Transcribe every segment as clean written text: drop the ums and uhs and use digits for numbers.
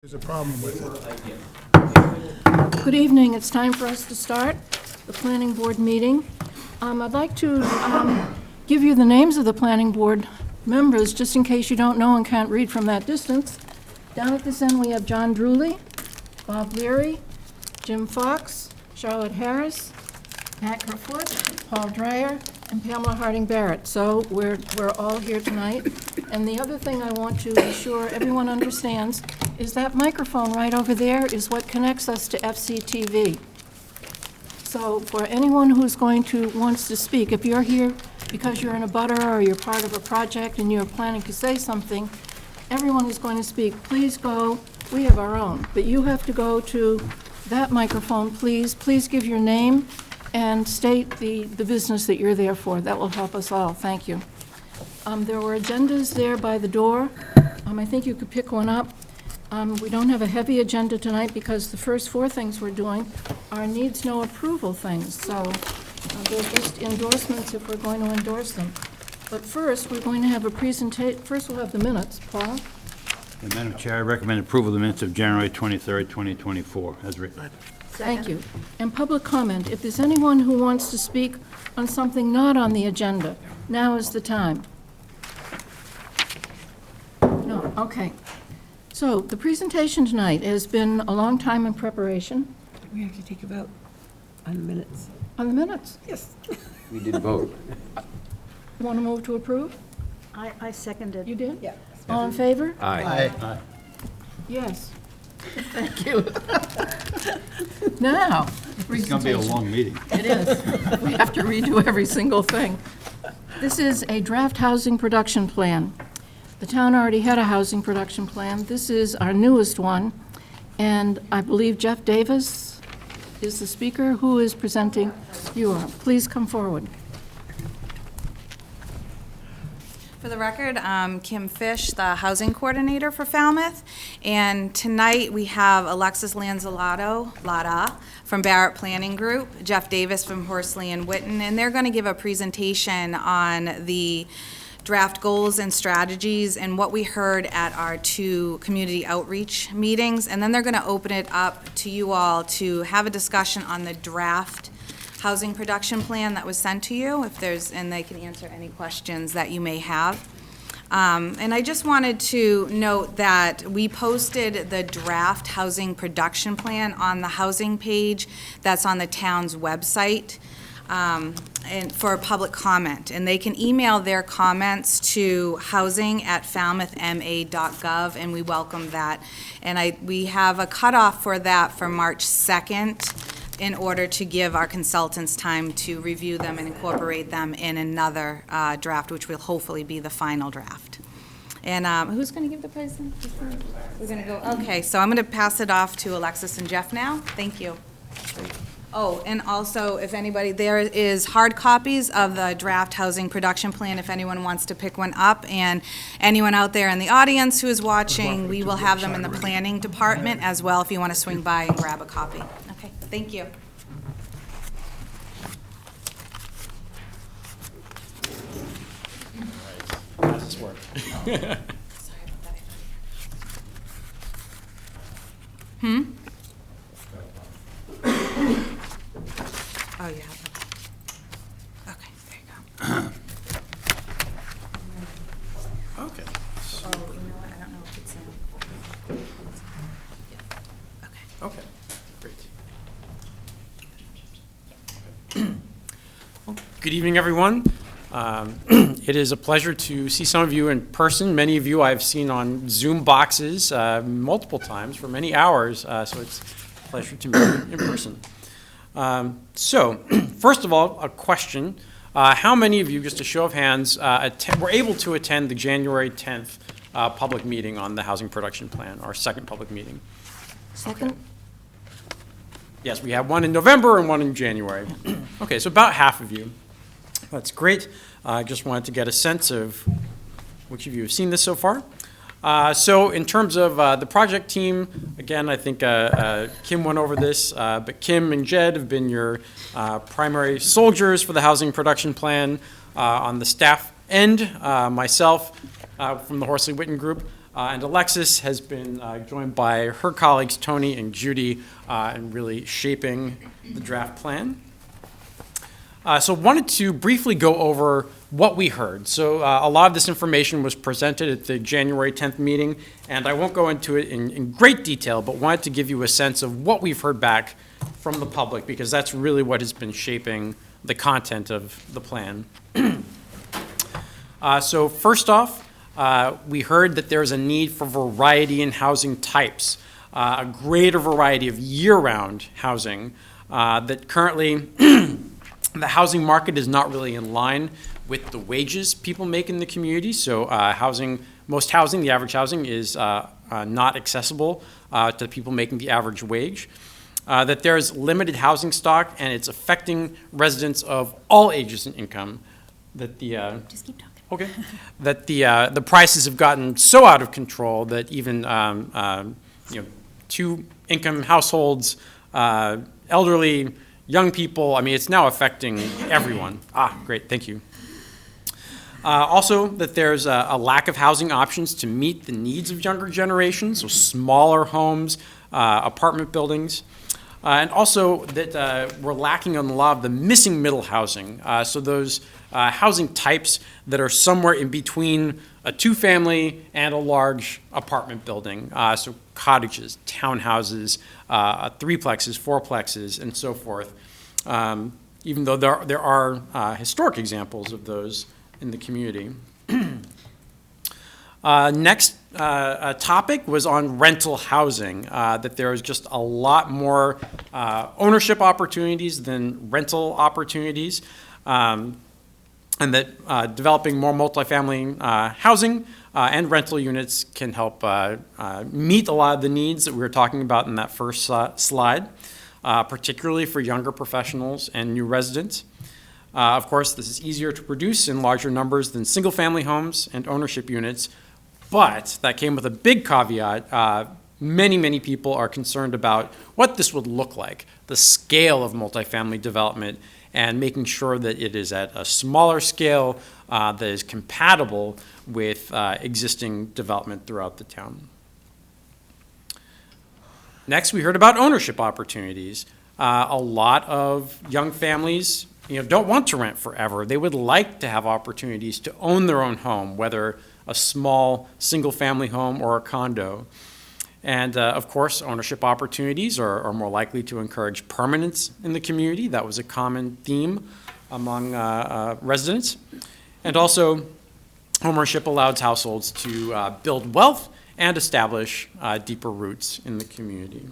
There's a problem with it. Good evening. It's time for us to start the planning board meeting. I'd like to give you the names of the planning board members, just in case you don't know and can't read from that distance. Down at this end, we have John Drewley, Bob Leary, Jim Fox, Charlotte Harris, Pat Kerfoot, Paul Dreyer, and Pamela Harding Barrett. So we're all here tonight. And the other thing I want to be sure everyone understands is that microphone right over there is what connects us to FCTV. So for anyone who's wants to speak, if you're here because you're in a butter or you're part of a project and you're planning to say something, everyone who's going to speak, please go. We have our own, but you have to go to that microphone, please. Please give your name and state the business that you're there for. That will help us all. Thank you. There were agendas there by the door. I think you could pick one up. We don't have a heavy agenda tonight because the first four things we're doing are needs no approval things. So they're just endorsements if we're going to endorse them. But first, we're going to have a presentation. First, we'll have the minutes. Paul? Madam Chair, I recommend approval of the minutes of January 23rd, 2024, as written. Thank you. And public comment. If there's anyone who wants to speak on something not on the agenda, now is the time. No, okay. So the presentation tonight has been a long time in preparation. We have to take a vote on the minutes. On the minutes. Yes. We did vote. You want to move to approve? I seconded. You did? Yeah. All in favor? Aye. Aye. Yes. Thank you. Now, It's going to be a long meeting. it is. We have to redo every single thing. This is a draft housing production plan. The town already had a housing production plan. This is our newest one, and I believe Jeff Davis is the speaker. Who is presenting? You are. Please come forward. For the record, I'm Kim Fish, the housing coordinator for Falmouth, and tonight we have Alexis Lanzalato from Barrett Planning Group, Jeff Davis from Horsley and Witten, and they're going to give a presentation on the draft goals and strategies and what we heard at our two community outreach meetings, and then they're going to open it up to you all to have a discussion on the draft housing production plan that was sent to you, and they can answer any questions that you may have. And I just wanted to note that we posted the draft housing production plan on the housing page that's on the town's website and for public comment. And they can email their comments to housing@falmouthma.gov, and we welcome that. And we have a cutoff for that for March 2nd. In order to give our consultants time to review them and incorporate them in another draft, which will hopefully be the final draft. And who's going to give the presentation? We're going to go, okay, so I'm going to pass it off to Alexis and Jeff now. Thank you. Oh, and also, if anybody, there is hard copies of the draft housing production plan if anyone wants to pick one up, and anyone out there in the audience who is watching, we will have them in the planning department as well if you want to swing by and grab a copy. Okay, thank you. How does this work? Sorry about that. Oh, you have it. Okay, there you go. Okay. Oh, you know what, I don't know if it's in. Yeah. Okay. Okay, great. Well, good evening, everyone. It is a pleasure to see some of you in person. Many of you I've seen on Zoom boxes multiple times for many hours, so it's a pleasure to meet you in person. So, first of all, a question. How many of you, just a show of hands, were able to attend the January 10th public meeting on the housing production plan, our second public meeting. Second? Yes, we have one in November and one in January. Okay, so about half of you. That's great. I just wanted to get a sense of which of you have seen this so far. So in terms of the project team, again, I think Kim went over this, but Kim and Jed have been your primary soldiers for the housing production plan. On the staff end, myself from the Horsley Witten Group, and Alexis has been joined by her colleagues, Tony and Judy, in really shaping the draft plan. So wanted to briefly go over what we heard. So a lot of this information was presented at the January 10th meeting, and I won't go into it in great detail, but wanted to give you a sense of what we've heard back from the public, because that's really what has been shaping the content of the plan. So first off, we heard that there's a need for variety in housing types, a greater variety of year-round housing, that currently the housing market is not really in line with the wages people make in the community. So most housing, the average housing, is not accessible to people making the average wage. That there's limited housing stock and it's affecting residents of all ages and income. That the Just keep talking. okay, that the prices have gotten so out of control that even two-income households, elderly, young people, I mean, it's now affecting everyone. Great, thank you. Also, that there's a lack of housing options to meet the needs of younger generations, so smaller homes, apartment buildings. And also that we're lacking on a lot of the missing middle housing. So those housing types that are somewhere in between a two-family and a large apartment building. So cottages, townhouses, threeplexes, fourplexes, and so forth. Even though there are historic examples of those in the community. Next topic was on rental housing, that there is just a lot more ownership opportunities than rental opportunities, and that developing more multifamily housing and rental units can help meet a lot of the needs that we were talking about in that first slide, particularly for younger professionals and new residents. Of course, this is easier to produce in larger numbers than single-family homes and ownership units, but that came with a big caveat. Many people are concerned about what this would look like, the scale of multifamily development, and making sure that it is at a smaller scale that is compatible with existing development throughout the town. Next, we heard about ownership opportunities. A lot of young families don't want to rent forever. They would like to have opportunities to own their own home, whether a small single-family home or a condo. And of course, ownership opportunities are more likely to encourage permanence in the community. That was a common theme among residents. And also, homeownership allows households to build wealth and establish deeper roots in the community.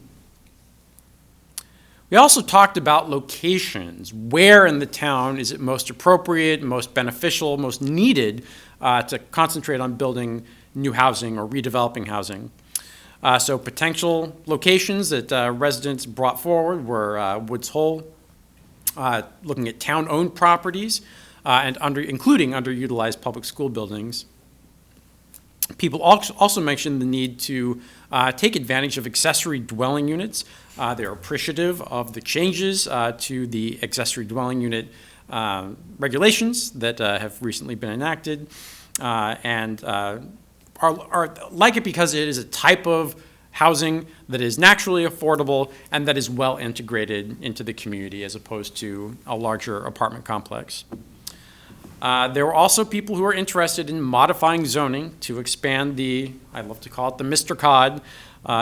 We also talked about locations. Where in the town is it most appropriate, most beneficial, most needed to concentrate on building new housing or redeveloping housing? So potential locations that residents brought forward were Woods Hole, looking at town-owned properties, and including underutilized public school buildings. People also mentioned the need to take advantage of accessory dwelling units. They're appreciative of the changes to the accessory dwelling unit regulations that have recently been enacted, and are like it because it is a type of housing that is naturally affordable and that is well integrated into the community as opposed to a larger apartment complex. There were also people who were interested in modifying zoning to expand I love to call it the Mr. Cod,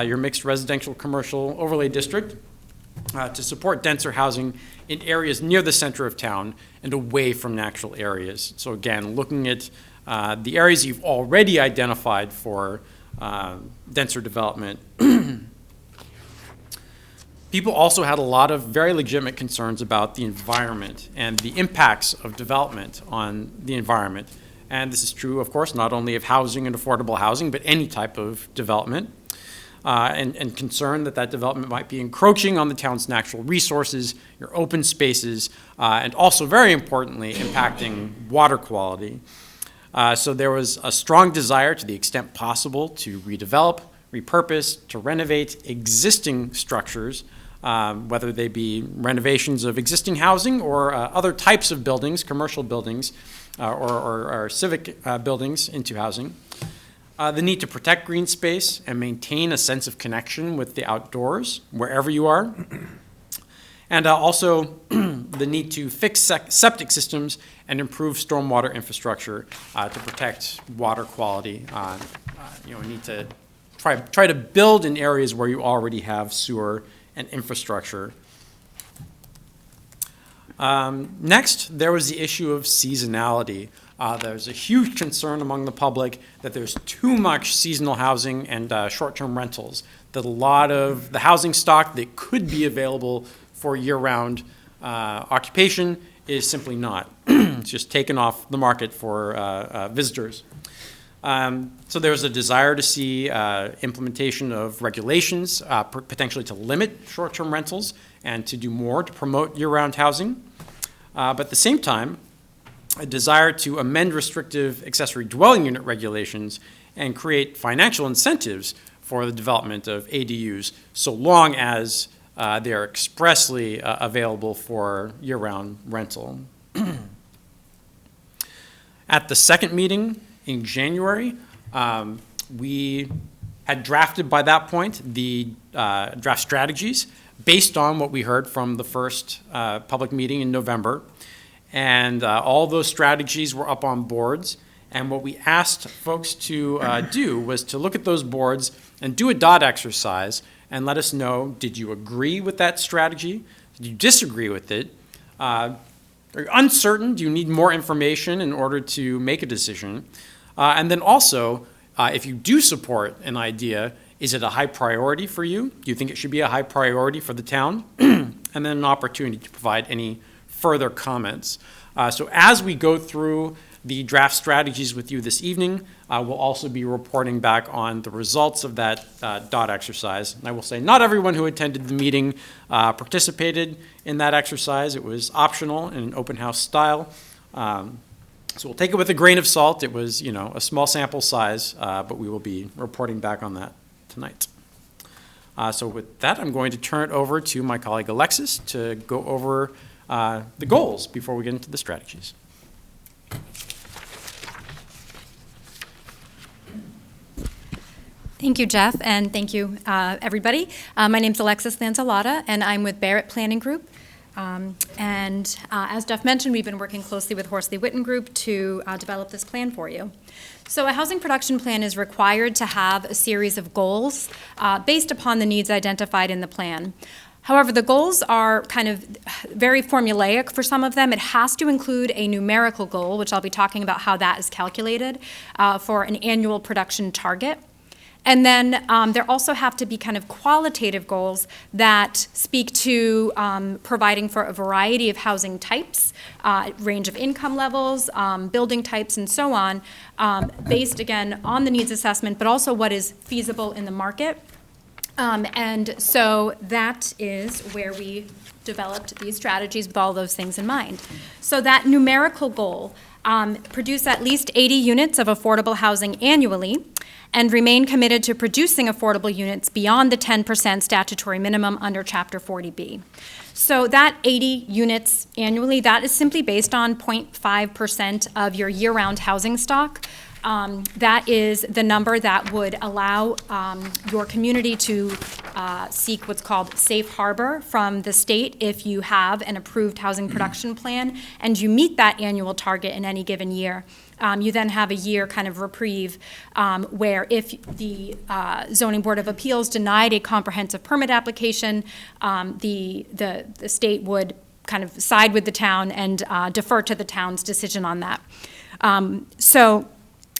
your mixed residential commercial overlay district, to support denser housing in areas near the center of town and away from natural areas. So again, looking at the areas you've already identified for denser development. People also had a lot of very legitimate concerns about the environment and the impacts of development on the environment. And this is true, of course, not only of housing and affordable housing, but any type of development. And concern that development might be encroaching on the town's natural resources, your open spaces, and also, very importantly, impacting water quality. So there was a strong desire, to the extent possible, to redevelop, repurpose, to renovate existing structures, whether they be renovations of existing housing or other types of buildings, commercial buildings, or civic buildings into housing. The need to protect green space and maintain a sense of connection with the outdoors, wherever you are. And also the need to fix septic systems and improve stormwater infrastructure to protect water quality. We need to try to build in areas where you already have sewer and infrastructure. Next, there was the issue of seasonality. There's a huge concern among the public that there's too much seasonal housing and short-term rentals, that a lot of the housing stock that could be available for year-round occupation is simply not. It's just taken off the market for visitors. So there's a desire to see implementation of regulations, potentially to limit short-term rentals and to do more to promote year-round housing. But at the same time, a desire to amend restrictive accessory dwelling unit regulations and create financial incentives for the development of ADUs, so long as they are expressly available for year-round rental. At the second meeting in January, we had drafted by that point the draft strategies based on what we heard from the first public meeting in November. And all those strategies were up on boards. And what we asked folks to do was to look at those boards and do a dot exercise and let us know, did you agree with that strategy? Did you disagree with it? Are you uncertain? Do you need more information in order to make a decision? And then also, if you do support an idea, is it a high priority for you? Do you think it should be a high priority for the town? And then an opportunity to provide any further comments. So as we go through the draft strategies with you this evening, we'll also be reporting back on the results of that dot exercise. And I will say not everyone who attended the meeting participated in that exercise. It was optional in an open house style. So we'll take it with a grain of salt. It was, a small sample size, but we will be reporting back on that tonight. So with that, I'm going to turn it over to my colleague Alexis to go over the goals before we get into the strategies. Thank you, Jeff, and thank you, everybody. My name's Alexis Lanzalata, and I'm with Barrett Planning Group. As Jeff mentioned, we've been working closely with Horsley Witten Group to develop this plan for you. So a housing production plan is required to have a series of goals based upon the needs identified in the plan. However, the goals are kind of very formulaic for some of them. It has to include a numerical goal, which I'll be talking about how that is calculated for an annual production target. And then there also have to be kind of qualitative goals that speak to providing for a variety of housing types, range of income levels, building types, and so on, based, again, on the needs assessment, but also what is feasible in the market. And so that is where we developed these strategies with all those things in mind. So that numerical goal, produce at least 80 units of affordable housing annually, and remain committed to producing affordable units beyond the 10% statutory minimum under Chapter 40B. So that 80 units annually, that is simply based on 0.5% of your year-round housing stock. That is the number that would allow your community to seek what's called safe harbor from the state if you have an approved housing production plan and you meet that annual target in any given year. You then have a year kind of reprieve where if the Zoning Board of Appeals denied a comprehensive permit application, the state would kind of side with the town and defer to the town's decision on that. So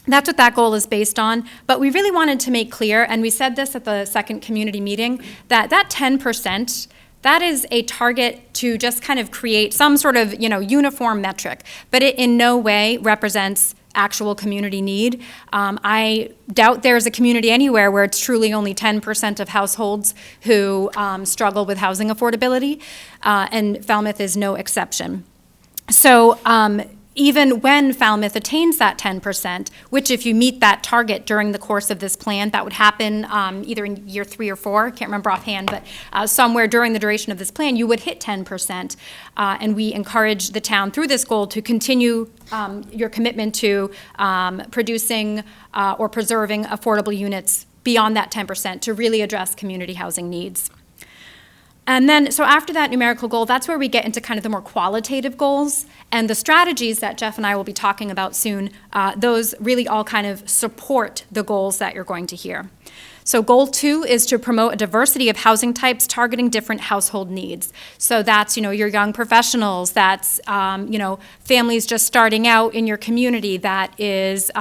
that's what that goal is based on. But we really wanted to make clear, and we said this at the second community meeting, that 10%, that is a target to just kind of create some sort of, uniform metric, but it in no way represents actual community need. I doubt there's a community anywhere where it's truly only 10% of households who struggle with housing affordability, and Falmouth is no exception. So even when Falmouth attains that 10%, which if you meet that target during the course of this plan, that would happen either in year 3 or 4, I can't remember offhand, but somewhere during the duration of this plan, you would hit 10%. And we encourage the town through this goal to continue your commitment to producing or preserving affordable units beyond that 10% to really address community housing needs. And then, so after that numerical goal, that's where we get into kind of the more qualitative goals. And the strategies that Jeff and I will be talking about soon, those really all kind of support the goals that you're going to hear. So goal 2 is to promote a diversity of housing types targeting different household needs. So that's, your young professionals, that's, families just starting out in your community, that is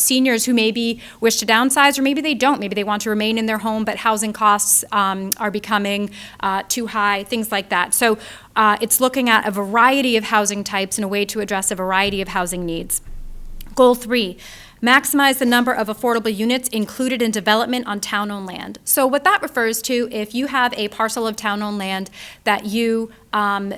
seniors who maybe wish to downsize or maybe they don't. Maybe they want to remain in their home, but housing costs are becoming too high, things like that. So it's looking at a variety of housing types and a way to address a variety of housing needs. Goal 3. Maximize the number of affordable units included in development on town-owned land. So what that refers to, if you have a parcel of town-owned land that you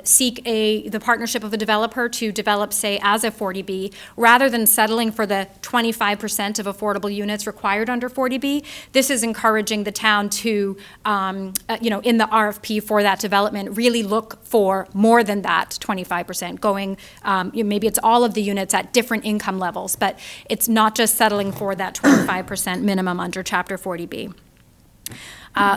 seek the partnership of a developer to develop, say, as a 40B, rather than settling for the 25% of affordable units required under 40B, this is encouraging the town to, in the RFP for that development, really look for more than that 25%, going, maybe it's all of the units at different income levels, but it's not just settling for that 25% minimum under Chapter 40B.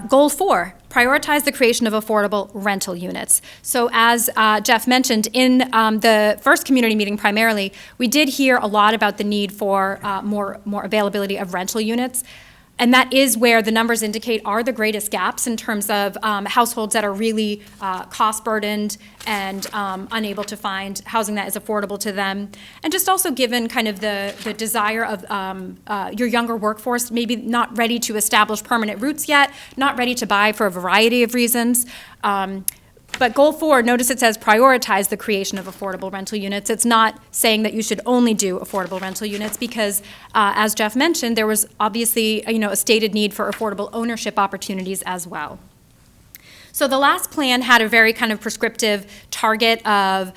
Goal 4, prioritize the creation of affordable rental units. So as Jeff mentioned, in the first community meeting primarily, we did hear a lot about the need for more availability of rental units. And that is where the numbers indicate are the greatest gaps in terms of households that are really cost burdened and unable to find housing that is affordable to them. And just also given kind of the desire of your younger workforce, maybe not ready to establish permanent roots yet, not ready to buy for a variety of reasons. But goal 4, notice it says prioritize the creation of affordable rental units. It's not saying that you should only do affordable rental units because, as Jeff mentioned, there was obviously a stated need for affordable ownership opportunities as well. So the last plan had a very kind of prescriptive target of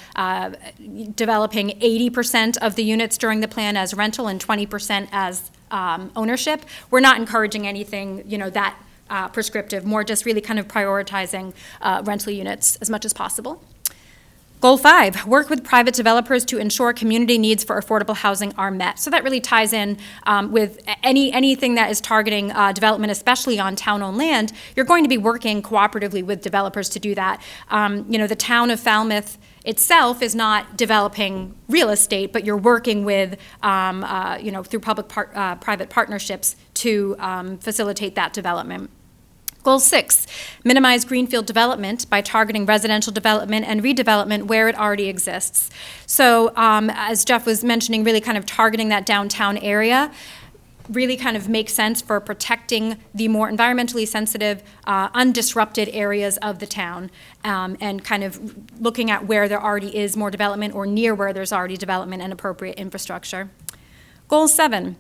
developing 80% of the units during the plan as rental and 20% as ownership. We're not encouraging anything, that prescriptive, more just really kind of prioritizing rental units as much as possible. Goal 5, work with private developers to ensure community needs for affordable housing are met. So that really ties in with anything that is targeting development, especially on town-owned land. You're going to be working cooperatively with developers to do that. The town of Falmouth itself is not developing real estate, but you're working with, through public-private partnerships to facilitate that development. Goal 6, minimize greenfield development by targeting residential development and redevelopment where it already exists. So as Jeff was mentioning, really kind of targeting that downtown area really kind of makes sense for protecting the more environmentally sensitive, undisrupted areas of the town, and kind of looking at where there already is more development or near where there's already development and appropriate infrastructure. Goal 7,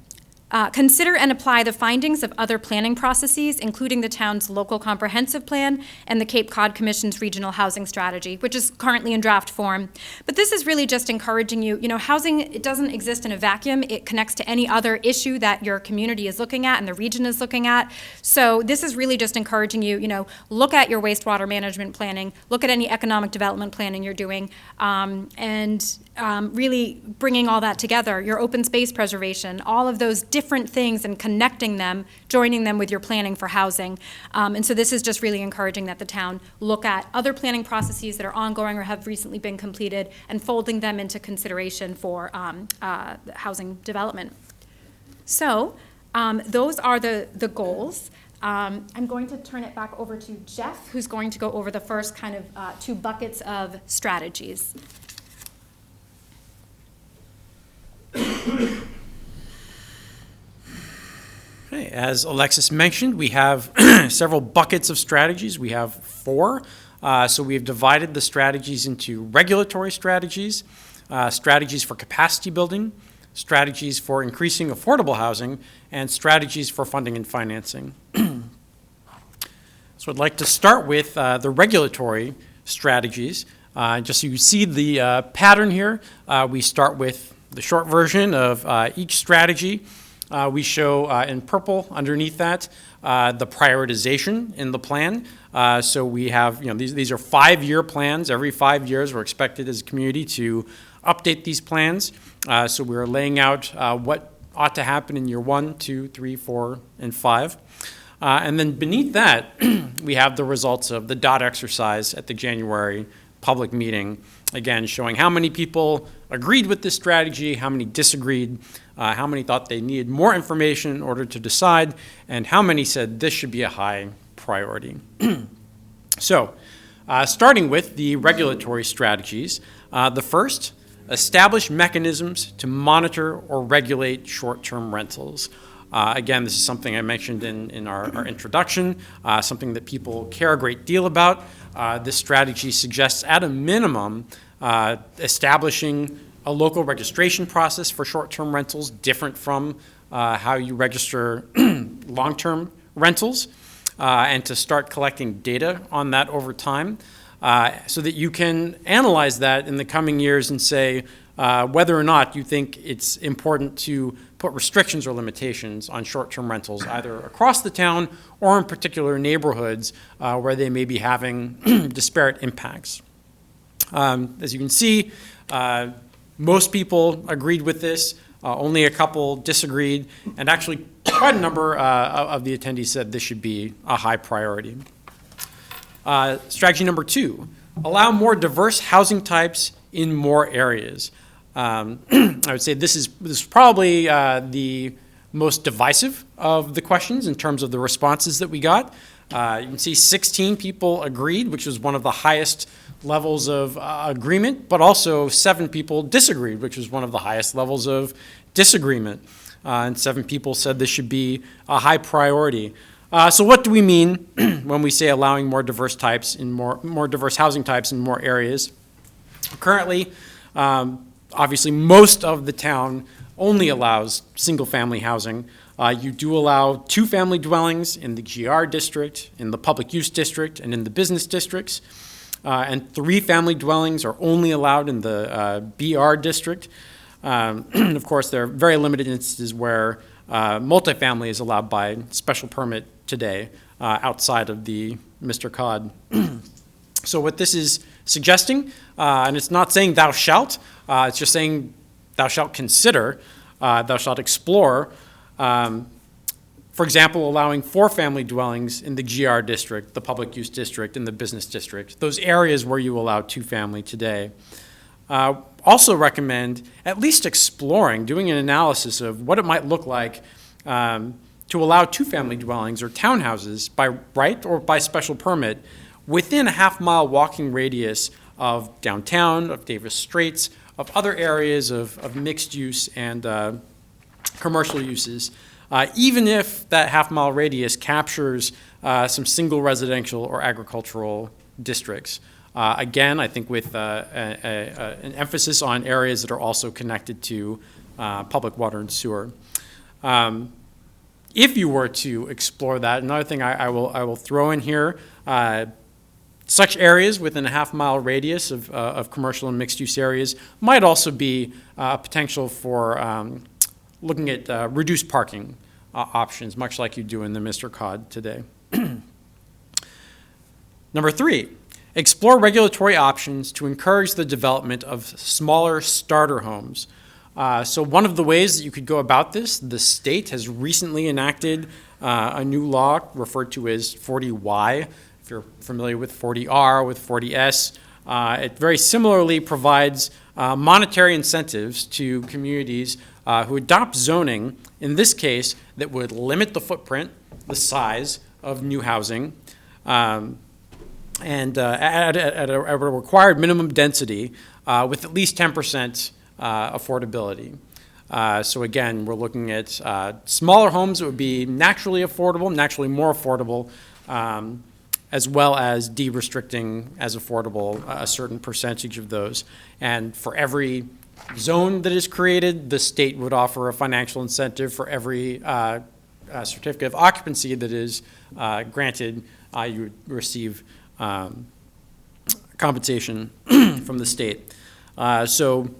consider and apply the findings of other planning processes, including the town's local comprehensive plan and the Cape Cod Commission's regional housing strategy, which is currently in draft form. But this is really just encouraging you, housing, it doesn't exist in a vacuum. It connects to any other issue that your community is looking at and the region is looking at. So this is really just encouraging you, look at your wastewater management planning, look at any economic development planning you're doing, and really bringing all that together, your open space preservation, all of those different things and connecting them, joining them with your planning for housing. And so this is just really encouraging that the town look at other planning processes that are ongoing or have recently been completed and folding them into consideration for housing development. So those are the goals. I'm going to turn it back over to Jeff, who's going to go over the first kind of 2 buckets of strategies. Okay, as Alexis mentioned, we have several buckets of strategies. We have 4. So we have divided the strategies into regulatory strategies, strategies for capacity building, strategies for increasing affordable housing, and strategies for funding and financing. So I'd like to start with the regulatory strategies. Just so you see the pattern here, we start with the short version of each strategy. We show in purple underneath that the prioritization in the plan. So we have, these are 5-year plans. Every 5 years, we're expected as a community to update these plans. So we're laying out what ought to happen in year 1, 2, 3, 4, and 5. And then beneath that, we have the results of the dot exercise at the January public meeting, again, showing how many people agreed with this strategy, how many disagreed, how many thought they needed more information in order to decide, and how many said this should be a high priority. So, starting with the regulatory strategies, the first, establish mechanisms to monitor or regulate short-term rentals. Again, this is something I mentioned in our introduction, something that people care a great deal about. This strategy suggests, at a minimum, establishing a local registration process for short-term rentals, different from how you register long-term rentals, and to start collecting data on that over time, so that you can analyze that in the coming years and say whether or not you think it's important to put restrictions or limitations on short-term rentals, either across the town or in particular neighborhoods where they may be having disparate impacts. As you can see, most people agreed with this. Only a couple disagreed, and actually quite a number of the attendees said this should be a high priority. Strategy number 2, allow more diverse housing types in more areas. I would say this is probably the most divisive of the questions in terms of the responses that we got. You can see 16 people agreed, which was one of the highest levels of agreement, but also 7 people disagreed, which was one of the highest levels of disagreement. And 7 people said this should be a high priority. So what do we mean when we say allowing more diverse types in more diverse housing types in more areas? Currently, obviously, most of the town only allows single-family housing. You do allow 2-family dwellings in the GR district, in the public use district, and in the business districts. And 3-family dwellings are only allowed in the BR district. Of course, there are very limited instances where multifamily is allowed by special permit today outside of the Mr. Cod. So what this is suggesting, and it's not saying thou shalt, it's just saying thou shalt consider, thou shalt explore, for example, allowing 4-family dwellings in the GR district, the public use district, and the business district, those areas where you allow 2-family today. Also recommend at least exploring, doing an analysis of what it might look like to allow 2-family dwellings or townhouses by right or by special permit within a half-mile walking radius of downtown, of Davis Straits, of other areas of mixed use and commercial uses, even if that half-mile radius captures some single residential or agricultural districts. Again, I think with an emphasis on areas that are also connected to public water and sewer. If you were to explore that, another thing I will throw in here, such areas within a half-mile radius of commercial and mixed-use areas might also be a potential for looking at reduced parking options, much like you do in the Mr. Cod today. Number 3, explore regulatory options to encourage the development of smaller starter homes. So one of the ways that you could go about this, the state has recently enacted a new law referred to as 40Y. If you're familiar with 40R, with 40S, it very similarly provides monetary incentives to communities who adopt zoning, in this case, that would limit the footprint, the size of new housing, and at a required minimum density with at least 10% affordability. So again, we're looking at smaller homes that would be naturally affordable, naturally more affordable, as well as de-restricting as affordable a certain percentage of those. And for every zone that is created, the state would offer a financial incentive for every certificate of occupancy that is granted. You would receive compensation from the state. So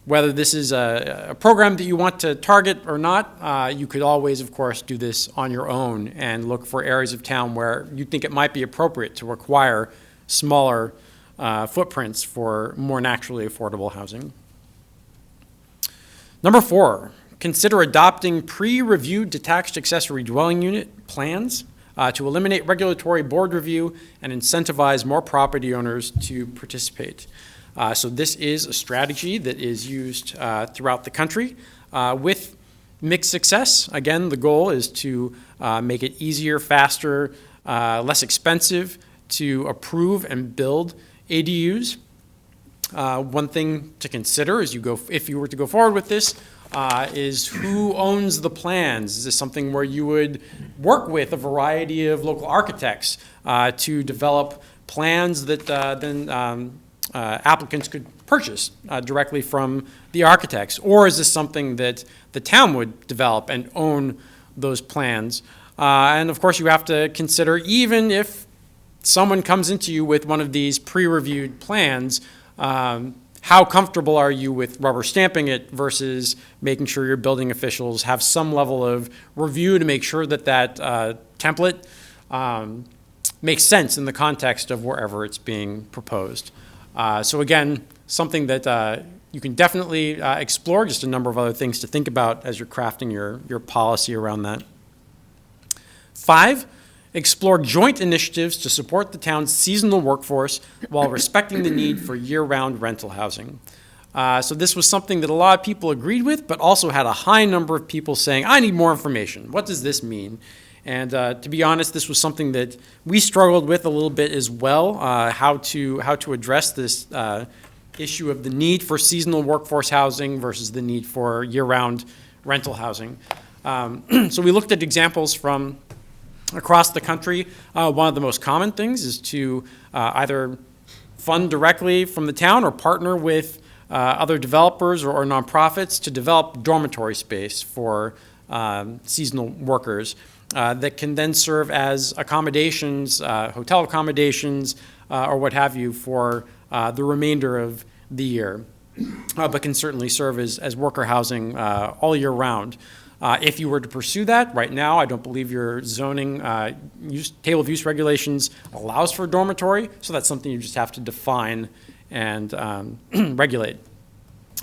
whether this is a program that you want to target or not, you could always, of course, do this on your own and look for areas of town where you think it might be appropriate to require smaller footprints for more naturally affordable housing. Number 4, consider adopting pre-reviewed detached accessory dwelling unit plans to eliminate regulatory board review and incentivize more property owners to participate. So this is a strategy that is used throughout the country with mixed success. Again, the goal is to make it easier, faster, less expensive to approve and build ADUs. One thing to consider as if you were to go forward with this, is who owns the plans? Is this something where you would work with a variety of local architects to develop plans that then applicants could purchase directly from the architects? Or is this something that the town would develop and own those plans? And of course, you have to consider, even if someone comes into you with one of these pre-reviewed plans, how comfortable are you with rubber stamping it versus making sure your building officials have some level of review to make sure that that template makes sense in the context of wherever it's being proposed. So again, something that you can definitely explore, just a number of other things to think about as you're crafting your policy around that. 5, explore joint initiatives to support the town's seasonal workforce while respecting the need for year-round rental housing. So this was something that a lot of people agreed with, but also had a high number of people saying, I need more information. What does this mean? And to be honest, this was something that we struggled with a little bit as well, how to address this issue of the need for seasonal workforce housing versus the need for year-round rental housing. So we looked at examples from across the country. One of the most common things is to either fund directly from the town or partner with other developers or nonprofits to develop dormitory space for seasonal workers that can then serve as accommodations, hotel accommodations, or what have you for the remainder of the year, but can certainly serve as worker housing all year round. If you were to pursue that, right now, I don't believe your zoning table of use regulations allows for a dormitory, so that's something you just have to define and regulate.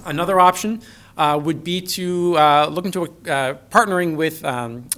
Another option would be to look into partnering with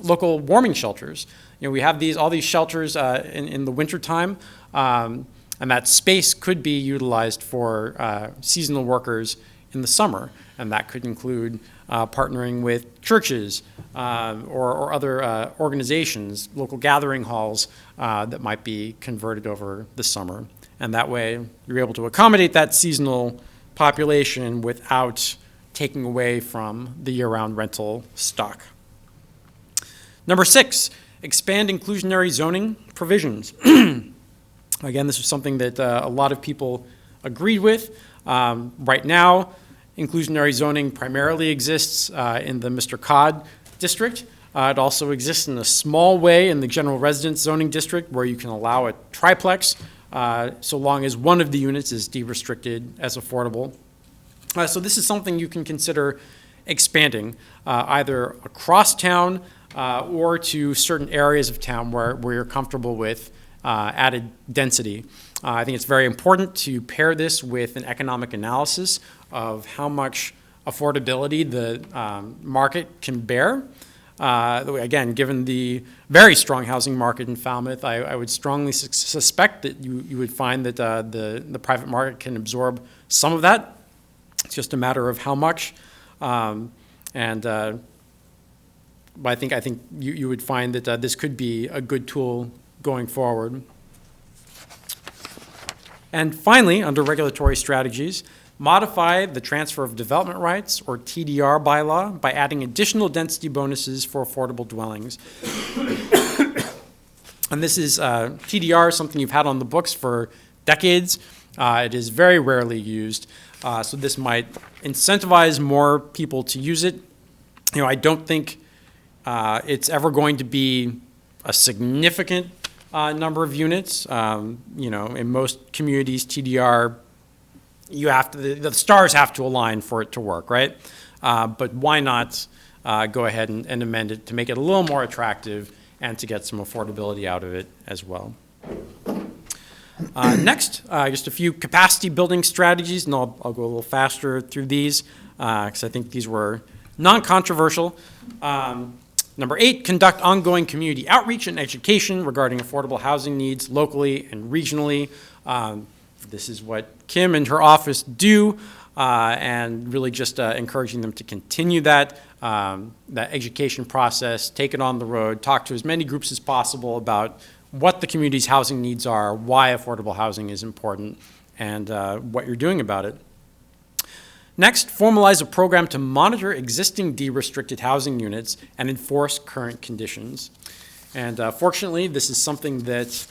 local warming shelters. You know, we have all these shelters in the wintertime, and that space could be utilized for seasonal workers in the summer, and that could include partnering with churches or other organizations, local gathering halls that might be converted over the summer. And that way, you're able to accommodate that seasonal population without taking away from the year-round rental stock. Number 6, expand inclusionary zoning provisions. Again, this was something that a lot of people agreed with. Right now, inclusionary zoning primarily exists in the Mr. Codd district. It also exists in a small way in the general residence zoning district where you can allow a triplex so long as one of the units is de-restricted as affordable. So this is something you can consider expanding either across town or to certain areas of town where you're comfortable with added density. I think it's very important to pair this with an economic analysis of how much affordability the market can bear. Again, given the very strong housing market in Falmouth, I would strongly suspect that you would find that the private market can absorb some of that. It's just a matter of how much. But I think you would find that this could be a good tool going forward. And finally, under regulatory strategies, modify the transfer of development rights, or TDR bylaw, by adding additional density bonuses for affordable dwellings. And this is, TDR is something you've had on the books for decades. It is very rarely used, so this might incentivize more people to use it. I don't think it's ever going to be a significant number of units. In most communities, TDR, the stars have to align for it to work, right? But why not go ahead and amend it to make it a little more attractive and to get some affordability out of it as well. Next, just a few capacity building strategies, and I'll go a little faster through these because I think these were non-controversial. Number 8, conduct ongoing community outreach and education regarding affordable housing needs locally and regionally. This is what Kim and her office do, and really just encouraging them to continue that education process, take it on the road, talk to as many groups as possible about what the community's housing needs are, why affordable housing is important, and what you're doing about it. Next, formalize a program to monitor existing de-restricted housing units and enforce current conditions. And fortunately, this is something that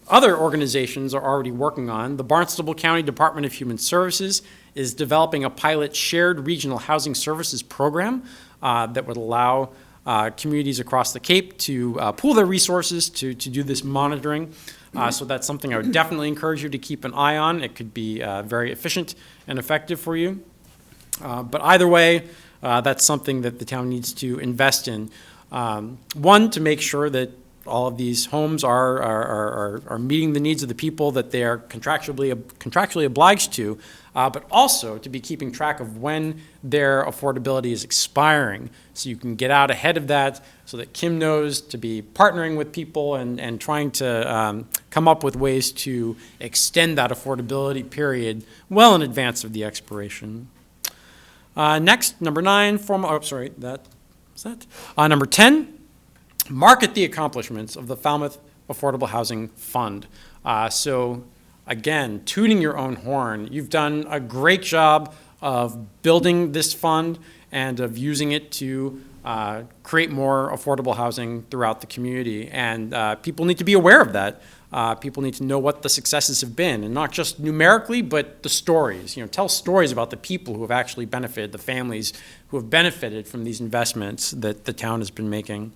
other organizations are already working on. The Barnstable County Department of Human Services is developing a pilot shared regional housing services program that would allow communities across the Cape to pool their resources to do this monitoring. So that's something I would definitely encourage you to keep an eye on. It could be very efficient and effective for you. But either way, that's something that the town needs to invest in. One, to make sure that all of these homes are meeting the needs of the people that they are contractually obliged to, but also to be keeping track of when their affordability is expiring, so you can get out ahead of that, so that Kim knows to be partnering with people and trying to come up with ways to extend that affordability period well in advance of the expiration. Next, number 9, number 10. Market the accomplishments of the Falmouth Affordable Housing Fund. So again, tooting your own horn. You've done a great job of building this fund and of using it to create more affordable housing throughout the community. And people need to be aware of that. People need to know what the successes have been, and not just numerically, but the stories. Tell stories about the people who have actually benefited, the families who have benefited from these investments that the town has been making.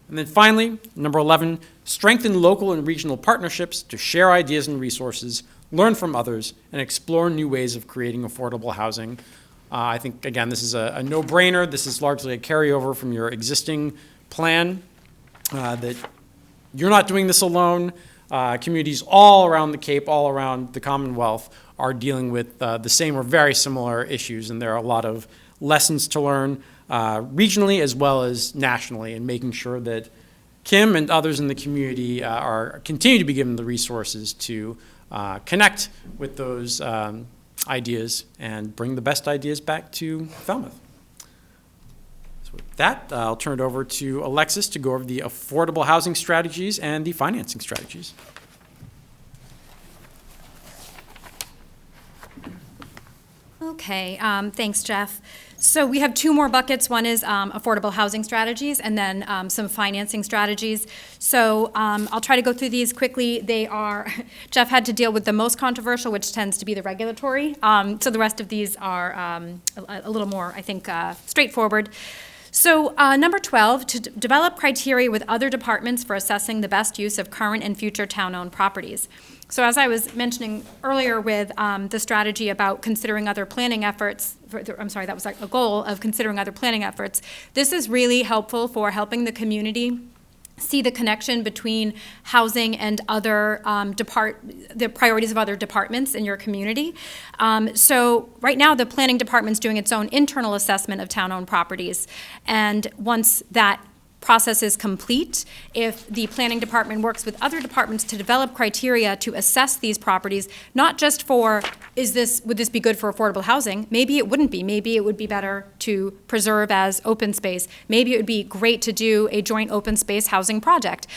And then finally, number 11, strengthen local and regional partnerships to share ideas and resources, learn from others, and explore new ways of creating affordable housing. I think, again, this is a no-brainer. This is largely a carryover from your existing plan, that you're not doing this alone. Communities all around the Cape, all around the Commonwealth, are dealing with the same or very similar issues, and there are a lot of lessons to learn regionally as well as nationally, and making sure that Kim and others in the community continue to be given the resources to connect with those ideas and bring the best ideas back to Falmouth. So with that, I'll turn it over to Alexis to go over the affordable housing strategies and the financing strategies. Okay, thanks, Jeff. So we have 2 more buckets. One is affordable housing strategies, and then some financing strategies. So I'll try to go through these quickly. They are, Jeff had to deal with the most controversial, which tends to be the regulatory. So the rest of these are a little more, I think, straightforward. So number 12, to develop criteria with other departments for assessing the best use of current and future town-owned properties. So as I was mentioning earlier with the strategy about considering other planning efforts, that was a goal of considering other planning efforts, this is really helpful for helping the community see the connection between housing and other the priorities of other departments in your community. So right now, the planning department's doing its own internal assessment of town-owned properties, and once that process is complete, if the planning department works with other departments to develop criteria to assess these properties, not just for, would this be good for affordable housing? Maybe it wouldn't be. Maybe it would be better to preserve as open space. Maybe it would be great to do a joint open space housing project.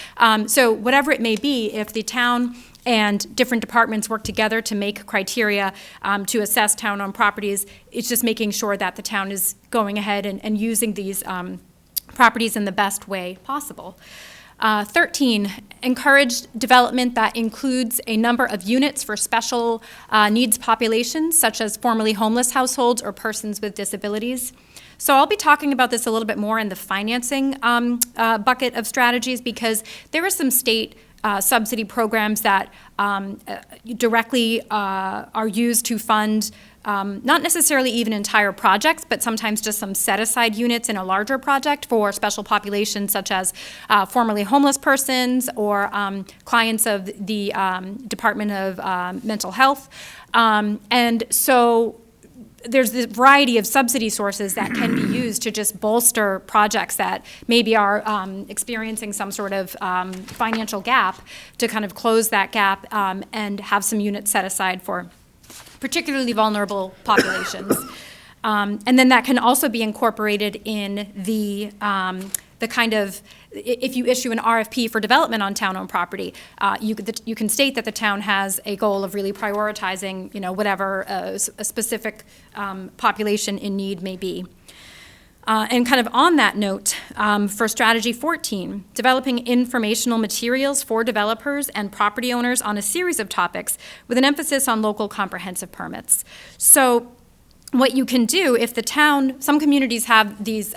So whatever it may be, if the town and different departments work together to make criteria to assess town-owned properties, it's just making sure that the town is going ahead and using these properties in the best way possible. 13, encourage development that includes a number of units for special needs populations, such as formerly homeless households or persons with disabilities. So I'll be talking about this a little bit more in the financing bucket of strategies, because there are some state subsidy programs that directly are used to fund not necessarily even entire projects, but sometimes just some set-aside units in a larger project for special populations, such as formerly homeless persons or clients of the Department of Mental Health. And so there's this variety of subsidy sources that can be used to just bolster projects that maybe are experiencing some sort of financial gap, to kind of close that gap and have some units set aside for particularly vulnerable populations. And then that can also be incorporated in the kind of, if you issue an RFP for development on town-owned property, you can state that the town has a goal of really prioritizing, whatever a specific population in need may be. And kind of on that note, for strategy 14, developing informational materials for developers and property owners on a series of topics with an emphasis on local comprehensive permits. So what you can do, if the town, some communities have these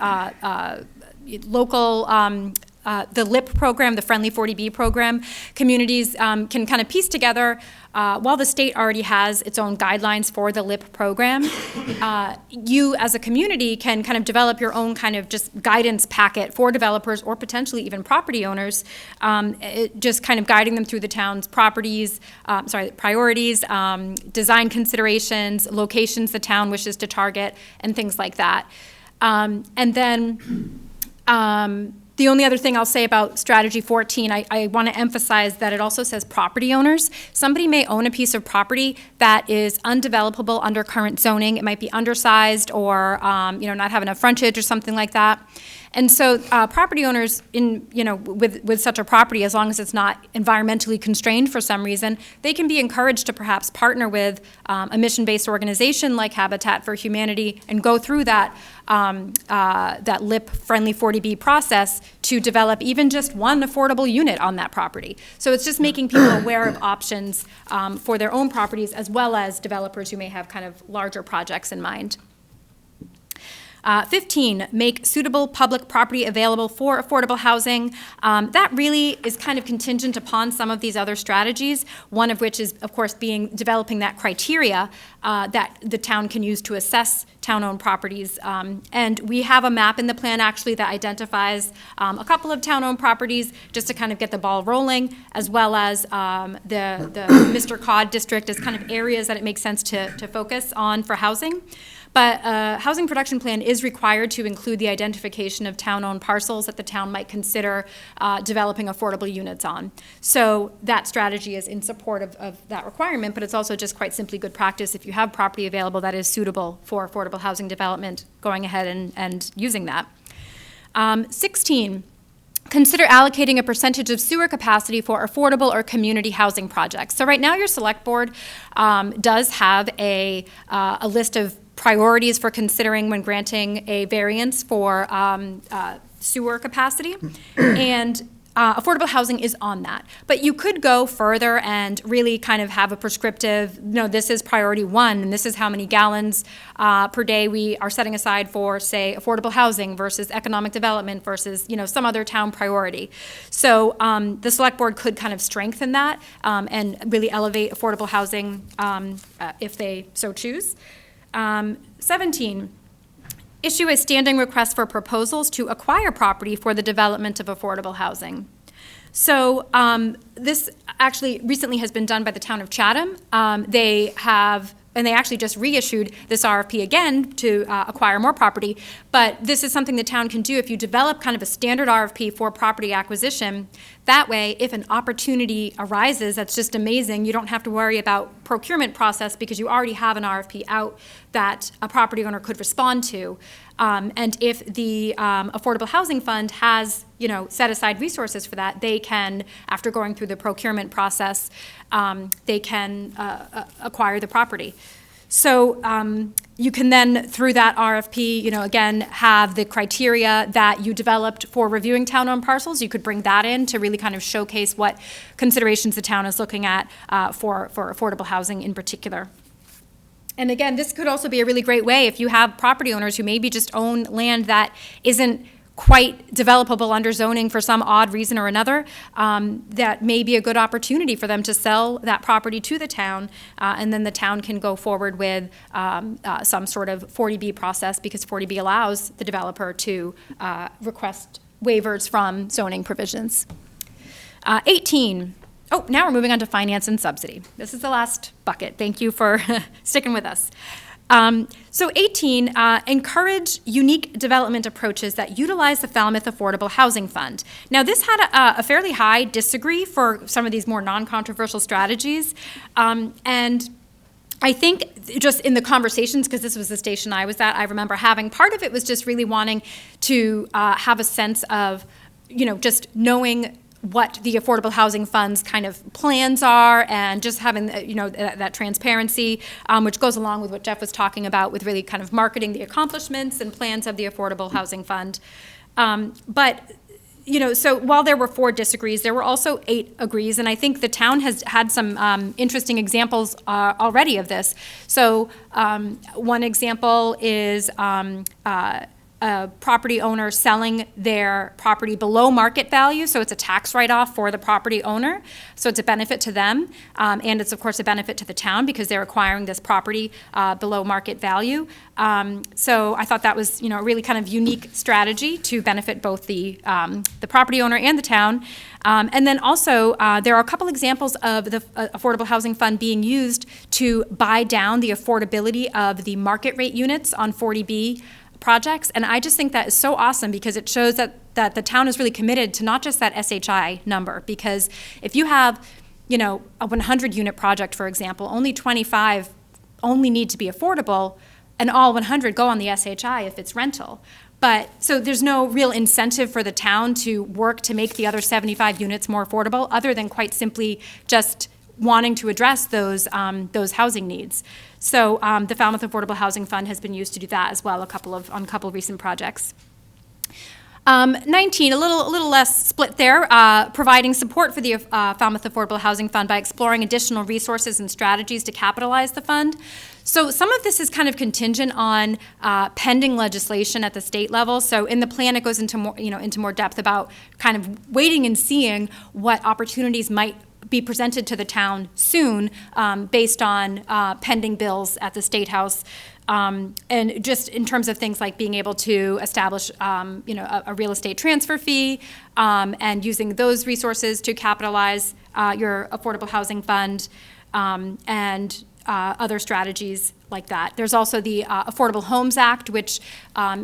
local, the LIP program, the Friendly 40B program, communities can kind of piece together, while the state already has its own guidelines for the LIP program, you as a community can kind of develop your own kind of just guidance packet for developers or potentially even property owners, just kind of guiding them through the town's priorities, design considerations, locations the town wishes to target, and things like that. And then the only other thing I'll say about strategy 14, I want to emphasize that it also says property owners. Somebody may own a piece of property that is undevelopable under current zoning. It might be undersized or not have enough frontage or something like that. And so property owners with such a property, as long as it's not environmentally constrained for some reason, they can be encouraged to perhaps partner with a mission-based organization like Habitat for Humanity and go through that LIP Friendly 40B process to develop even just one affordable unit on that property. So it's just making people aware of options for their own properties, as well as developers who may have kind of larger projects in mind. 15, make suitable public property available for affordable housing. That really is kind of contingent upon some of these other strategies, one of which is, of course, developing that criteria that the town can use to assess town-owned properties. And we have a map in the plan, actually, that identifies a couple of town-owned properties just to kind of get the ball rolling, as well as the Mr. Cod district as kind of areas that it makes sense to focus on for housing. But a housing production plan is required to include the identification of town-owned parcels that the town might consider developing affordable units on. So that strategy is in support of that requirement, but it's also just quite simply good practice if you have property available that is suitable for affordable housing development, going ahead and using that. 16, consider allocating a percentage of sewer capacity for affordable or community housing projects. So right now your select board does have a list of priorities for considering when granting a variance for sewer capacity, and affordable housing is on that. But you could go further and really kind of have a prescriptive, this is priority 1, and this is how many gallons per day we are setting aside for, say, affordable housing versus economic development versus, some other town priority. So the select board could kind of strengthen that and really elevate affordable housing if they so choose. 17, issue a standing request for proposals to acquire property for the development of affordable housing. So this actually recently has been done by the town of Chatham. They actually just reissued this RFP again to acquire more property. But this is something the town can do if you develop kind of a standard RFP for property acquisition. That way, if an opportunity arises that's just amazing, you don't have to worry about procurement process because you already have an RFP out that a property owner could respond to. And if the Affordable Housing Fund has, set aside resources for that, they can, after going through the procurement process, they can acquire the property. So you can then, through that RFP, again, have the criteria that you developed for reviewing town-owned parcels. You could bring that in to really kind of showcase what considerations the town is looking at for affordable housing in particular. And again, this could also be a really great way if you have property owners who maybe just own land that isn't quite developable under zoning for some odd reason or another, that may be a good opportunity for them to sell that property to the town, and then the town can go forward with some sort of 40B process, because 40B allows the developer to request waivers from zoning provisions. 18. Oh, now we're moving on to finance and subsidy. This is the last bucket. Thank you for sticking with us. So 18, encourage unique development approaches that utilize the Falmouth Affordable Housing Fund. Now, this had a fairly high disagree for some of these more non-controversial strategies. And I think just in the conversations, because this was the station I was at, I remember having, part of it was just really wanting to have a sense of, just knowing what the Affordable Housing Fund's kind of plans are, and just having, that transparency, which goes along with what Jeff was talking about with really kind of marketing the accomplishments and plans of the Affordable Housing Fund. So while there were 4 disagrees, there were also 8 agrees, and I think the town has had some interesting examples already of this. So one example is a property owner selling their property below market value, so it's a tax write-off for the property owner, so it's a benefit to them, and it's of course a benefit to the town because they're acquiring this property below market value. So I thought that was, a really kind of unique strategy to benefit both the property owner and the town. And then also, there are a couple examples of the Affordable Housing Fund being used to buy down the affordability of the market rate units on 40B projects, and I just think that is so awesome because it shows that the town is really committed to not just that SHI number, because if you have, a 100-unit project, for example, only 25 only need to be affordable, and all 100 go on the SHI if it's rental. But so there's no real incentive for the town to work to make the other 75 units more affordable, other than quite simply just wanting to address those housing needs. So the Falmouth Affordable Housing Fund has been used to do that as well on a couple of recent projects. 19, a little less split there, providing support for the Falmouth Affordable Housing Fund by exploring additional resources and strategies to capitalize the fund. So some of this is kind of contingent on pending legislation at the state level. So in the plan, it goes into more depth about kind of waiting and seeing what opportunities might be presented to the town soon, based on pending bills at the State House. And just in terms of things like being able to establish, a real estate transfer fee, and using those resources to capitalize your affordable housing fund, and other strategies like that. There's also the Affordable Homes Act, which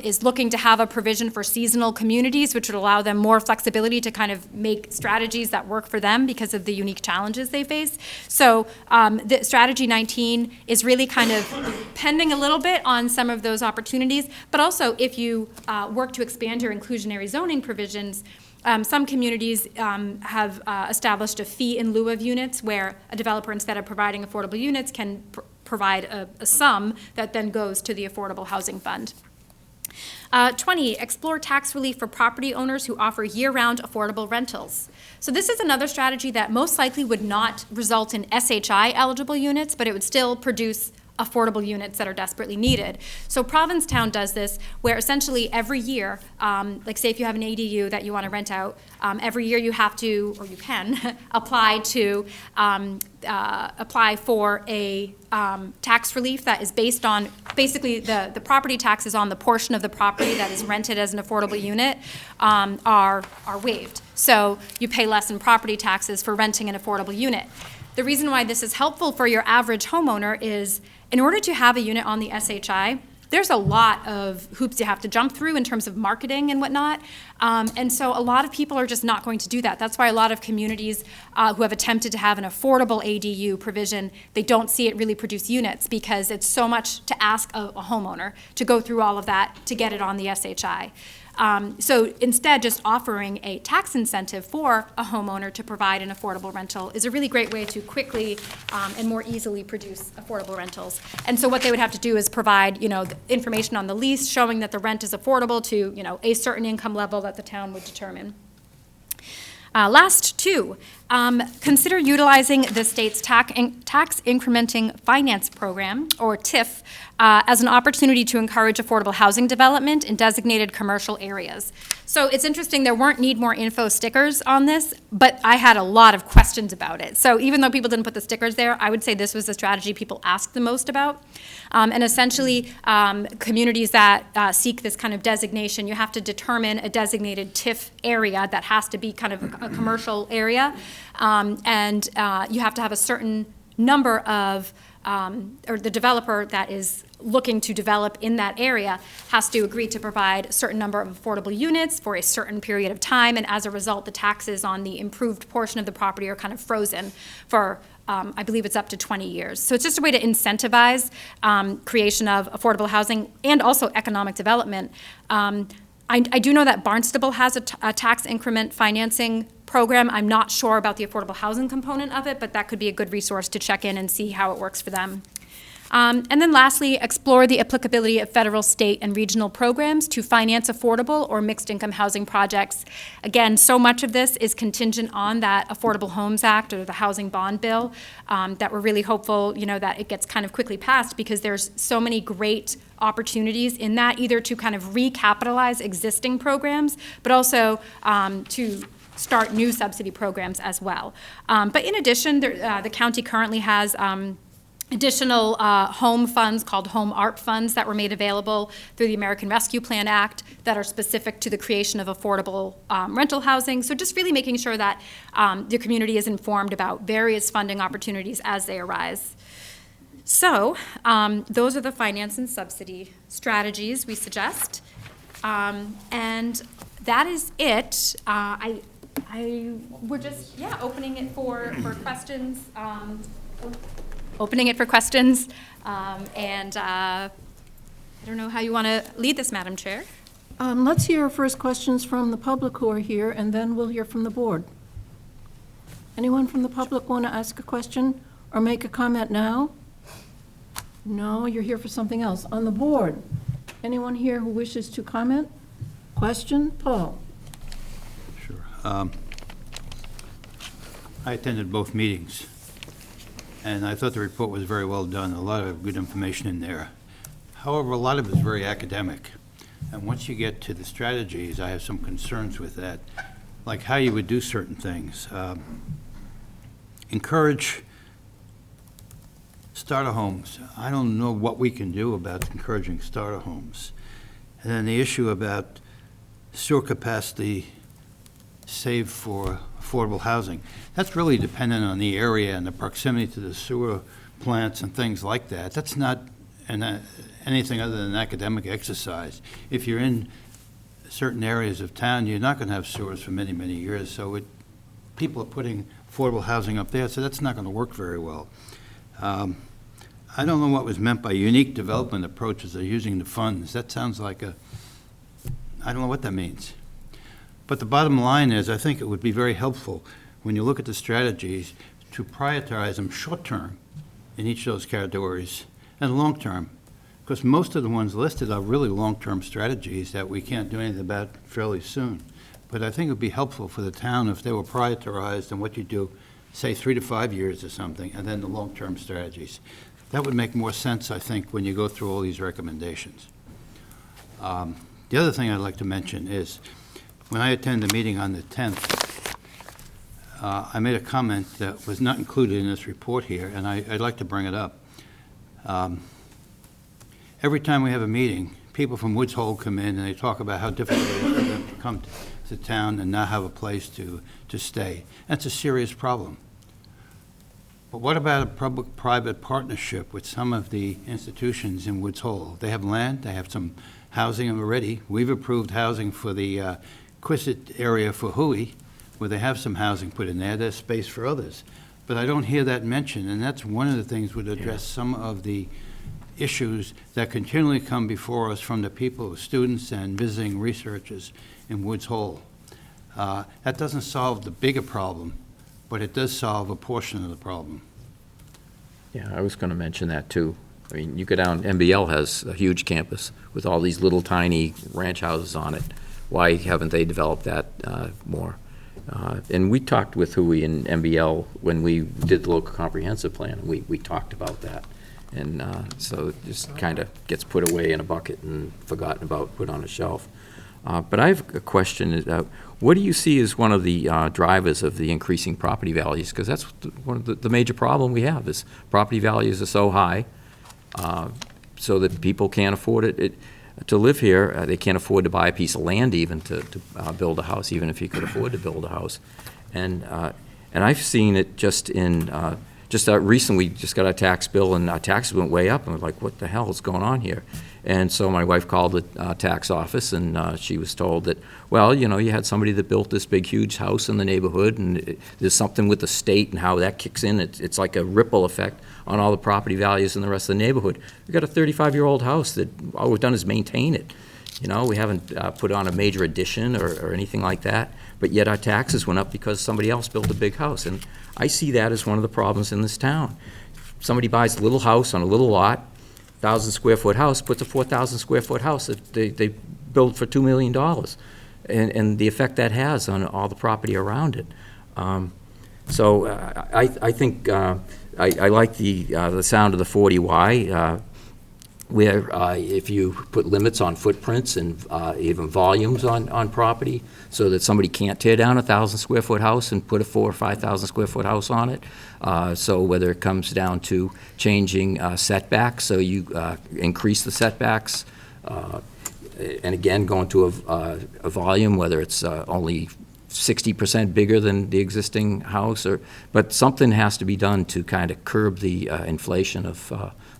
is looking to have a provision for seasonal communities, which would allow them more flexibility to kind of make strategies that work for them because of the unique challenges they face. So the Strategy 19 is really kind of pending a little bit on some of those opportunities, but also if you work to expand your inclusionary zoning provisions, some communities have established a fee in lieu of units, where a developer, instead of providing affordable units, can provide a sum that then goes to the Affordable Housing Fund. 20, explore tax relief for property owners who offer year-round affordable rentals. So this is another strategy that most likely would not result in SHI-eligible units, but it would still produce affordable units that are desperately needed. So Provincetown does this, where essentially every year, like say if you have an ADU that you want to rent out, every year you have to, or you can, apply for a tax relief that is based on, basically the property taxes on the portion of the property that is rented as an affordable unit are waived. So you pay less in property taxes for renting an affordable unit. The reason why this is helpful for your average homeowner is, in order to have a unit on the SHI, there's a lot of hoops you have to jump through in terms of marketing and whatnot. And so a lot of people are just not going to do that. That's why a lot of communities who have attempted to have an affordable ADU provision, they don't see it really produce units, because it's so much to ask a homeowner to go through all of that to get it on the SHI. So instead, just offering a tax incentive for a homeowner to provide an affordable rental is a really great way to quickly and more easily produce affordable rentals. And so what they would have to do is provide, the information on the lease showing that the rent is affordable to, a certain income level that the town would determine. Last two, consider utilizing the state's tax incrementing finance program, or TIF, as an opportunity to encourage affordable housing development in designated commercial areas. So it's interesting, there weren't need more info stickers on this, but I had a lot of questions about it. So even though people didn't put the stickers there, I would say this was the strategy people asked the most about. And essentially, communities that seek this kind of designation, you have to determine a designated TIF area that has to be kind of a commercial area. And you have to have a certain number of, or the developer that is looking to develop in that area has to agree to provide a certain number of affordable units for a certain period of time, and as a result, the taxes on the improved portion of the property are kind of frozen for, I believe it's up to 20 years. So it's just a way to incentivize creation of affordable housing and also economic development. I do know that Barnstable has a tax increment financing program. I'm not sure about the affordable housing component of it, but that could be a good resource to check in and see how it works for them. And then lastly, explore the applicability of federal, state, and regional programs to finance affordable or mixed-income housing projects. Again, so much of this is contingent on that Affordable Homes Act or the Housing Bond Bill that we're really hopeful, that it gets kind of quickly passed, because there's so many great opportunities in that, either to kind of recapitalize existing programs, but also to start new subsidy programs as well. But in addition, the county currently has additional home funds called home art funds that were made available through the American Rescue Plan Act that are specific to the creation of affordable rental housing. So just really making sure that the community is informed about various funding opportunities as they arise. So those are the finance and subsidy strategies we suggest. And that is it. We're just, opening it for questions. Opening it for questions, and I don't know how you want to lead this, Madam Chair. Let's hear first questions from the public who are here, and then we'll hear from the board. Anyone from the public want to ask a question or make a comment now? No, you're here for something else. On the board, anyone here who wishes to comment? Question? Paul? Sure. I attended both meetings, and I thought the report was very well done, a lot of good information in there. However, a lot of it is very academic, and once you get to the strategies, I have some concerns with that, like how you would do certain things. Encourage starter homes. I don't know what we can do about encouraging starter homes. And then the issue about sewer capacity saved for affordable housing. That's really dependent on the area and the proximity to the sewer plants and things like that. That's not anything other than an academic exercise. If you're in certain areas of town, you're not going to have sewers for many, many years. So people are putting affordable housing up there, so that's not going to work very well. I don't know what was meant by unique development approaches of using the funds. That sounds like I don't know what that means. But the bottom line is, I think it would be very helpful when you look at the strategies to prioritize them short-term in each of those categories and long-term, because most of the ones listed are really long-term strategies that we can't do anything about fairly soon. But I think it would be helpful for the town if they were prioritized in what you do, say 3 to 5 years or something, and then the long-term strategies. That would make more sense, I think, when you go through all these recommendations. The other thing I'd like to mention is, when I attended the meeting on the 10th, I made a comment that was not included in this report here, and I'd like to bring it up. Every time we have a meeting, people from Woods Hole come in and they talk about how difficult it is for them to come to town and not have a place to stay. That's a serious problem. But what about a public-private partnership with some of the institutions in Woods Hole? They have land, they have some housing already. We've approved housing for the Quistit area for Hui, where they have some housing put in there. There's space for others. But I don't hear that mentioned, and that's one of the things would address some of the issues that continually come before us from the people, students and visiting researchers in Woods Hole. That doesn't solve the bigger problem, but it does solve a portion of the problem. Yeah, I was going to mention that, too. I mean, you go down, MBL has a huge campus with all these little tiny ranch houses on it. Why haven't they developed that more? And we talked with Hui and MBL when we did the local comprehensive plan. We talked about that. And so it just kind of gets put away in a bucket and forgotten about, put on a shelf. But I have a question. What do you see as one of the drivers of the increasing property values? Because that's one of the major problem we have is property values are so high so that people can't afford it to live here. They can't afford to buy a piece of land even to build a house, even if you could afford to build a house. And I've seen it just in recently, we just got our tax bill, and our taxes went way up, and we're like, what the hell is going on here? And so my wife called the tax office, and she was told that, well, you know, you had somebody that built this big, huge house in the neighborhood, and there's something with the state and how that kicks in. It's like a ripple effect on all the property values in the rest of the neighborhood. We've got a 35-year-old house that all we've done is maintain it. You know, we haven't put on a major addition or anything like that, but yet our taxes went up because somebody else built a big house. And I see that as one of the problems in this town. Somebody buys a little house on a little lot, 1,000-square-foot house, puts a 4,000-square-foot house that they build for $2 million, and the effect that has on all the property around it. So I think I like the sound of the 40Y, where if you put limits on footprints and even volumes on property, so that somebody can't tear down a 1,000-square-foot house and put a 4,000 or 5,000-square-foot house on it. So whether it comes down to changing setbacks, so you increase the setbacks, and again, going to a volume, whether it's only 60% bigger than the existing house, but something has to be done to kind of curb the inflation of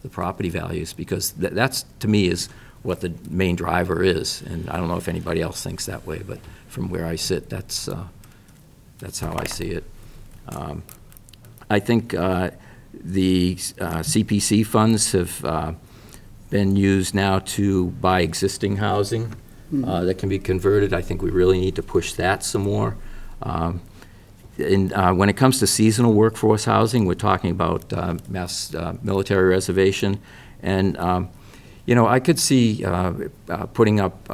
the property values, because that's, to me, is what the main driver is. And I don't know if anybody else thinks that way, but from where I sit, that's how I see it. I think the CPC funds have been used now to buy existing housing that can be converted. I think we really need to push that some more. When it comes to seasonal workforce housing, we're talking about mass military reservation, and you know, I could see putting up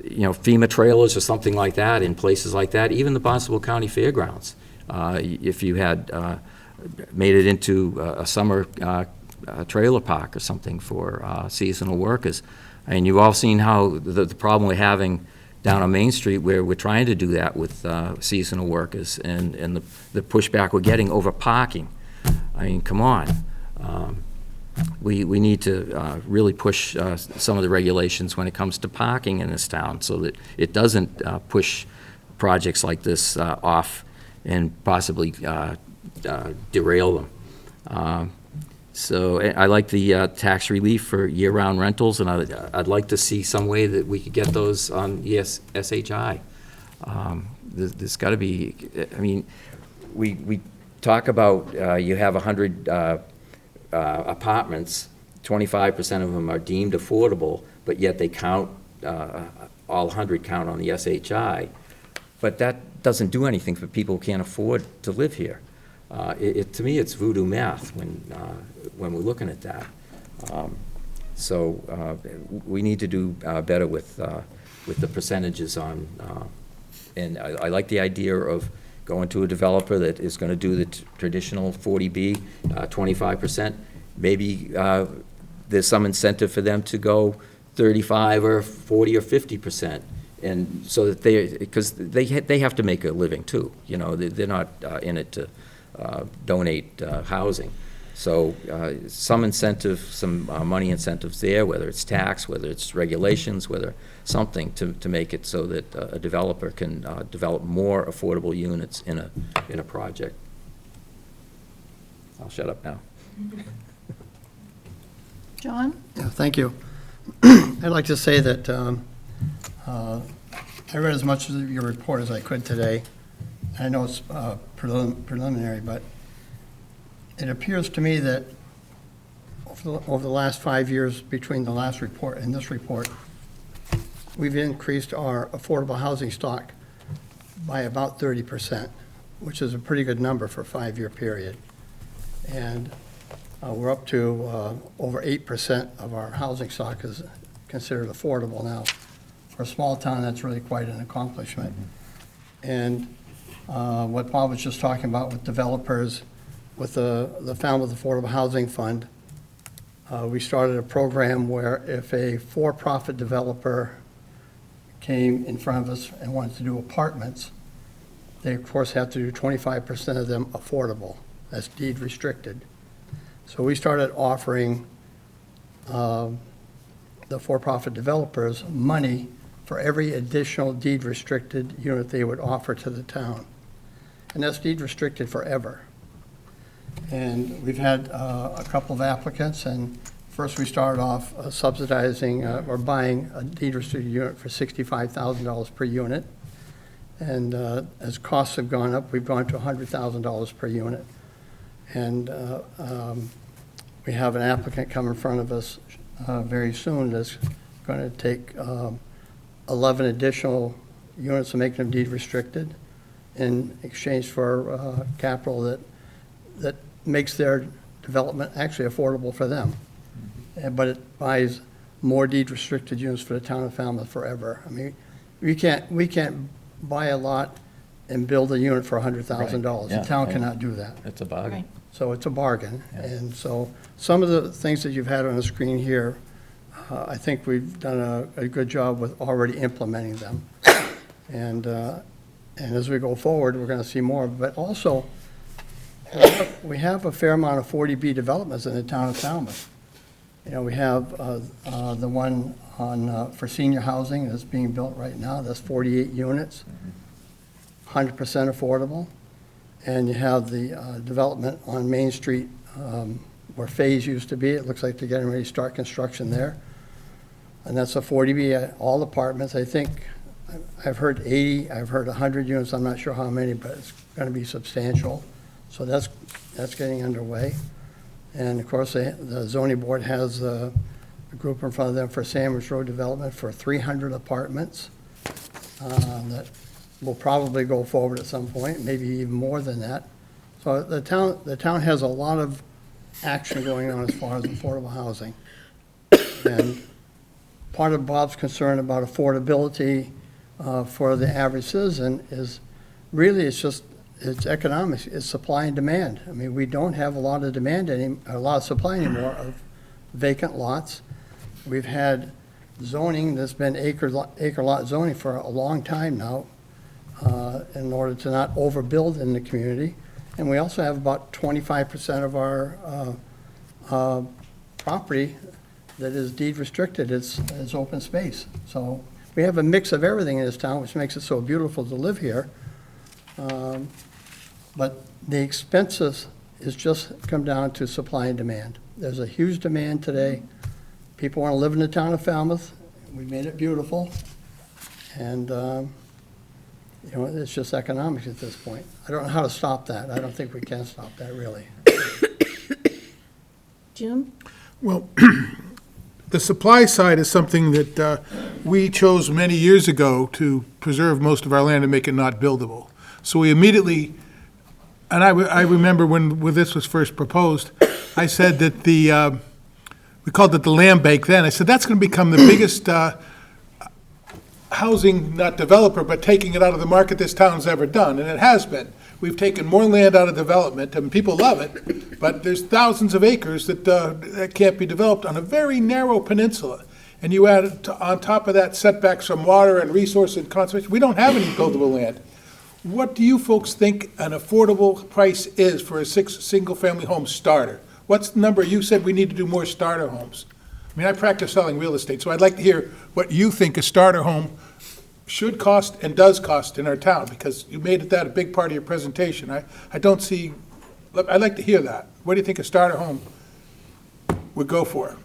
you know, FEMA trailers or something like that in places like that. Even the Barnstable County Fairgrounds, if you had made it into a summer trailer park or something for seasonal workers. And you've all seen how the problem we're having down on Main Street, where we're trying to do that with seasonal workers, and the pushback we're getting over parking. I mean, come on. We need to really push some of the regulations when it comes to parking in this town, so that it doesn't push projects like this off and possibly derail them. So I like the tax relief for year-round rentals, and I'd like to see some way that we could get those on SHI. There's got to be, I mean, we talk about you have 100 apartments, 25% of them are deemed affordable, but yet they count, all 100 count on the SHI. But that doesn't do anything for people who can't afford to live here. To me, it's voodoo math when we're looking at that. So we need to do better with the percentages on, and I like the idea of going to a developer that is going to do the traditional 40B, 25%. Maybe there's some incentive for them to go 35 or 40 or 50%. And so that because they have to make a living too. You know, they're not in it to donate housing. So some incentive, some money incentives there, whether it's tax, whether it's regulations, whether something to make it so that a developer can develop more affordable units in a project. I'll shut up now. John? Yeah, thank you. I'd like to say that I read as much of your report as I could today. I know it's preliminary, but it appears to me that over the last 5 years between the last report and this report, we've increased our affordable housing stock by about 30%, which is a pretty good number for a 5-year period. And we're up to over 8% of our housing stock is considered affordable now. For a small town, that's really quite an accomplishment. And what Bob was just talking about with developers, with the Falmouth Affordable Housing Fund, we started a program where if a for-profit developer came in front of us and wanted to do apartments, they of course have to do 25% of them affordable. That's deed restricted. So we started offering the for-profit developers money for every additional deed restricted unit they would offer to the town. And that's deed restricted forever. And we've had a couple of applicants, and first we started off subsidizing or buying a deed restricted unit for $65,000 per unit. And as costs have gone up, we've gone to $100,000 per unit. And we have an applicant come in front of us very soon that's going to take 11 additional units and make them deed restricted in exchange for capital that makes their development actually affordable for them. But it buys more deed restricted units for the town of Falmouth forever. I mean, we can't buy a lot and build a unit for $100,000. Right. Yeah, The town yeah. cannot do that. It's a bargain. Right. So it's a bargain. Yeah. And so some of the things that you've had on the screen here, I think we've done a good job with already implementing them. And as we go forward, we're going to see more. But also, we have a fair amount of 40B developments in the town of Falmouth. You know, we have the one on for senior housing that's being built right now. That's 48 units, 100% affordable. And you have the development on Main Street where Phase used to be. It looks like they're getting ready to start construction there. And that's a 40B, all apartments. I think I've heard 80, I've heard 100 units. I'm not sure how many, but it's going to be substantial. So that's getting underway. And of course, the zoning board has a group in front of them for Sandwich Road development for 300 apartments that will probably go forward at some point, maybe even more than that. So the town has a lot of action going on as far as affordable housing. And part of Bob's concern about affordability for the average citizen is really it's economics, it's supply and demand. I mean, we don't have a lot of a lot of supply anymore of vacant lots. We've had zoning that's been acre lot zoning for a long time now in order to not overbuild in the community. And we also have about 25% of our property that is deed restricted, it's open space. So we have a mix of everything in this town, which makes it so beautiful to live here. But the expenses is just come down to supply and demand. There's a huge demand today. People want to live in the town of Falmouth. We made it beautiful. And, you know, it's just economics at this point. I don't know how to stop that. I don't think we can stop that, really. Jim? Well, the supply side is something that we chose many years ago to preserve most of our land and make it not buildable. So we immediately, and I remember when this was first proposed, I said that we called it the land bank then. I said, that's going to become the biggest housing, not developer, but taking it out of the market this town's ever done, and it has been. We've taken more land out of development, and people love it, but there's thousands of acres that can't be developed on a very narrow peninsula. And you add on top of that setbacks from water and resource and conservation. We don't have any buildable land. What do you folks think an affordable price is for a single-family home starter? What's the number? You said we need to do more starter homes. I mean, I practice selling real estate, so I'd like to hear what you think a starter home should cost and does cost in our town, because you made that a big part of your presentation. I don't see, I'd like to hear that. What do you think a starter home would go for?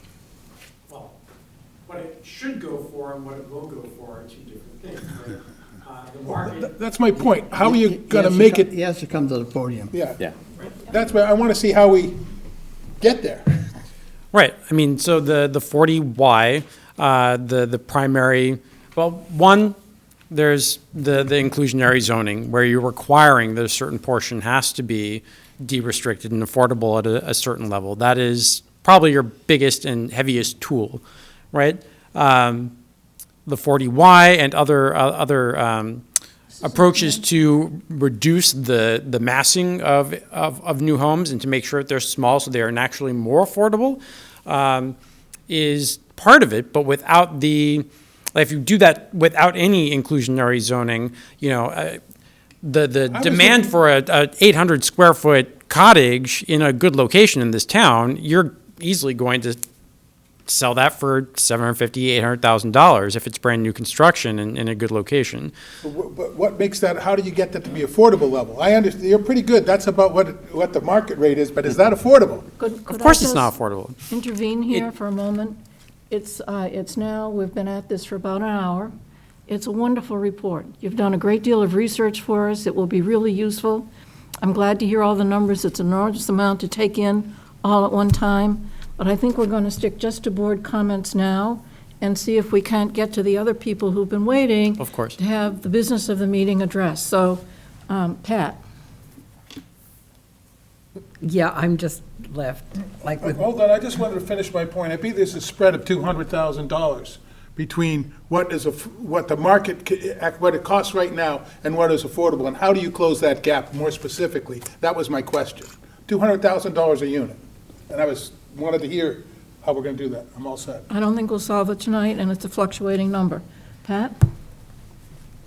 Well, what it should go for and what it will go for are two different things. Right? The market, That's my point. How are you going to make it? He has to come to the podium. Yeah. Yeah. That's where I want to see how we get there. Right. I mean, so the 40Y, the primary, well, one, there's the inclusionary zoning, where you're requiring that a certain portion has to be de-restricted and affordable at a certain level. That is probably your biggest and heaviest tool, right? The 40Y and other approaches to reduce the massing of new homes and to make sure that they're small so they are naturally more affordable is part of it, but without if you do that without any inclusionary zoning, the demand for a 800 square foot cottage in a good location in this town, you're easily going to sell that for $750,000, $800,000 if it's brand new construction in a good location. But what makes that, how do you get that to be affordable level? I understand, you're pretty good, that's about what the market rate is, but is that affordable? Of course it's not affordable. Intervene here for a moment. It's now, we've been at this for about an hour. It's a wonderful report. You've done a great deal of research for us. It will be really useful. I'm glad to hear all the numbers. It's an enormous amount to take in all at one time. But I think we're going to stick just to board comments now and see if we can't get to the other people who've been waiting. Of course. To have the business of the meeting addressed. So, Pat. Yeah, I'm just left, like with, Hold on, I just wanted to finish my point. I believe there's a spread of $200,000 between what the market, what it costs right now and what is affordable, and how do you close that gap more specifically? That was my question. $200,000 a unit. And I wanted to hear how we're going to do that. I'm all set. I don't think we'll solve it tonight, and it's a fluctuating number. Pat?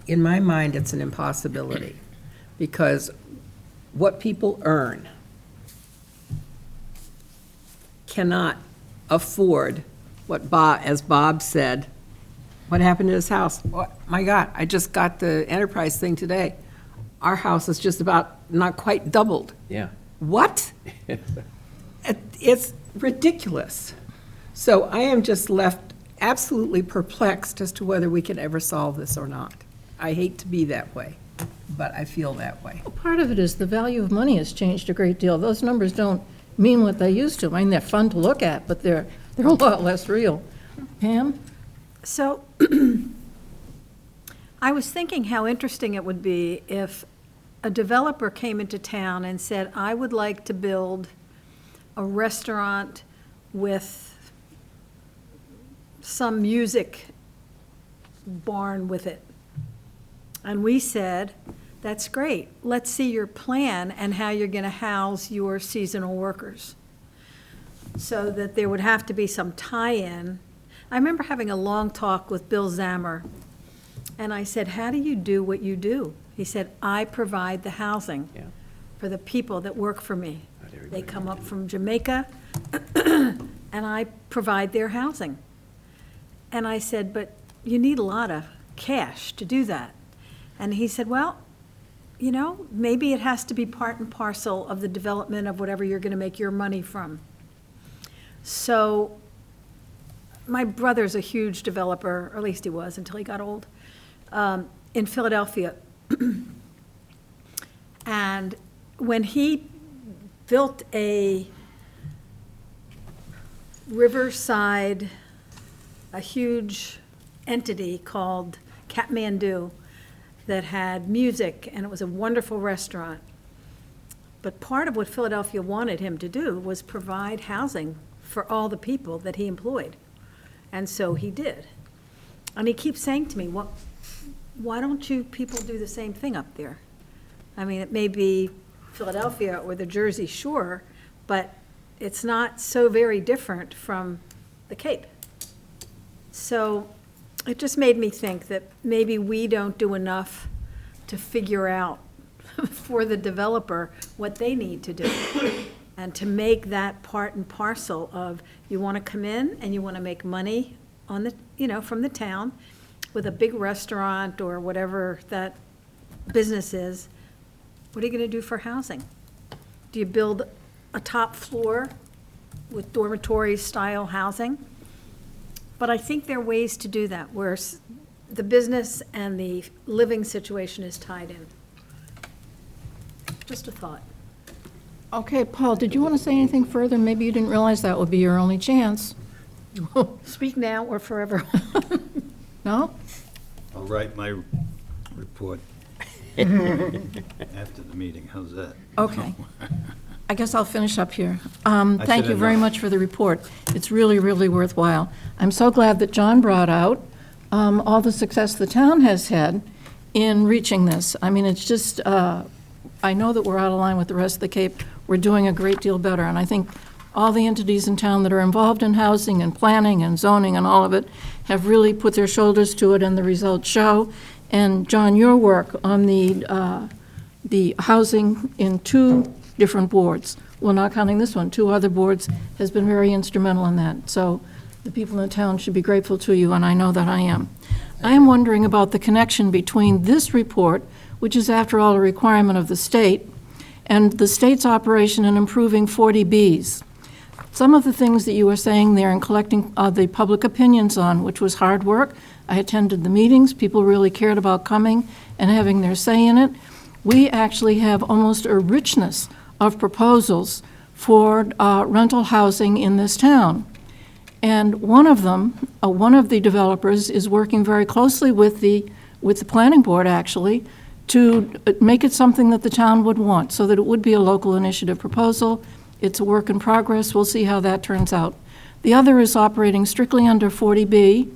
in my mind, it's an impossibility, because what people earn cannot afford what Bob, as Bob said, what happened to his house? My God, I just got the enterprise thing today. Our house is just about, not quite doubled. Yeah. What? It's ridiculous. So I am just left absolutely perplexed as to whether we can ever solve this or not. I hate to be that way, but I feel that way. Well, part of it is the value of money has changed a great deal. Those numbers don't mean what they used to. I mean, they're fun to look at, but they're a lot less real. Pam? So I was thinking how interesting it would be if a developer came into town and said, I would like to build a restaurant with some music barn with it. And we said, that's great. Let's see your plan and how you're going to house your seasonal workers. So that there would have to be some tie-in. I remember having a long talk with Bill Zammer, and I said, how do you do what you do? He said, I provide the housing for the people that work for me. They come up from Jamaica, and I provide their housing. And I said, but you need a lot of cash to do that. And he said, well, you know, maybe it has to be part and parcel of the development of whatever you're going to make your money from. So my brother's a huge developer, or at least he was until he got old, in Philadelphia. And when he built a riverside, a huge entity called Kathmandu that had music, and it was a wonderful restaurant. But part of what Philadelphia wanted him to do was provide housing for all the people that he employed. And so he did. And he keeps saying to me, well, why don't you people do the same thing up there? I mean, it may be Philadelphia or the Jersey Shore, but it's not so very different from the Cape. So it just made me think that maybe we don't do enough to figure out for the developer what they need to do. And to make that part and parcel of, you want to come in and you want to make money on the, you know, from the town with a big restaurant or whatever that business is, what are you going to do for housing? Do you build a top floor with dormitory-style housing? But I think there are ways to do that, where the business and the living situation is tied in. Just a thought. Okay, Paul, did you want to say anything further? Maybe you didn't realize that would be your only chance. Speak now or forever. No? I'll write my report after the meeting, how's that? Okay. I guess I'll finish up here. Thank said you very enough. much for the report. It's really, really worthwhile. I'm so glad that John brought out all the success the town has had in reaching this. I mean, it's just, I know that we're out of line with the rest of the Cape. We're doing a great deal better, and I think all the entities in town that are involved in housing and planning and zoning and all of it have really put their shoulders to it, and the results show. And John, your work on the housing in 2 different boards, well, not counting this one, 2 other boards, has been very instrumental in that. So the people in town should be grateful to you, and I know that I am. I am wondering about the connection between this report, which is after all a requirement of the state, and the state's operation in improving 40Bs. Some of the things that you were saying there and collecting the public opinions on, which was hard work. I attended the meetings. People really cared about coming and having their say in it. We actually have almost a richness of proposals for rental housing in this town. And one of them, one of the developers is working very closely with the planning board, actually, to make it something that the town would want, so that it would be a local initiative proposal. It's a work in progress. We'll see how that turns out. The other is operating strictly under 40B,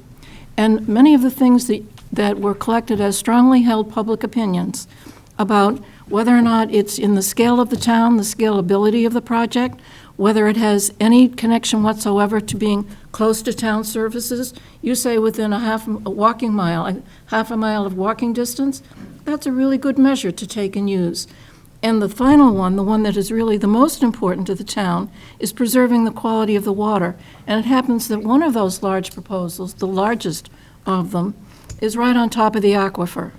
and many of the things that were collected as strongly held public opinions about whether or not it's in the scale of the town, the scalability of the project, whether it has any connection whatsoever to being close to town services. You say within a half a mile of walking distance. That's a really good measure to take and use. And the final one, the one that is really the most important to the town, is preserving the quality of the water. And it happens that one of those large proposals, the largest of them, is right on top of the aquifer.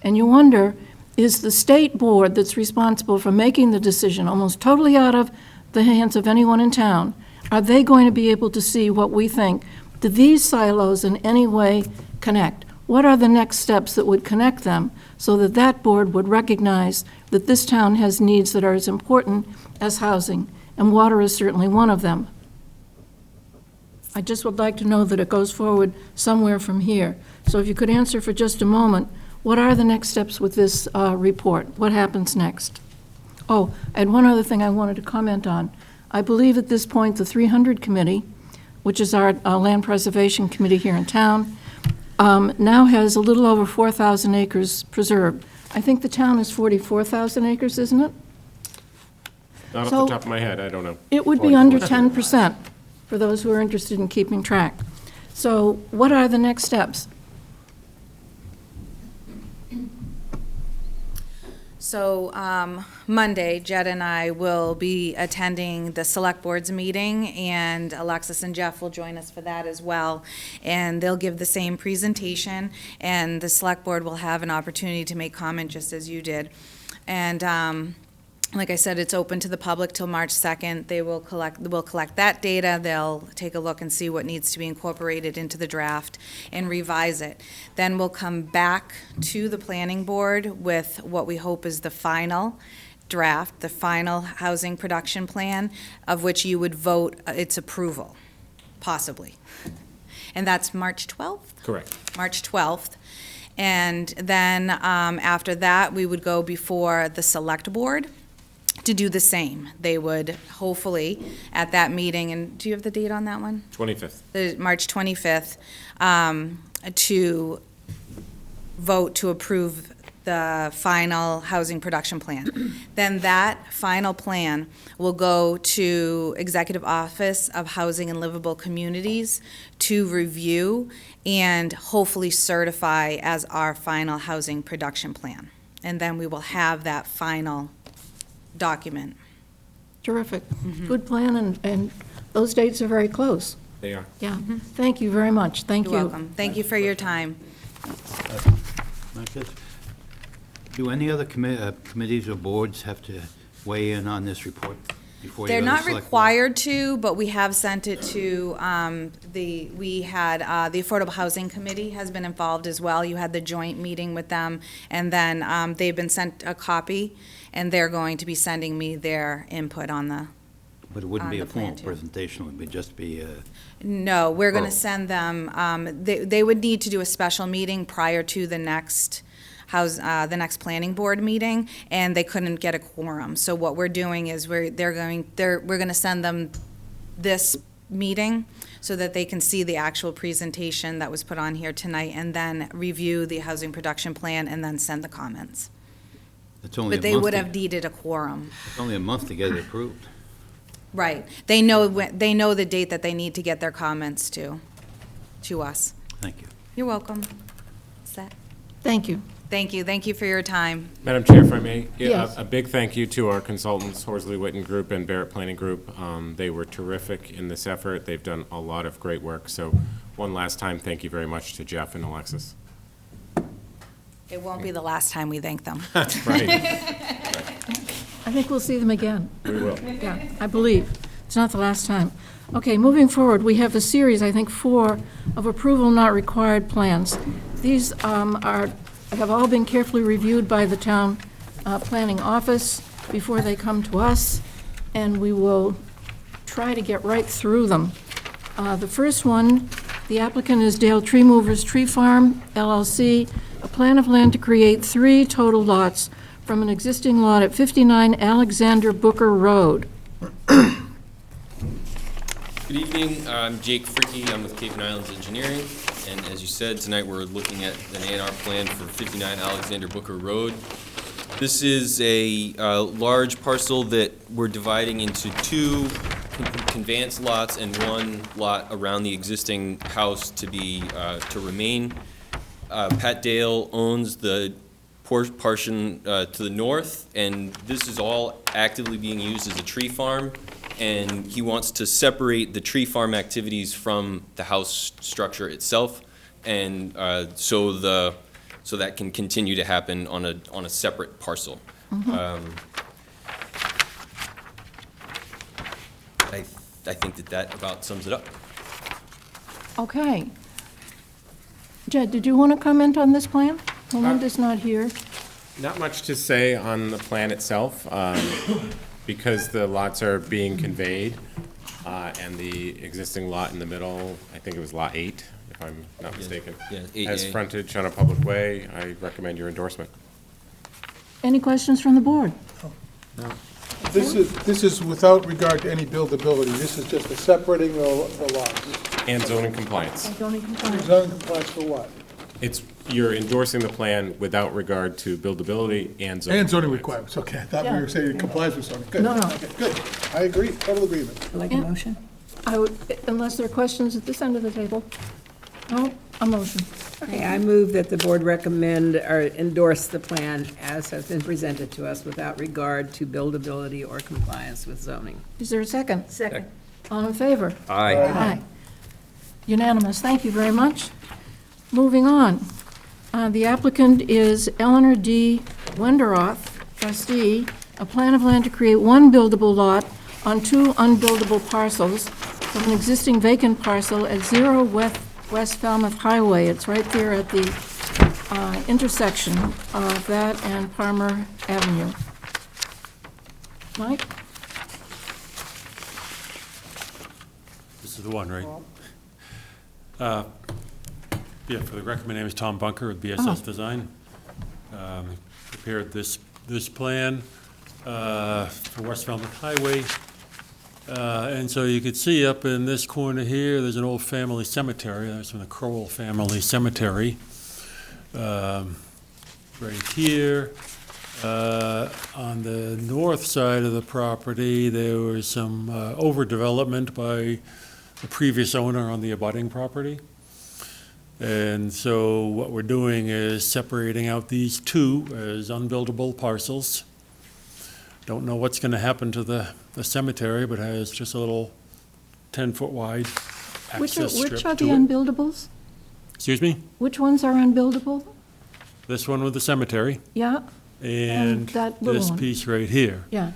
And you wonder, is the state board that's responsible for making the decision almost totally out of the hands of anyone in town, are they going to be able to see what we think? Do these silos in any way connect? What are the next steps that would connect them so that that board would recognize that this town has needs that are as important as housing, and water is certainly one of them? I just would like to know that it goes forward somewhere from here. So if you could answer for just a moment, what are the next steps with this report? What happens next? Oh, I had one other thing I wanted to comment on. I believe at this point the 300 Committee, which is our land preservation committee here in town, now has a little over 4,000 acres preserved. I think the town is 44,000 acres, isn't it? Not So- off the top of my head, I don't know. It would be under 10% for those who are interested in keeping track. So what are the next steps? So Monday, Jed and I will be attending the Select Board's meeting, and Alexis and Jeff will join us for that as well. And they'll give the same presentation, and the Select Board will have an opportunity to make comment just as you did. And like I said, it's open to the public till March 2nd. We'll collect that data. They'll take a look and see what needs to be incorporated into the draft and revise it. Then we'll come back to the planning board with what we hope is the final draft, the final housing production plan, of which you would vote its approval, possibly. And that's March 12th? Correct. March 12th. And then after that, we would go before the select board to do the same. They would hopefully at that meeting, and do you have the date on that one? 25th. The March 25th, to vote to approve the final housing production plan. Then that final plan will go to Executive Office of Housing and Livable Communities to review and hopefully certify as our final housing production plan. And then we will have that final document. Terrific. Good plan, and those dates are very close. They are. Yeah. Thank you very much. Thank you. You're welcome. Thank you for your time. Marcus, do any other committees or boards have to weigh in on this report? before you They're go to not select board? required to, but we have sent it to, the Affordable Housing Committee has been involved as well. You had the joint meeting with them, and then, they've been sent a copy, and they're going to be sending me their input on the, But it wouldn't be the a plan, formal too. presentation, it would just be, no, we're gonna Oh. send them, they would need to do a special meeting prior to the next the next planning board meeting, and they couldn't get a quorum. So what we're doing is we're gonna send them this meeting so that they can see the actual presentation that was put on here tonight, and then review the housing production plan, and then send the comments. it's only a But month. they would to- have needed a quorum. It's only a month to get it approved. Right. They know the date that they need to get their comments to us. Thank you. You're welcome. Set. Thank you. Thank you for your time. Madam Chair, if I may? Yeah, Yes. A big thank you to our consultants, Horsley Witten Group and Barrett Planning Group. They were terrific in this effort. They've done a lot of great work. So one last time, thank you very much to Jeff and Alexis. It won't be the last time we thank them. Right, I think we'll see them again. we will. Yeah, I believe. It's not the last time. Okay, moving forward, we have a series, I think 4, of approval not required plans. These have all been carefully reviewed by the town planning office before they come to us, and we will try to get right through them. The first one, the applicant is Dale Tree Movers Tree Farm, LLC, a plan of land to create 3 total lots from an existing lot at 59 Alexander Booker Road. Good evening, I'm Jake Fricky, I'm with Cape and Islands Engineering, and as you said, tonight we're looking at an A&R plan for 59 Alexander Booker Road. This is a large parcel that we're dividing into 2 conveyance lots and 1 lot around the existing house to remain. Pat Dale owns the portion to the north, and this is all actively being used as a tree farm. And he wants to separate the tree farm activities from the house structure itself, and so that can continue to happen on a separate parcel. I think that about sums it up. Okay. Jed, did you want to comment on this plan? Melinda's not here. Not much to say on the plan itself, because the lots are being conveyed, and the existing lot in the middle, I think it was Lot 8, if I'm not mistaken, Yeah, has 8A. frontage on a public way. I recommend your endorsement. Any questions from the board? This is without regard to any buildability. This is just a separating the lots. And zoning compliance. Zoning compliance. Zoning compliance for what? You're endorsing the plan without regard to buildability and zoning. And zoning compliance. requirements, okay. I thought we Yeah. were saying it complies with zoning. Good. No, no. Okay, good. I agree, total agreement. Like a Yeah. motion? I would, unless there are questions at this end of the table. No, a motion. Okay, I move that the board recommend or endorse the plan as has been presented to us without regard to buildability or compliance with zoning. Is there a second? Second. All in favor? Aye. Aye. Unanimous, thank you very much. Moving on. The applicant is Eleanor D. Wenderoth, trustee, a plan of land to create 1 buildable lot on 2 unbuildable parcels from an existing vacant parcel at 0 West Falmouth Highway. It's right there at the intersection of that and Palmer Avenue. Mike? This is the one, right? Yeah, for the record, my name is Tom Bunker with BSS Design. Prepared this plan for West Falmouth Highway. And so you could see up in this corner here, there's an old family cemetery. That's from the Crowell family cemetery. Right here. On the north side of the property, there was some overdevelopment by the previous owner on the abutting property. And so what we're doing is separating out these 2 as unbuildable parcels. Don't know what's going to happen to the cemetery, but has just a little 10-foot wide Which access are strip the to it. unbuildables? Excuse me? Which ones are unbuildable? This one with the cemetery Yeah, and that little this one. piece right here. yeah.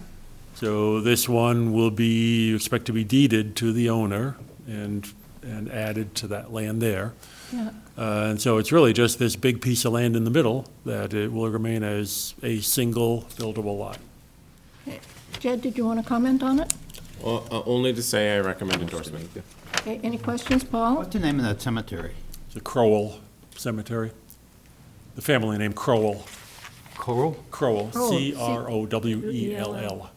So this one will be, expect to be deeded to the owner and added to that land there. Yeah. And so it's really just this big piece of land in the middle that it will remain as a single buildable lot. Jed, did you want to comment on it? Well, only to say I recommend endorsement. Okay, any questions, Paul? What's the name of that cemetery? It's a Crowell Cemetery. The family name Crowell. Coral? Crowell, Crowell, Crowell.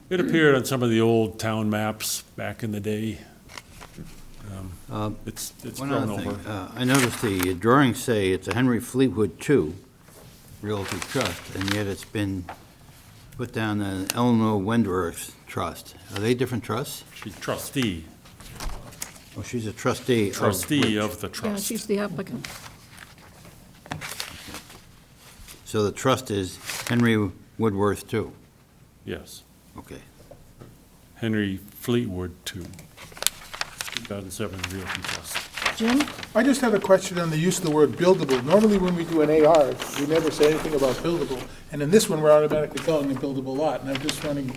It appeared on some of the old town maps back in the day. It's One grown other over. thing, I noticed the drawings say it's a Henry Fleetwood II Realty Trust, and yet it's been put down as Eleanor Wendorf Trust. Are they different trusts? She's trustee, Oh, she's a trustee. trustee of the Yeah, trust. she's the applicant. So the trust is Henry Woodworth II? Yes, Okay. Henry Fleetwood, too. 2007 Realty Trust. Jim? I just have a question on the use of the word buildable. Normally, when we do an AR, we never say anything about buildable, and in this one, we're automatically calling it a buildable lot, and I'm just wondering,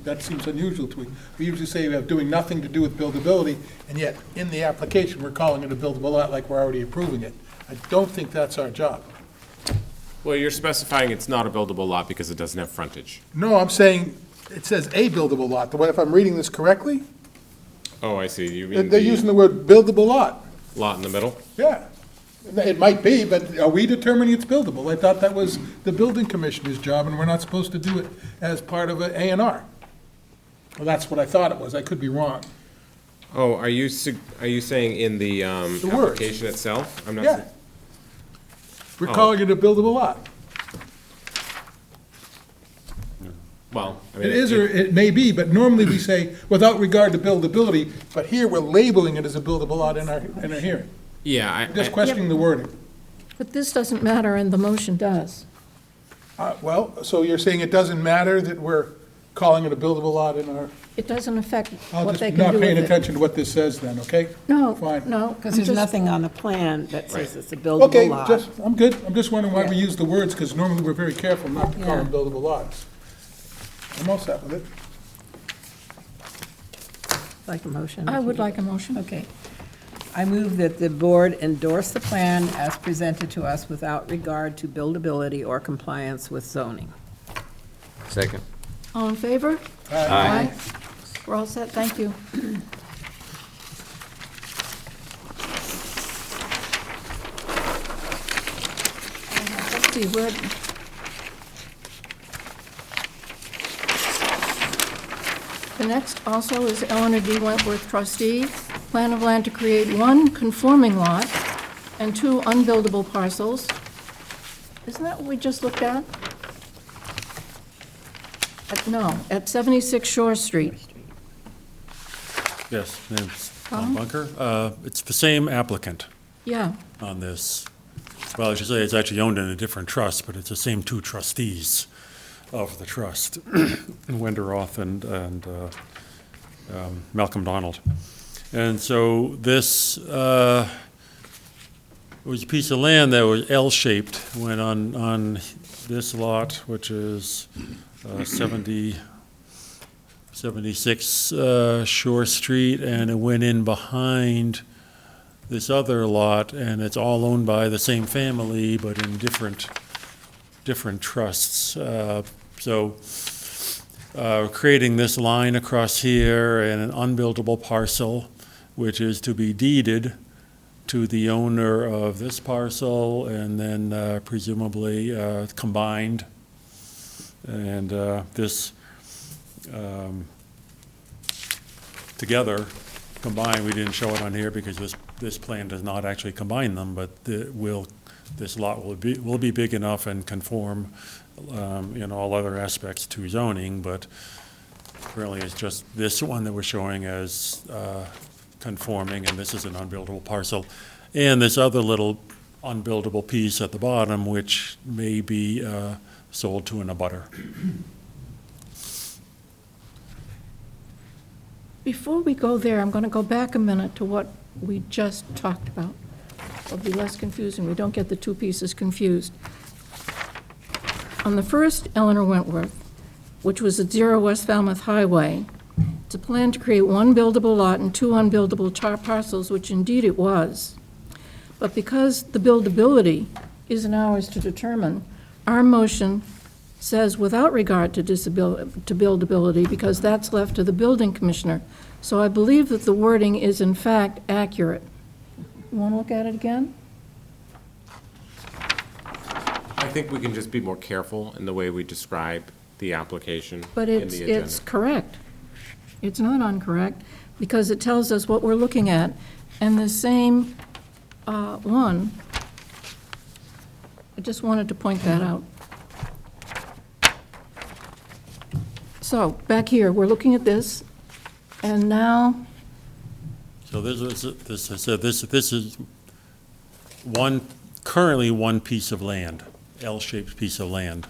that seems unusual to me. We usually say we have doing nothing to do with buildability, and yet, in the application, we're calling it a buildable lot like we're already approving it. I don't think that's our job. Well, you're specifying it's not a buildable lot because it doesn't have frontage. No, I'm saying, it says a buildable lot. If I'm reading this correctly, Oh, I see. You mean they're using the word buildable lot. lot in the middle? Yeah. It might be, but are we determining it's buildable? I thought that was the building commissioner's job, and we're not supposed to do it as part of an A&R. Well, that's what I thought it was. I could be wrong. Oh, are you saying in the words. application itself? I'm not. Yeah. We're Oh. calling it a buildable lot. Well, I mean. It is or it may be, but normally we say without regard to buildability, but here we're labeling it as a buildable lot in our hearing. Yeah, Just questioning the wording. But this doesn't matter, and the motion does. Well, so you're saying it doesn't matter that we're calling it a buildable lot in our, It doesn't affect I'll what just they can do not with paying it. attention to what this says then, okay? No, Fine. no. Because I'm there's just- nothing on the plan that says it's a buildable Okay, lot. I'm good. I'm just wondering why we Yeah. use the words, because normally we're very careful not to call them Yeah. buildable lots. I'm all set with it. Like a motion. I if would you- like a motion. Okay. I move that the board endorse the plan as presented to us without regard to buildability or compliance with zoning. Second. All in favor? Aye. We're all set, thank you. Let's see, where... The next also is Eleanor D. Wentworth trustee, plan of land to create one conforming lot and two unbuildable parcels. Isn't that what we just looked at? No, at 76 Shore Street. Yes, name's Tom Bunker. It's the same applicant Yeah, on this. Well, I should say it's actually owned in a different trust, but it's the same two trustees of the trust, Wenderoth and Malcolm Donald. And so this was a piece of land that was L-shaped, went on this lot, which is 76 Shore Street, and it went in behind this other lot, and it's all owned by the same family, but in different trusts. Creating this line across here and an unbuildable parcel, which is to be deeded to the owner of this parcel, and then presumably combined. And this together, combined, we didn't show it on here because this plan does not actually combine them, but this lot will be big enough and conform in all other aspects to zoning, but really it's just this one that we're showing as conforming, and this is an unbuildable parcel. And this other little unbuildable piece at the bottom, which may be sold to an abutter. before we go there, I'm going to go back a minute to what we just talked about. It'll be less confusing, we don't get the two pieces confused. On the first, Eleanor Wentworth, which was at 0 West Falmouth Highway. It's a plan to create one buildable lot and two unbuildable parcels, which indeed it was. But because the buildability isn't ours to determine, our motion says without regard to buildability, because that's left to the building commissioner. So I believe that the wording is in fact accurate. You want to look at it again? I think we can just be more careful in the way we describe the application But in the agenda. it's correct. It's not incorrect, because it tells us what we're looking at. And the same one, I just wanted to point that out. So, back here, we're looking at this, and now, So this is currently one piece of land, L-shaped piece of land.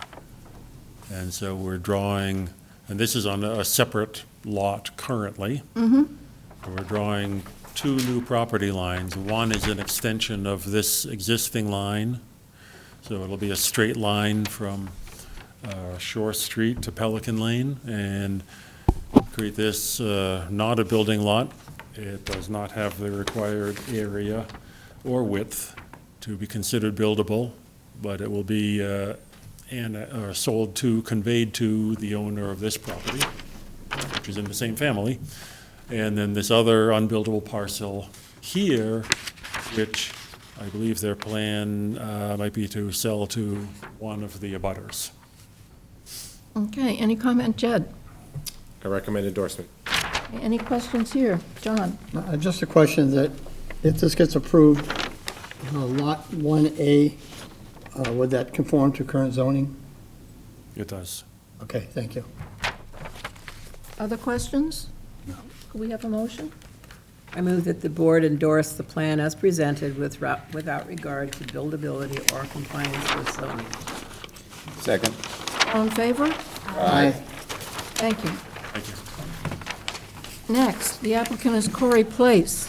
And so we're drawing, and this is on a separate lot currently. We're drawing two new property lines. One is an extension of this existing line, so it'll be a straight line from Shore Street to Pelican Lane, and create this not a building lot. It does not have the required area or width to be considered buildable, but it will be conveyed to the owner of this property, which is in the same family. And then this other unbuildable parcel here, which I believe their plan might be to sell to one of the abutters. okay, any comment, Jed? I recommend endorsement. Any questions here? John? Just a question that if this gets approved, Lot 1A, would that conform to current zoning? It does. Okay, thank you. Other questions? No. Could we have a motion? I move that the board endorse the plan as presented without regard to buildability or compliance with zoning. Second. All in favor? Aye. Thank you. Thank you. Next, the applicant is Corey Place.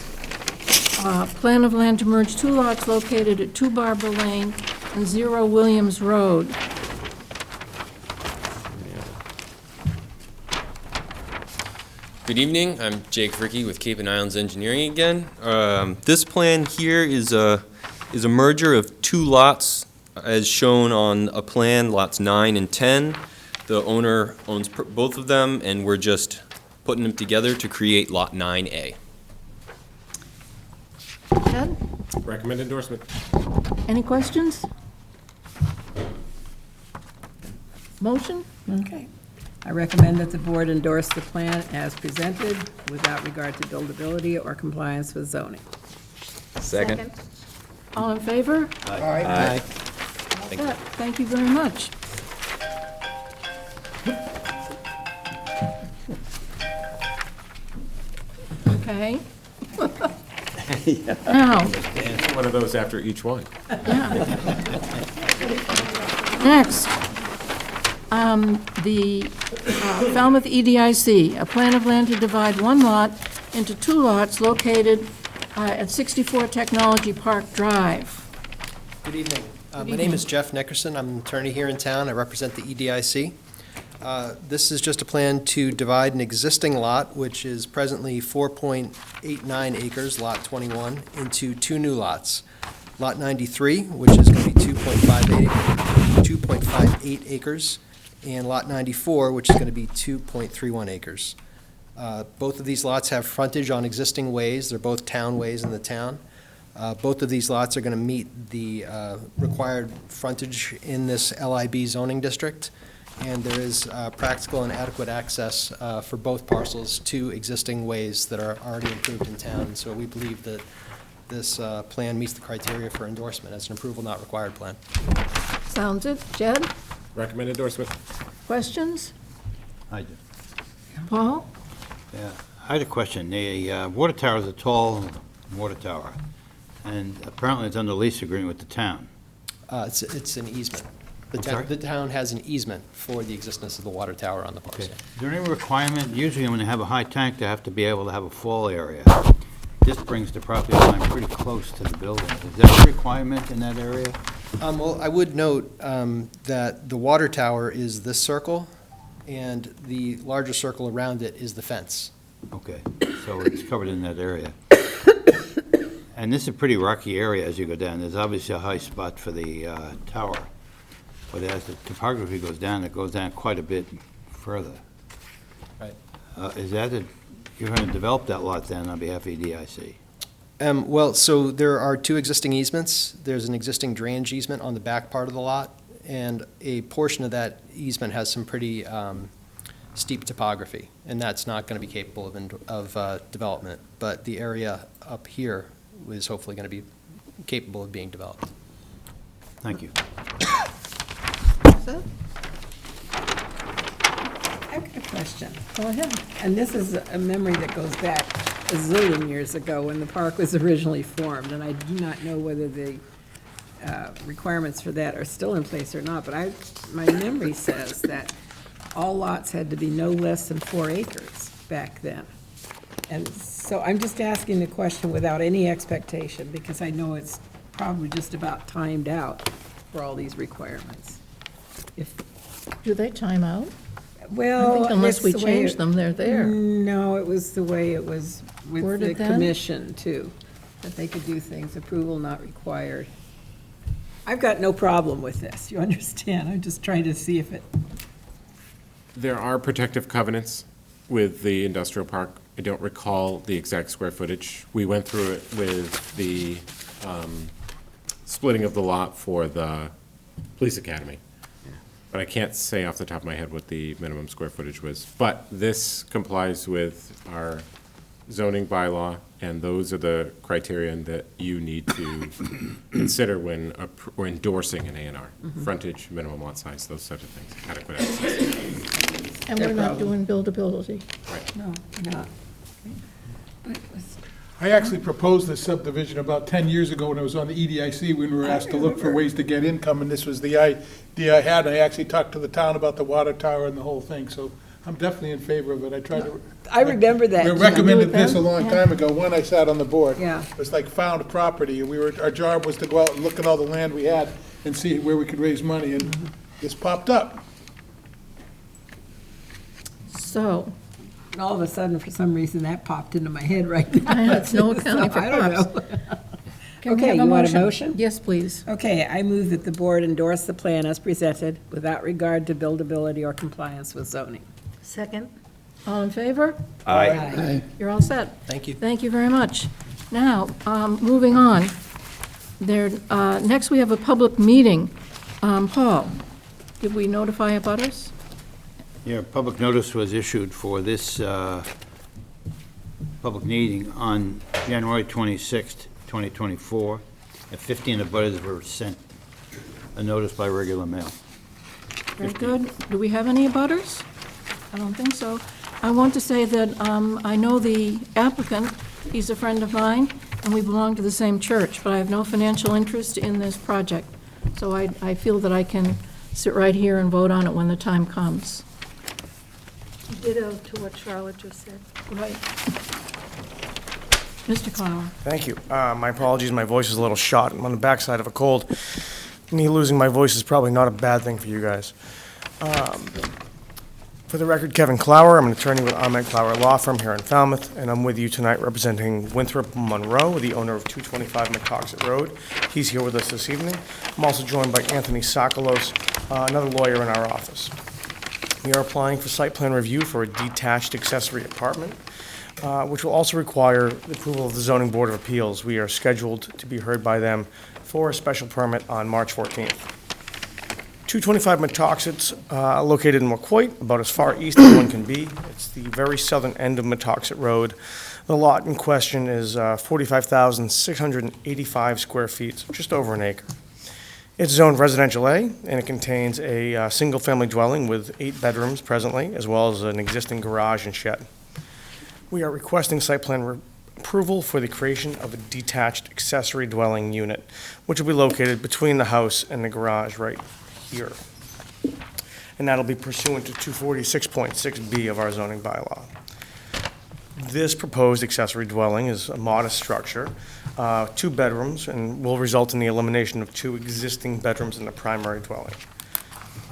Plan of land to merge two lots located at 2 Barbara Lane and 0 Williams Road. Good evening, I'm Jake Fricky with Cape and Islands Engineering again. This plan here is a merger of two lots as shown on a plan, lots 9 and 10. The owner owns both of them, and we're just putting them together to create lot 9A. Ted, Recommend endorsement. any questions? Motion? Okay. I recommend that the board endorse the plan as presented without regard to buildability or compliance with zoning. Second. All in favor? Aye. Thank you very much. Okay. Now, One of those after each one. next, the Falmouth EDIC, a plan of land to divide one lot into two lots located at 64 Technology Park Drive. Good evening. My name is Jeff Nickerson. I'm an attorney here in town. I represent the EDIC. This is just a plan to divide an existing lot, which is presently 4.89 acres, Lot 21, into two new lots. Lot 93, which is going to be 2.58 acres, and Lot 94, which is going to be 2.31 acres. Both of these lots have frontage on existing ways. They're both town ways in the town. Both of these lots are going to meet the required frontage in this LIB zoning district, and there is practical and adequate access for both parcels to existing ways that are already improved in town. So we believe that this plan meets the criteria for endorsement as an approval not required plan. Sounds it. Jed, Recommend endorsement. questions? I do. Paul? Yeah, I had a question. The water tower is a tall water tower, and apparently it's under lease agreement with the town. It's an easement. I'm sorry? The town has an easement for the existence of the water tower on the Okay. parcel. Is there any requirement, usually when they have a high tank, they have to be able to have a fall area? This brings the property line pretty close to the building. Is that a requirement in that area? Well, I would note that the water tower is this circle and the larger circle around it is the fence. Okay, so it's covered in that area. And this is a pretty rocky area as you go down. There's obviously a high spot for the tower. But as the topography goes down, it goes down quite a bit further. Right. Is that, you're going to develop that lot then on behalf of EDIC? Well, so there are two existing easements. There's an existing drainage easement on the back part of the lot, and a portion of that easement has some pretty steep topography, and that's not going to be capable of development. But the area up here is hopefully going to be capable of being developed. Thank you. So, I've got a question. Go ahead. And this is a memory that goes back a zillion years ago when the park was originally formed, and I do not know whether the requirements for that are still in place or not, but my memory says that all lots had to be no less than 4 acres back then. And so I'm just asking the question without any expectation, because I know it's probably just about timed out for all these requirements. Do they time out? Well, I think unless it's we the way change them, they're there. No, it was the way it was with the Worded then? commission, too, that they could do things, approval not required. I've got no problem with this, you understand? I'm just trying to see if it, There are protective covenants with the industrial park. I don't recall the exact square footage. We went through it with the splitting of the lot for the police academy. But I can't say off the top of my head what the minimum square footage was. But this complies with our zoning bylaw, and those are the criterion that you need to consider when we're endorsing an A&R. Frontage, minimum lot size, those sorts of things, adequate access. And we're not doing buildability. Right. no, not. But it was- I actually proposed this subdivision about 10 years ago when I was on the EDIC, when we were asked to look for ways to get income, and this was the idea I had. I actually talked to the town about the water tower and the whole thing, so I'm definitely in favor of it. I tried to. I remember that. We Did you recommended do it this a then? long time ago, when I sat on the board. Yeah. It was like found property, and our job was to go out and look at all the land we had and see where we could raise money, and this popped up. So, And all of a sudden, for some reason, that popped into my head right now. I have no accounting for I don't pops. know. can we Okay, have a you want a motion? motion? Yes, please. Okay, I move that the board endorse the plan as presented without regard to buildability or compliance with zoning. Second? All in favor? Aye. You're all set. Thank you. Thank you very much. Now, moving on, next we have a public meeting. Paul, did we notify abutters? Yeah, public notice was issued for this public meeting on January 26th, 2024, and 15 abutters were sent a notice by regular mail. Very good. Do we have any abutters? I don't think so. I want to say that I know the applicant, he's a friend of mine, and we belong to the same church, but I have no financial interest in this project. So I feel that I can sit right here and vote on it when the time comes. Ditto to what Charlotte just said. Right. Mr. Clower. Thank you. My apologies, my voice is a little shot. I'm on the backside of a cold. Me losing my voice is probably not a bad thing for you guys. For the record, Kevin Clower, I'm an attorney with Ahmed Clower Law Firm here in Falmouth, and I'm with you tonight representing Winthrop Monroe, the owner of 225 McToxet Road. He's here with us this evening. I'm also joined by Anthony Sokolos, another lawyer in our office. We are applying for site plan review for a detached accessory apartment, which will also require the approval of the Zoning Board of Appeals. We are scheduled to be heard by them for a special permit on March 14th. 225 Metoxet's located in Wacoit, about as far east as one can be. It's the very southern end of Metoxet Road. The lot in question is 45,685 square feet, so just over an acre. It's zoned residential A, and it contains a single-family dwelling with 8 bedrooms presently, as well as an existing garage and shed. We are requesting site plan approval for the creation of a detached accessory dwelling unit, which will be located between the house and the garage right here. And that'll be pursuant to 246.6B of our zoning bylaw. This proposed accessory dwelling is a modest structure, 2 bedrooms, and will result in the elimination of 2 existing bedrooms in the primary dwelling.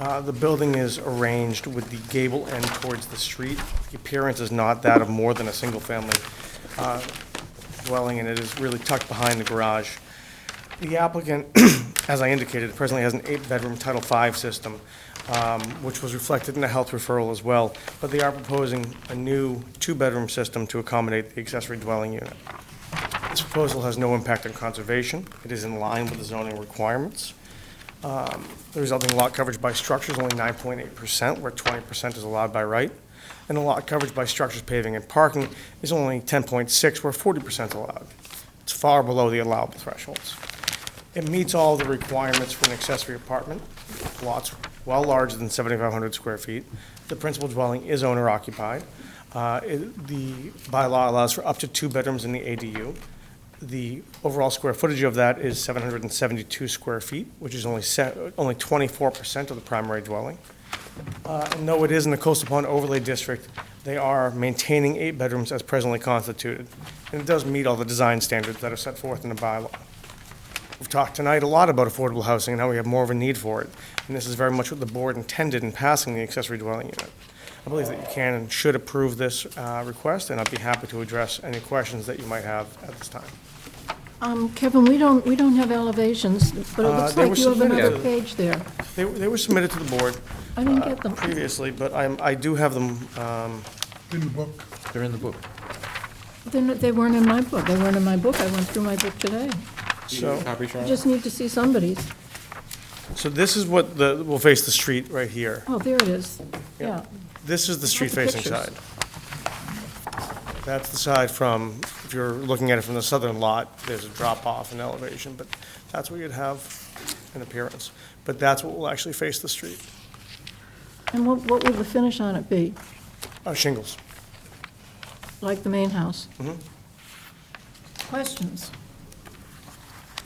The building is arranged with the gable end towards the street. The appearance is not that of more than a single-family dwelling, and it is really tucked behind the garage. The applicant, as I indicated, presently has an 8-bedroom Title V system, which was reflected in the health referral as well, but they are proposing a new 2-bedroom system to accommodate the accessory dwelling unit. This proposal has no impact on conservation. It is in line with the zoning requirements. The resulting lot coverage by structure is only 9.8%, where 20% is allowed by right. And the lot coverage by structures, paving, and parking is only 10.6, where 40% is allowed. It's far below the allowable thresholds. It meets all the requirements for an accessory apartment. Lots well larger than 7,500 square feet. The principal dwelling is owner-occupied. The bylaw allows for up to 2 bedrooms in the ADU. The overall square footage of that is 772 square feet, which is only 24% of the primary dwelling. And though it is in the Coastal Pond Overlay District, they are maintaining 8 bedrooms as presently constituted. And it does meet all the design standards that are set forth in the bylaw. We've talked tonight a lot about affordable housing and how we have more of a need for it. And this is very much what the board intended in passing the accessory dwelling unit. I believe that you can and should approve this request, and I'd be happy to address any questions that you might have at this time. Kevin, we don't have elevations, but it looks They like were you have another submitted. page there. They were submitted to the board I didn't get them. previously, but I do have them. In the book. They're in the book. They weren't in my book. They weren't in my book. I went through my book today. So, Copy, I Charlotte? just need to see somebody's. so this is what will face the street right here. Oh, there it is. Yeah. This is the the street-facing pictures. side. That's the side from, if you're looking at it from the southern lot, there's a drop-off in elevation, but that's what you'd have in appearance. But that's what will actually face the street. And what will the finish on it be? Shingles. Like the main house? Mhm. Questions?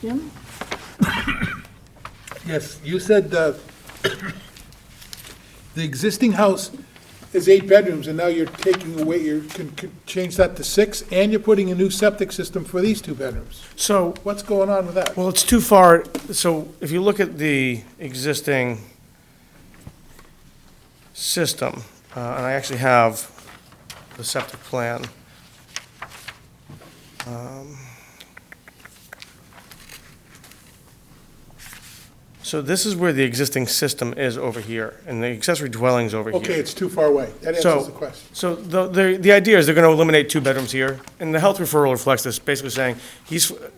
Jim? Yes, you said the existing house is 8 bedrooms, and now you're taking away, you can change that to 6, and you're putting a new septic system for these 2 bedrooms. So, What's going on with that? well, it's too far, so if you look at the existing system, and I actually have the septic plan. So this is where the existing system is over here, and the accessory dwelling's over here. Okay, it's too far away. That answers the question. So the idea is they're going to eliminate 2 bedrooms here, and the health referral reflects this, basically saying,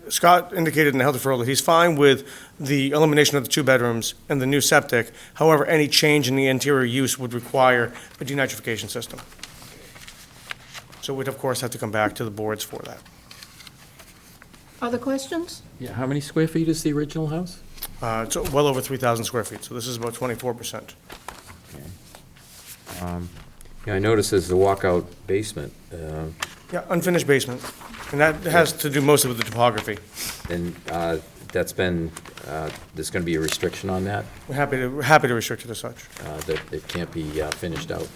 Scott indicated in the health referral that he's fine with the elimination of the 2 bedrooms and the new septic. However, any change in the interior use would require a denitrification system. So we'd, of course, have to come back to the boards for that. Other questions? Yeah, how many square feet is the original house? It's well over 3,000 square feet, so this is about 24%. Yeah, I noticed there's the walkout basement, Yeah, unfinished basement, and that has to do mostly with the topography. and that's been, there's going to be a restriction on that, We're happy to restrict it as such. that it can't be finished out.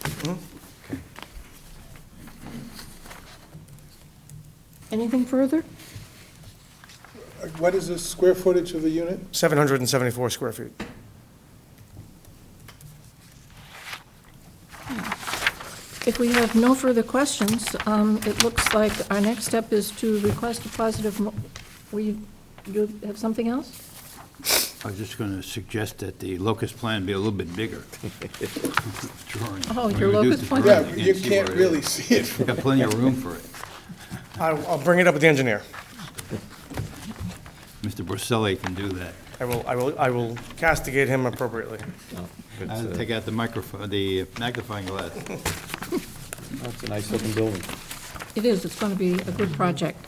Anything further? What is the square footage of the unit? 774 square feet. If we have no further questions, it looks like our next step is to request a positive, you have something else? I was just going to suggest that the locust plan be a little bit bigger. Drawing. Oh, When your you reduce locust the plan? drawing, Yeah, you see can't where it really is. see it. You've got plenty of room for it. I'll bring it up with the engineer. Mr. Borselli can do that. I will castigate him appropriately. It's, I'll take out the microphone, the magnifying glass. That's a nice-looking building. It is, it's going to be a good project.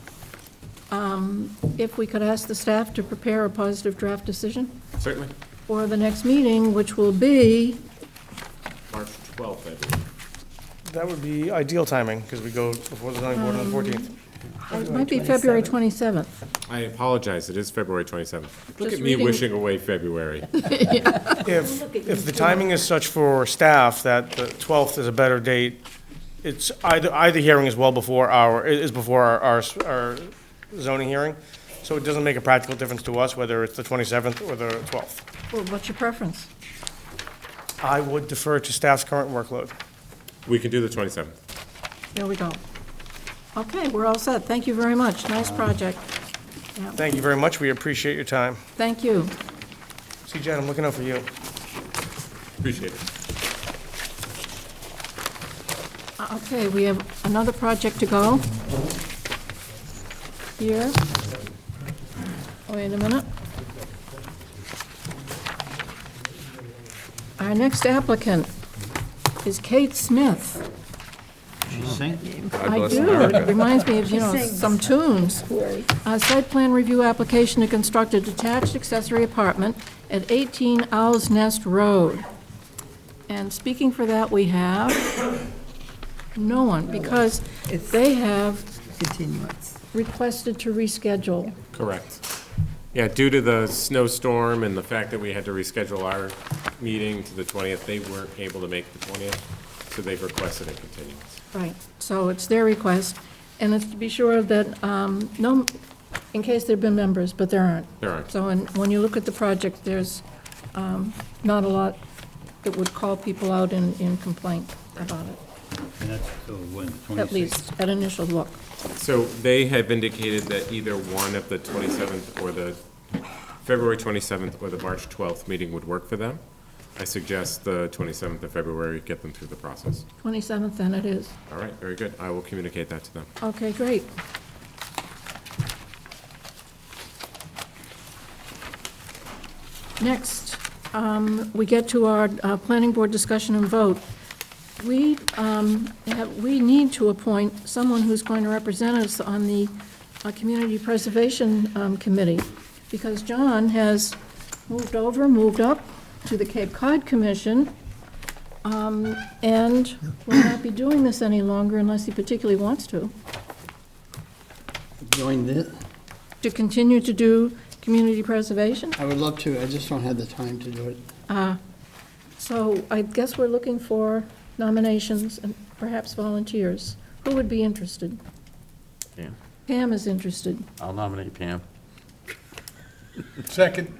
If we could ask the staff to prepare a positive draft decision Certainly. for the next meeting, which will be, March 12th, I believe. That would be ideal timing, because we go before the zoning board on the 14th. it might be February 27th. I apologize, it is February 27th. Look Just at me reading- wishing away February. If the timing is such for staff that the 12th is a better date, it's either hearing is well before our zoning hearing, so it doesn't make a practical difference to us whether it's the 27th or the 12th. Well, what's your preference? I would defer to staff's current workload. We can do the 27th. There we go. Okay, we're all set. Thank you very much. Nice project. Yeah. Thank you very much. We appreciate your time. Thank you. CJ, I'm looking out for you. Appreciate it. Okay, we have another project to go. Here. Wait a minute. Our next applicant is Kate Smith. She sing? I do. It reminds me of, She sings. some tunes. A site plan review application to construct a detached accessory apartment at 18 Owl's Nest Road. And speaking for that, we have no one, because they have Continuance. requested to reschedule. Correct. Yeah, due to the snowstorm and the fact that we had to reschedule our meeting to the 20th, they weren't able to make the 20th, so they've requested a continuance. Right, so it's their request, and it's to be sure that, no, in case there've been members, but there aren't. There aren't. So when you look at the project, there's not a lot that would call people out in complaint about it, And that's till when, 26th? at least at initial look. So they have indicated that either one of the 27th or the February 27th or the March 12th meeting would work for them. I suggest the 27th of February, get them through the process. 27th, then it is. All right, very good. I will communicate that to them. Okay, great. Next, we get to our planning board discussion and vote. We need to appoint someone who's going to represent us on the Community Preservation Committee, because John has moved up to the Cape Cod Commission, and will not be doing this any longer unless he particularly wants to. Join this? To continue to do community preservation. I would love to, I just don't have the time to do it. So I guess we're looking for nominations and perhaps volunteers. Who would be interested? Pam. Pam is interested. I'll nominate Pam. Second.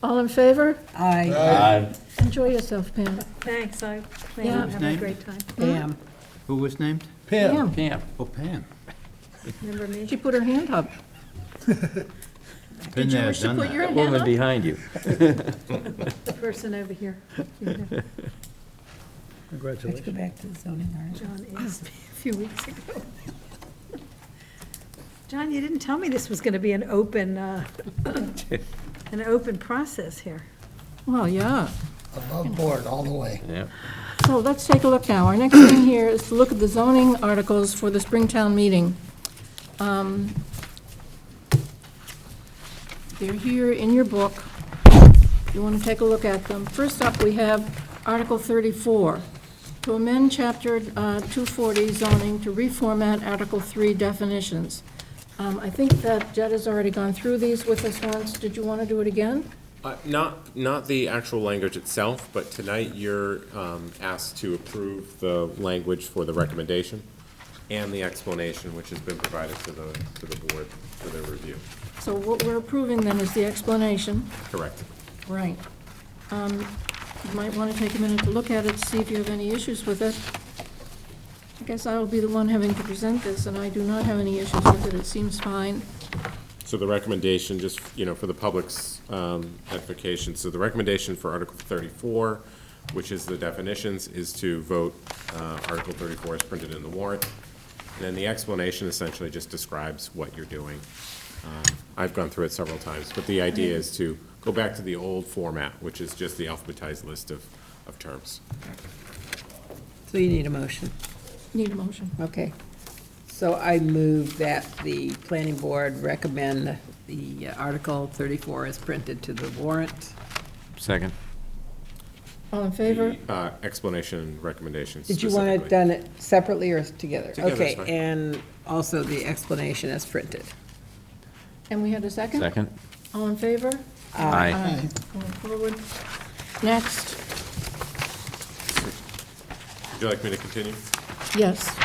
All in favor? Aye. Enjoy yourself, Pam. Thanks, I plan Yeah. on having a great time. Pam. Who was named? Pam. Pam. Oh, Pam. Remember me? She put her hand up. Been Did you there, wish to done put that. your That hand woman up? behind you. The person over here. Let's go back to the zoning article. John asked me a few weeks ago. John, you didn't tell me this was going to be an open process here. Well, yeah. Above board, all the way. Yeah. So let's take a look now. Our next thing here is to look at the zoning articles for the Springtown meeting. They're here in your book. You want to take a look at them. First up, we have Article 34, to amend Chapter 240 zoning to reformat Article 3 definitions. I think that Jed has already gone through these with us once. Did you want to do it again? Not the actual language itself, but tonight you're asked to approve the language for the recommendation and the explanation, which has been provided to the board for their review. So what we're approving then is the explanation. Correct. Right. You might want to take a minute to look at it, see if you have any issues with it. I guess I will be the one having to present this, and I do not have any issues with it. It seems fine. So the recommendation, just, for the public's edification, so the recommendation for Article 34, which is the definitions, is to vote Article 34 as printed in the warrant. And then the explanation essentially just describes what you're doing. I've gone through it several times, but the idea is to go back to the old format, which is just the alphabetized list of terms. So you need a motion. Need a motion. Okay. So I move that the planning board recommend the Article 34 as printed to the warrant. Second. All in favor? The explanation and recommendations Did you want it specifically. done it separately or together? Together is Okay, fine. and also the explanation as printed. And we had a second? Second. All in favor? Aye. Going forward. Next, Would you like me to continue? yes.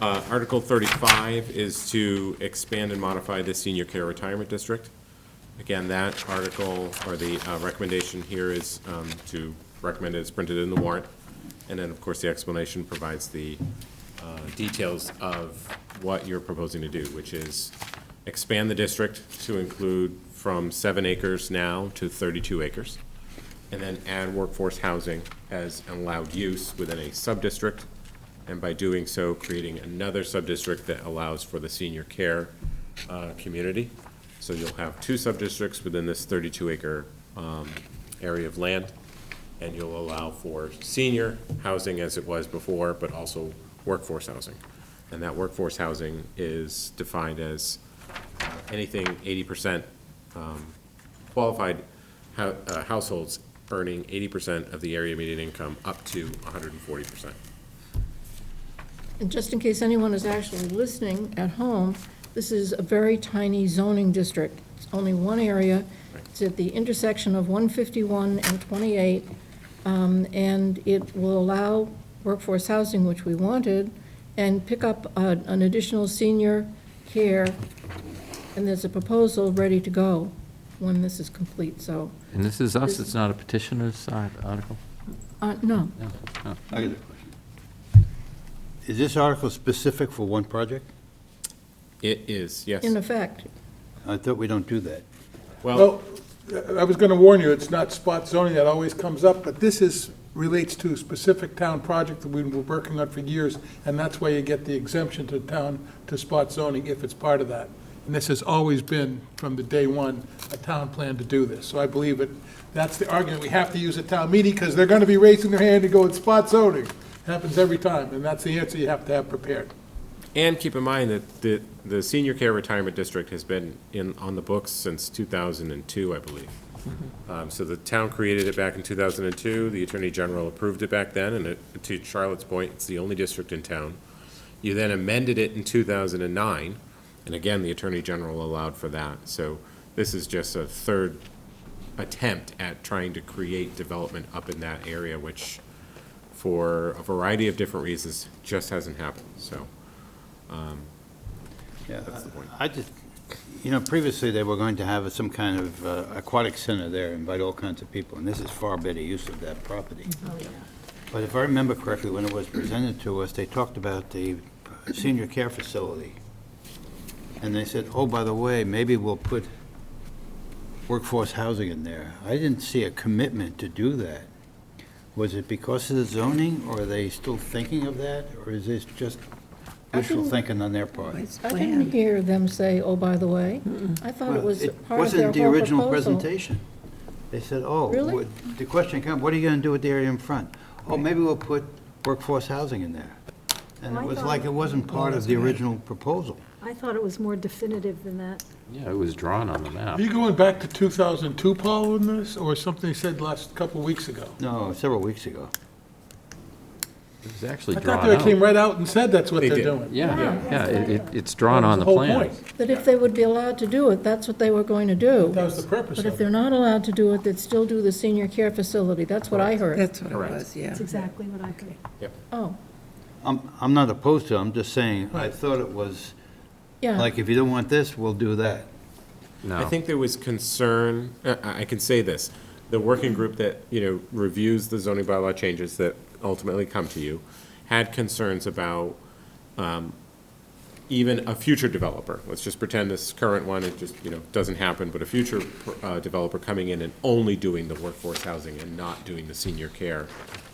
Article 35 is to expand and modify the senior care retirement district. Again, that article, or the recommendation here is to recommended as printed in the warrant. And then, of course, the explanation provides the details of what you're proposing to do, which is expand the district to include from 7 acres now to 32 acres, and then add workforce housing as an allowed use within a sub-district, and by doing so, creating another sub-district that allows for the senior care community. So you'll have 2 sub-districts within this 32-acre area of land, and you'll allow for senior housing as it was before, but also workforce housing. And that workforce housing is defined as anything 80% qualified households earning 80% of the area median income up to 140%. And just in case anyone is actually listening at home, this is a very tiny zoning district. It's only one area. It's at the intersection of 151 and 28, and it will allow workforce housing, which we wanted, and pick up an additional senior care, and there's a proposal ready to go when this is complete, so. And this is us, it's not a petitioner's article? No. No. Oh. I got a question. Is this article specific for one project? It is, yes. In effect. I thought we don't do that. Well, I was going to warn you, it's not spot zoning that always comes up, but this relates to a specific town project that we've been working on for years, and that's why you get the exemption to town, to spot zoning if it's part of that. And this has always been, from the day one, a town plan to do this. So I believe that's the argument. We have to use a town meeting because they're going to be raising their hand to go with spot zoning. Happens every time, and that's the answer you have to have prepared. And keep in mind that the Senior Care Retirement District has been on the books since 2002, I believe. So the town created it back in 2002. The Attorney General approved it back then, and to Charlotte's point, it's the only district in town. You then amended it in 2009, and again, the Attorney General allowed for that. So this is just a third attempt at trying to create development up in that area, which, for a variety of different reasons, just hasn't happened, so. Yeah, That's the point. I just, previously they were going to have some kind of aquatic center there, invite all kinds of people, and this is far better use of that property. Oh, yeah. But if I remember correctly, when it was presented to us, they talked about the senior care facility. And they said, oh, by the way, maybe we'll put workforce housing in there. I didn't see a commitment to do that. Was it because of the zoning, or are they still thinking of that, or is this just wishful thinking on their part? I didn't hear them say, oh, by the way. I thought it was part of their whole proposal. It wasn't the original presentation. They said, oh, Really? the question comes, what are you going to do with the area in front? Oh, maybe we'll put workforce housing in there. And Well, it I was thought- like it wasn't part of the original proposal. I thought it was more definitive than that. Yeah, it was drawn on the map. Are you going back to 2002, Paul, in this, or something you said last couple of weeks ago? No, several weeks ago. It was actually I drawn thought they out. came right out and said that's what They they're did. doing. Yeah, it's drawn on the whole plan. point. That if they would be allowed to do it, that's what they were going to do. That was the purpose But if of they're it. not allowed to do it, they'd still do the senior care facility. That's what I heard. That's what it Correct. was, yeah. That's exactly what I heard. Oh, I'm not opposed to it, I'm just saying, I thought it was, yeah. like, if you don't want this, we'll do that. No. I think there was concern, I can say this, the working group that, reviews the zoning bylaw changes that ultimately come to you, had concerns about even a future developer. Let's just pretend this current one, it just, doesn't happen, but a future developer coming in and only doing the workforce housing and not doing the senior care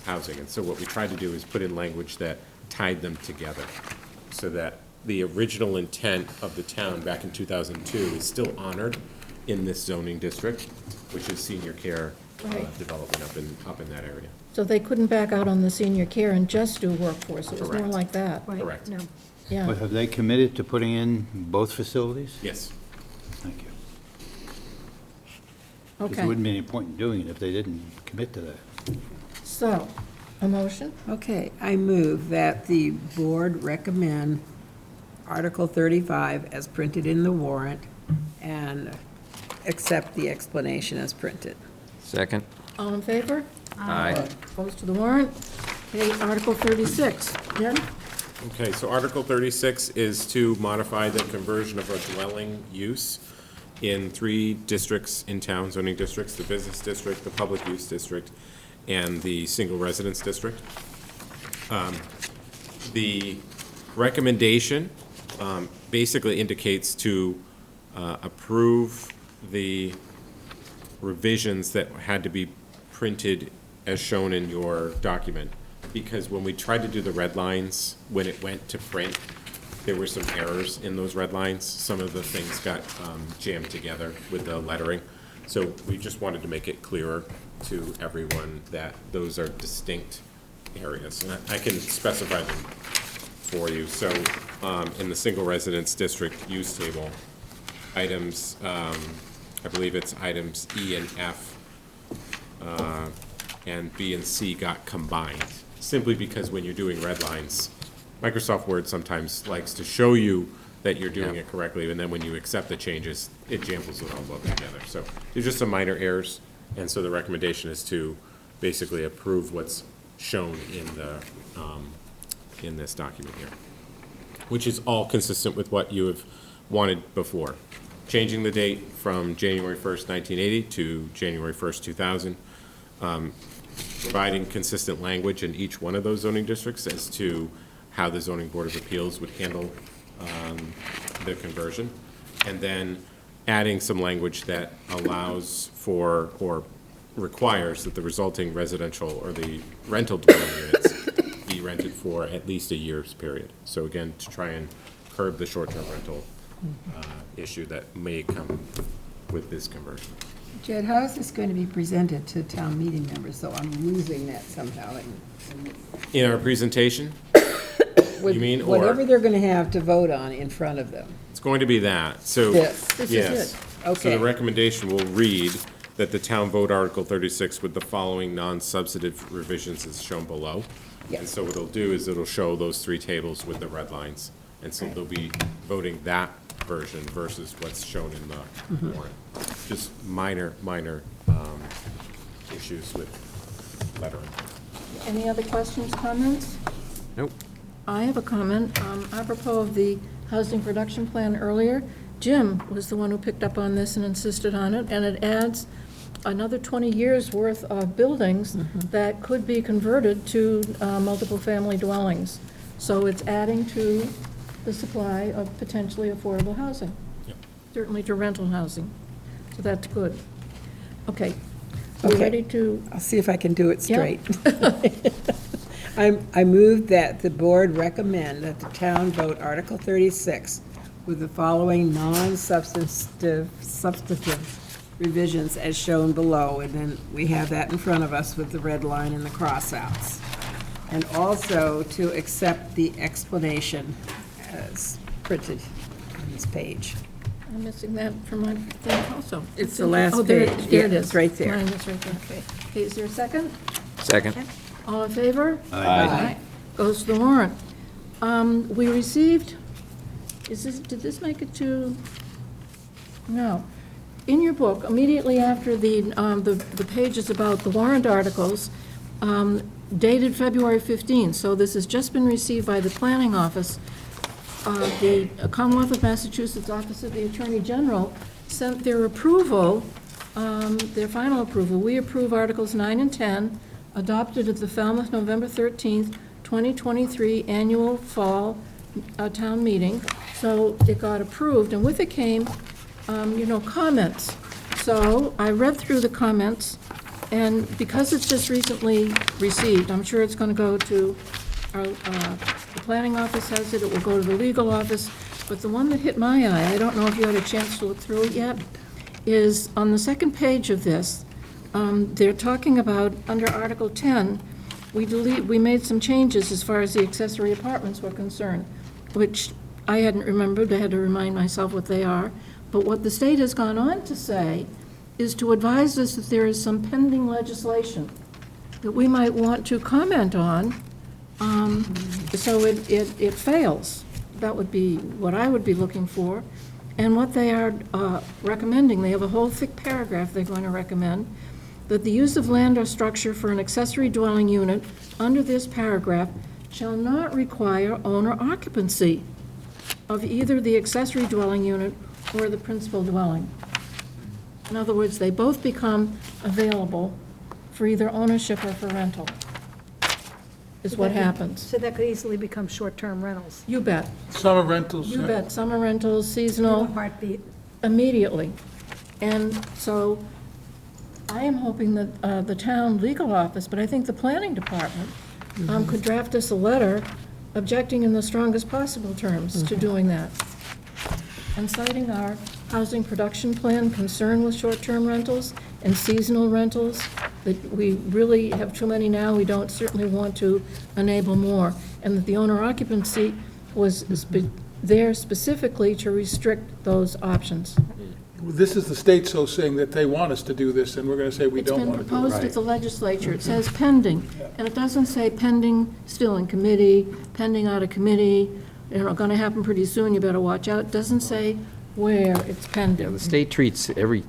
housing. And so what we tried to do is put in language that tied them together, so that the original intent of the town back in 2002 is still honored in this zoning district, which is senior care Right. development up in that area. So they couldn't back out on the senior care and just do workforce. It was more Correct. like that. Right, Correct. no. Yeah. But have they committed to putting in both facilities? Yes. Thank you. Because Okay. there wouldn't be any point in doing it if they didn't commit to that. So, a motion? Okay, I move that the board recommend Article 35 as printed in the warrant and accept the explanation as printed. Second? All in favor? Aye. Opposed to the warrant? Okay, Article 36. Jen? Okay, so Article 36 is to modify the conversion of a dwelling use in 3 districts in town, zoning districts, the business district, the public use district, and the single residence district. The recommendation basically indicates to approve the revisions that had to be printed as shown in your document. Because when we tried to do the red lines, when it went to print, there were some errors in those red lines. Some of the things got jammed together with the lettering. So we just wanted to make it clearer to everyone that those are distinct areas. And I can specify them for you. So in the single residence district use table, items, I believe it's items E and F and B and C got combined, simply because when you're doing red lines, Microsoft Word sometimes likes to show you that you're doing it correctly, and then when you accept the changes, it jumbles it all up together. So there's just some minor errors, and so the recommendation is to basically approve what's shown in the, in this document here, which is all consistent with what you have wanted before. Changing the date from January 1st, 1980 to January 1st, 2000. Providing consistent language in each one of those zoning districts as to how the zoning board of appeals would handle the conversion. And then adding some language that allows for, or requires that the resulting residential or the rental dwelling units be rented for at least a year's period. So again, to try and curb the short-term rental issue that may come with this conversion. Jed, how is this going to be presented to town meeting members, though I'm losing that somehow? In our presentation, you mean, or? Whatever they're going to have to vote on in front of them. It's going to be that, so. This is yes. it. So Okay. the recommendation will read that the town vote Article 36 with the following non-substantive revisions as shown below. Yes. And so what it'll do is it'll show those three tables with the red lines. And so they'll be voting that version versus what's shown in the warrant. Just minor issues with lettering. Any other questions, comments? Nope. I have a comment. Apropos of the housing production plan earlier, Jim was the one who picked up on this and insisted on it, and it adds another 20 years' worth of buildings that could be converted to multiple family dwellings. So it's adding to the supply of potentially affordable housing, certainly to rental housing. So that's good. Okay. Are we Okay. ready to? I'll see if I can do it Yeah. straight. I move that the board recommend that the town vote Article 36 with the following substantive revisions as shown below, and then we have that in front of us with the red line and the crossouts. And also to accept the explanation as printed on this page. I'm missing that from my thing also. It's the last Oh, there page. there it Yeah, is. it's right there. Mine is right there, okay. Okay, is there a second? Second. All in favor? Aye. Goes to the warrant. We received, did this make it to, no. In your book, immediately after the pages about the warrant articles, dated February 15, so this has just been received by the planning office. The Commonwealth of Massachusetts Office of the Attorney General sent their approval, their final approval. We approve Articles 9 and 10, adopted at the Falmouth November 13th, 2023 annual fall town meeting. So it got approved, and with it came, comments. So I read through the comments, and because it's just recently received, I'm sure it's going to go to our, the planning office has it, it will go to the legal office, but the one that hit my eye, I don't know if you had a chance to look through it yet, is on the second page of this. They're talking about, under Article 10, we made some changes as far as the accessory apartments were concerned, which I hadn't remembered, I had to remind myself what they are. But what the state has gone on to say is to advise us that there is some pending legislation that we might want to comment on, so it fails. That would be what I would be looking for. And what they are recommending, they have a whole thick paragraph they're going to recommend, that the use of land or structure for an accessory dwelling unit under this paragraph shall not require owner occupancy of either the accessory dwelling unit or the principal dwelling. In other words, they both become available for either ownership or for rental, is what happens. So that could easily become short-term rentals. You bet. Summer rentals. You yeah. bet. Summer rentals, seasonal. Heartbeat. Immediately. And so I am hoping that the town legal office, but I think the planning department could draft us a letter objecting in the strongest possible terms to doing that. And citing our housing production plan concern with short-term rentals and seasonal rentals, that we really have too many now, we don't certainly want to enable more. And that the owner occupancy was there specifically to restrict those options. This is the state so saying that they want us to do this, and we're going to say we don't want to do It's been proposed it. at the legislature, it says pending, and it doesn't say pending, still in committee, pending out of committee, going to happen pretty soon, you better watch out. It doesn't say where it's Yeah, pending. the state treats every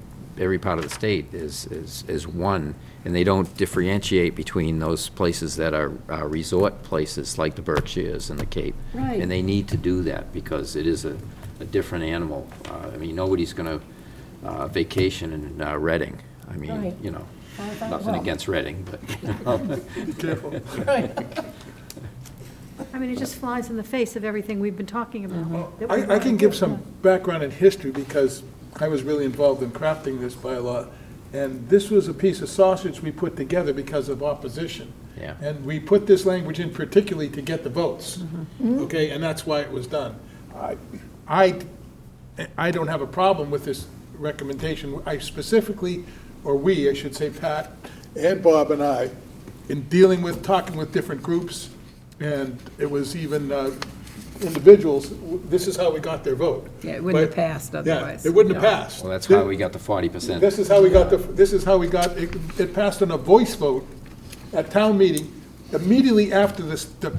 part of the state as one, and they don't differentiate between those places that are resort places like the Berkshires and the Cape. Right. And they need to do that because it is a different animal. I mean, nobody's going to vacation in Reading. I mean, Right. you know, Well, nothing against Reading, but, you know. Be careful. Right. I mean, it just flies in the face of everything we've been talking about. that we I can wanna give do. some background and history because I was really involved in crafting this bylaw. And this was a piece of sausage we put together because of opposition. Yeah. And we put this language in particularly to get the votes. Okay, and that's why it was done. I don't have a problem with this recommendation. I specifically, or we, I should say, Pat and Bob and I, in dealing with, talking with different groups, and it was even individuals, this is how we got their vote. Yeah, it wouldn't have But- passed otherwise. Yeah, it wouldn't have passed. Well, that's how we got the 40%. This is how we got it passed on a voice vote at town meeting. Immediately after this, the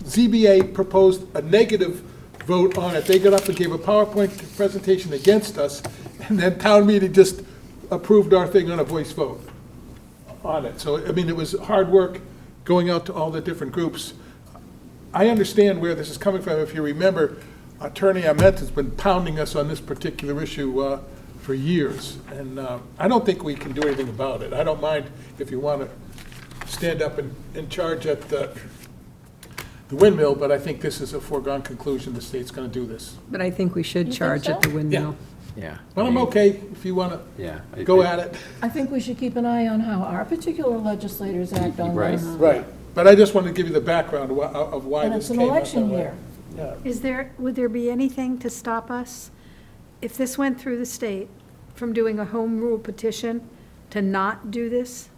ZBA proposed a negative vote on it. They got up and gave a PowerPoint presentation against us, and then town meeting just approved our thing on a voice vote on it. So, I mean, it was hard work going out to all the different groups. I understand where this is coming from. If you remember, Attorney Ahmed has been pounding us on this particular issue for years, and I don't think we can do anything about it. I don't mind if you want to stand up and charge at the windmill, but I think this is a foregone conclusion. The state's going to do this. But I think we should You think charge at so? the windmill. Yeah. Well, I'm okay if you want Yeah. to go at it. I think we should keep an eye on how our particular legislators act on Right. this. Right. But I just wanted to give you the background of why And this it's an came out that election way. year. Would there be anything to stop us, if this went through the state, from doing a home rule petition to not do this?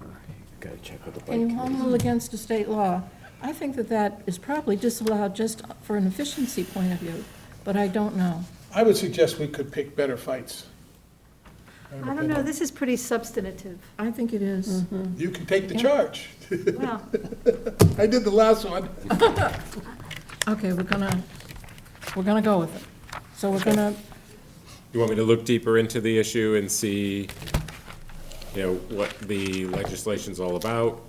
Got to check with the Can you home rule against a state law? I think that that is probably disallowed just for an efficiency point of view, but I don't know. I would suggest we could pick better fights. I don't know, this is pretty substantive. I think it is. You can take the charge. Well, I did the last one. Okay, we're gonna go with it. So we're gonna, You want me to look deeper into the issue and see, you know, what the legislation's all about,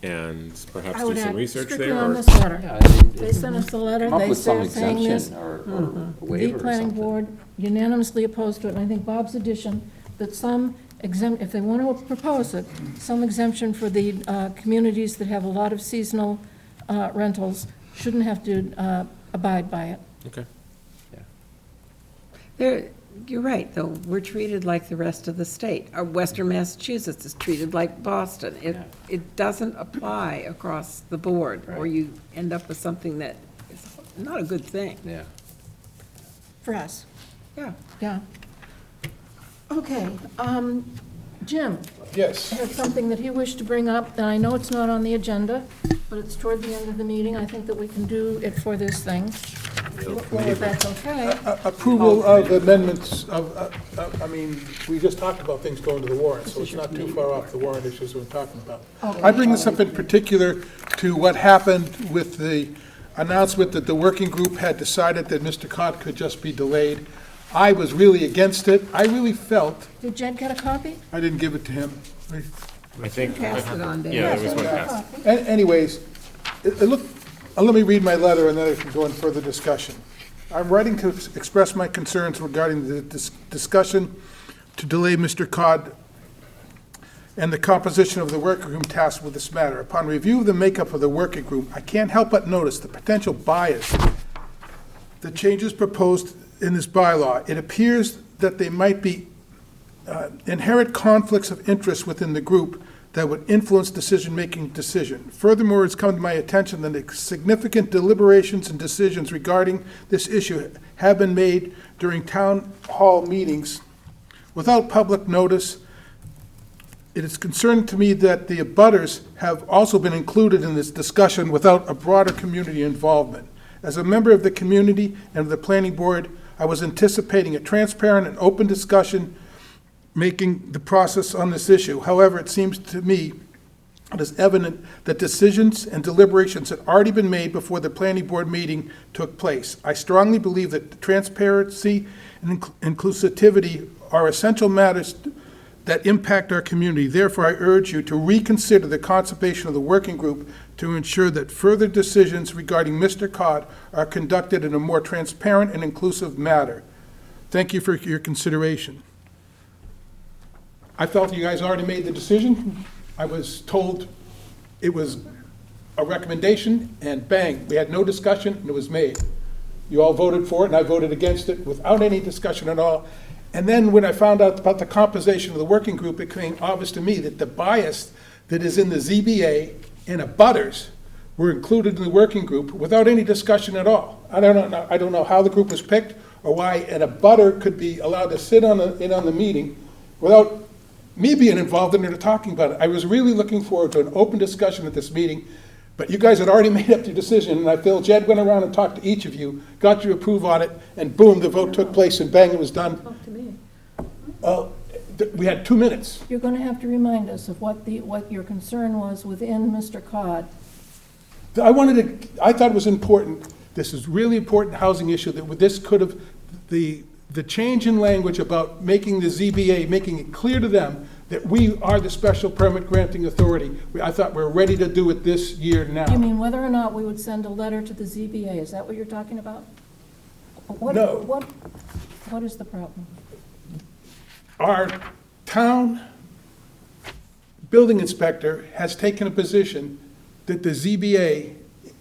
and perhaps I do would some act research strictly there? on or- this letter. Yeah, I mean, They sent us the letter, Come up they with some are saying this. exemption or The waiver or planning something. board unanimously opposed to it, and I think Bob's addition, that some if they want to propose it, some exemption for the communities that have a lot of seasonal rentals shouldn't have to abide by it. Okay. You're right, though, we're treated like the rest of the state. Western Massachusetts is treated like Boston. It doesn't apply across the board, or you end up with something that is not a good thing. Yeah. For us, Yeah. yeah. Okay, Jim Yes. had something that he wished to bring up, and I know it's not on the agenda, but it's toward the end of the meeting. I think that we can do it for this thing. Well, if that's okay. Approval of amendments I mean, we just talked about things going to the warrant, so it's not too far off the warrant issues we're talking about. I bring this up in particular to what happened with the announcement that the working group had decided that Mr. Cott could just be delayed. I was really against it. I really felt, Did Jed get a copy? I didn't give it to him. I think, Pass it on, Dave. yeah, there was one passed. Anyways, let me read my letter and then I can go in further discussion. I'm writing to express my concerns regarding the discussion to delay Mr. Cod and the composition of the working group tasked with this matter. Upon review of the makeup of the working group, I can't help but notice the potential bias. The changes proposed in this bylaw, it appears that there might be inherent conflicts of interest within the group that would influence decision-making decision. Furthermore, it's come to my attention that significant deliberations and decisions regarding this issue have been made during town hall meetings without public notice. It is concerning to me that the abutters have also been included in this discussion without a broader community involvement. As a member of the community and of the planning board, I was anticipating a transparent and open discussion making the process on this issue. However, it seems to me it is evident that decisions and deliberations had already been made before the planning board meeting took place. I strongly believe that transparency and inclusivity are essential matters that impact our community. Therefore, I urge you to reconsider the consultation of the working group to ensure that further decisions regarding Mr. Cod are conducted in a more transparent and inclusive manner. Thank you for your consideration. I felt you guys already made the decision. I was told it was a recommendation, and bang, we had no discussion, and it was made. You all voted for it, and I voted against it without any discussion at all. And then when I found out about the composition of the working group, it became obvious to me that the bias that is in the ZBA and abutters were included in the working group without any discussion at all. I don't know how the group was picked or why an abutter could be allowed to sit in on the meeting without me being involved in it or talking about it. I was really looking forward to an open discussion at this meeting, but you guys had already made up your decision, and I feel Jed went around and talked to each of you, got you to approve on it, and boom, the vote took place, and bang, it was done. Talk to me. We had 2 minutes. You're going to have to remind us of what your concern was within Mr. Cod. I thought it was important, this is really important housing issue, that this could have, the change in language about making the ZBA, making it clear to them that we are the special permit granting authority. I thought we're ready to do it this year now. You mean whether or not we would send a letter to the ZBA? Is that what you're talking about? No. What is the problem? Our town building inspector has taken a position that the ZBA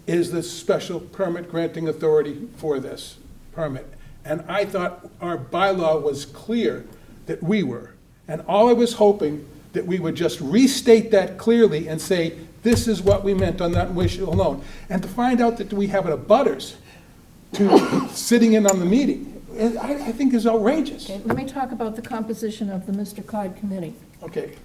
is the special permit granting authority for this permit. And I thought our bylaw was clear that we were. And all I was hoping that we would just restate that clearly and say, this is what we meant on that issue alone. And to find out that we have an abutters to sitting in on the meeting, I think is outrageous. Okay, let me talk about the composition of the Mr. Cod committee. Okay.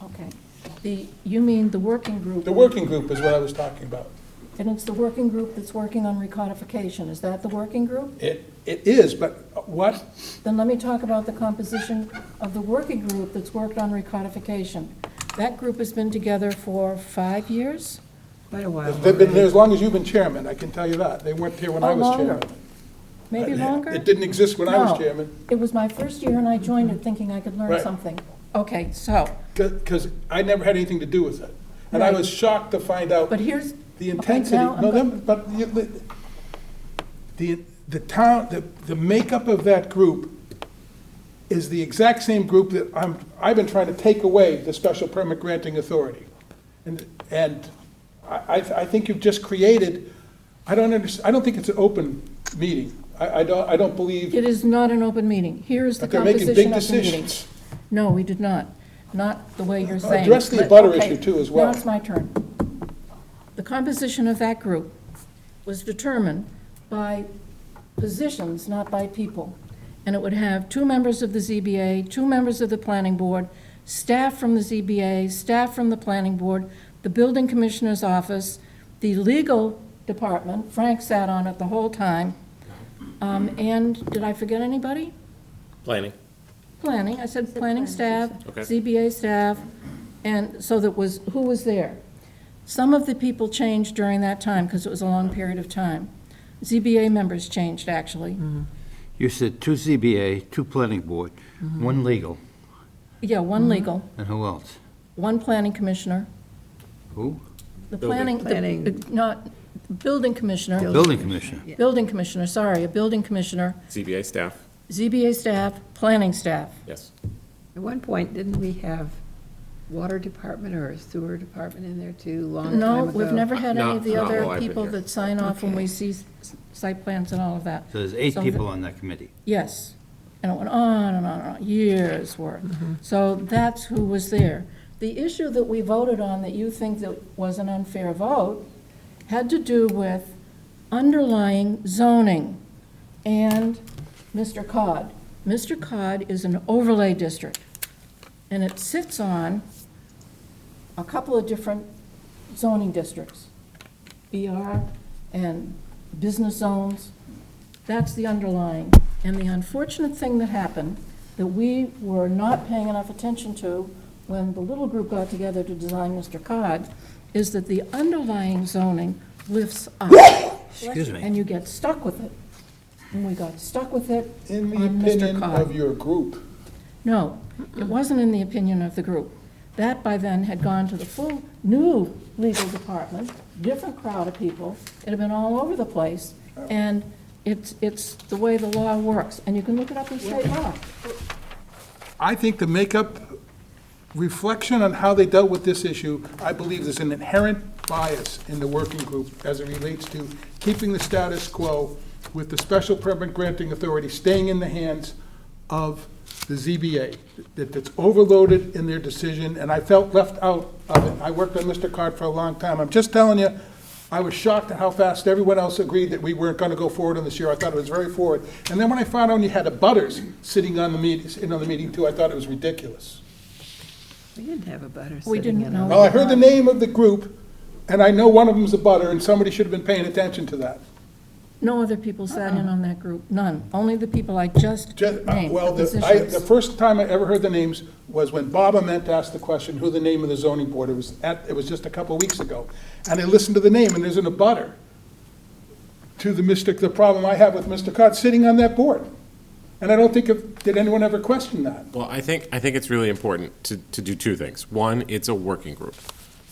Okay. You mean the working group? The working group is what I was talking about. And it's the working group that's working on recodification. Is that the working group? It is, but what? Then let me talk about the composition of the working group that's worked on recodification. That group has been together for 5 years? Quite a while. They've been there as long as you've been chairman, I can tell you that. They weren't here when I was chairman. Maybe longer? It didn't exist when I was chairman. It was my first year, and I joined it thinking I could learn Right. something. Okay, so, Because I never had anything to do with it. And I Right. was shocked to find out but here's, the intensity. now I'm No, go- but the town, the makeup of that group is the exact same group that I've been trying to take away the special permit granting authority. And I think you've just created, I don't think it's an open meeting. I don't believe. it is not an open meeting. Here is the But they're making big composition of the meeting. decisions. No, we did not. Not the way you're saying. Address the But- abutter okay, issue too as well. Now it's my turn. The composition of that group was determined by positions, not by people. And it would have 2 members of the ZBA, 2 members of the planning board, staff from the ZBA, staff from the planning board, the building commissioner's office, the legal department, Frank sat on it the whole time, and did I forget anybody? Planning. Planning, I said planning staff, Okay. ZBA staff, and so that was, who was there? Some of the people changed during that time, because it was a long period of time. ZBA members changed, actually. You said 2 ZBA, 2 planning board, 1 legal, Yeah, one legal, and who else? 1 planning commissioner. Who? The Building. planning, not, building commissioner. Building commissioner. Building commissioner, sorry, a building commissioner, ZBA staff, ZBA staff, planning staff. yes. At one point, didn't we have water department or a sewer department in there too, long time No, ago? we've never had any of the Not other while I've been people here. that sign off when Okay. we see site plans and all of that. So there's 8 So people on that committee. Yes, and it went on and on and on, years' worth. So that's who was there. The issue that we voted on that you think that was an unfair vote had to do with underlying zoning and Mr. Cod. Mr. Cod is an overlay district, and it sits on a couple of different zoning districts, BR and business zones. That's the underlying. And the unfortunate thing that happened, that we were not paying enough attention to when the little group got together to design Mr. Cod, is that the underlying zoning lifts up. Excuse me. And you get stuck with it. And we got stuck with it In the on Mr. opinion Cod. of your group, No, it wasn't in the opinion of the group. That by then had gone to the full new legal department, different crowd of people. It had been all over the place, and it's the way the law works. And you can look it up in state law. I think the makeup reflection on how they dealt with this issue, I believe there's an inherent bias in the working group as it relates to keeping the status quo with the special permit granting authority staying in the hands of the ZBA, that it's overloaded in their decision, and I felt left out of it. I worked on Mr. Card for a long time. I'm just telling you, I was shocked at how fast everyone else agreed that we weren't going to go forward on this year. I thought it was very forward. And then when I found out you had a butters sitting on the meeting too, I thought it was ridiculous. We didn't have a butter We sitting didn't in know. our. Well, I heard the name of the group, and I know one of them's a butter, and somebody should have been paying attention to that. No other people sat in on that group, none. Only the people I just named, Well, the the positions. first time I ever heard the names was when Bob Ament asked the question, who the name of the zoning board, it was just a couple of weeks ago. And I listened to the name, and there's an abutter to the problem I have with Mr. Cott sitting on that board. And I don't think, did anyone ever question that? Well, I think it's really important to do two things. One, it's a working group.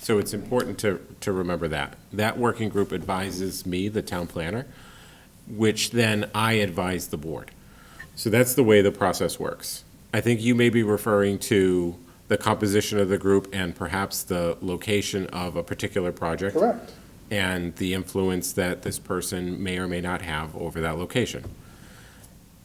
So it's important to remember that. That working group advises me, the town planner, which then I advise the board. So that's the way the process works. I think you may be referring to the composition of the group and perhaps the location of a particular project. Correct. And the influence that this person may or may not have over that location.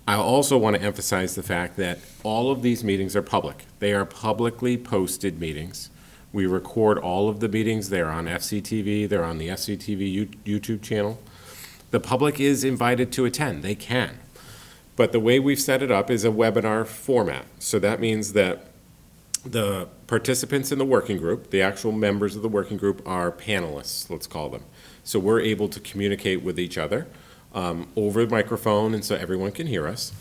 I also want to emphasize the fact that all of these meetings are public. They are publicly posted meetings. We record all of the meetings. They're on FCTV. They're on the FCTV YouTube channel. The public is invited to attend. They can. But the way we've set it up is a webinar format. So that means that the participants in the working group, the actual members of the working group, are panelists, let's call them. So we're able to communicate with each other over the microphone, and so everyone can hear us.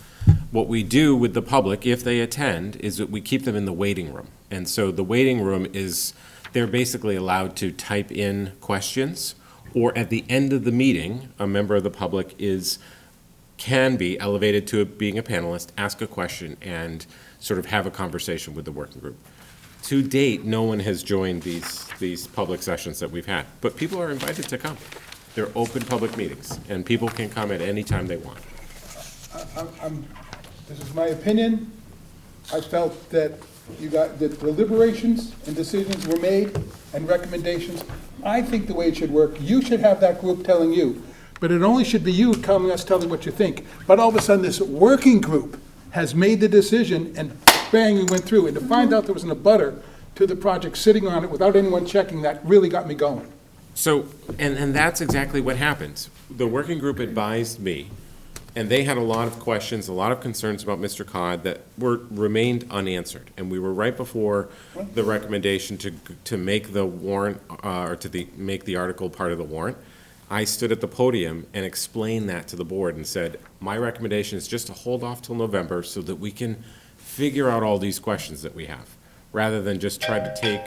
What we do with the public, if they attend, is that we keep them in the waiting room. And so the waiting room is, they're basically allowed to type in questions, or at the end of the meeting, a member of the public can be elevated to being a panelist, ask a question, and sort of have a conversation with the working group. To date, no one has joined these public sessions that we've had, but people are invited to come. They're open public meetings, and people can come at any time they want. This is my opinion. I felt that that deliberations and decisions were made and recommendations. I think the way it should work, you should have that group telling you, but it only should be you telling us what you think. But all of a sudden, this working group has made the decision, and bang, we went through. And to find out there was an abutter to the project sitting on it without anyone checking, that really got me going. So, and that's exactly what happened. The working group advised me, and they had a lot of questions, a lot of concerns about Mr. Cod that remained unanswered. And we were right before the recommendation to make the warrant, make the article part of the warrant. I stood at the podium and explained that to the board and said, my recommendation is just to hold off till November so that we can figure out all these questions that we have, rather than just try to take.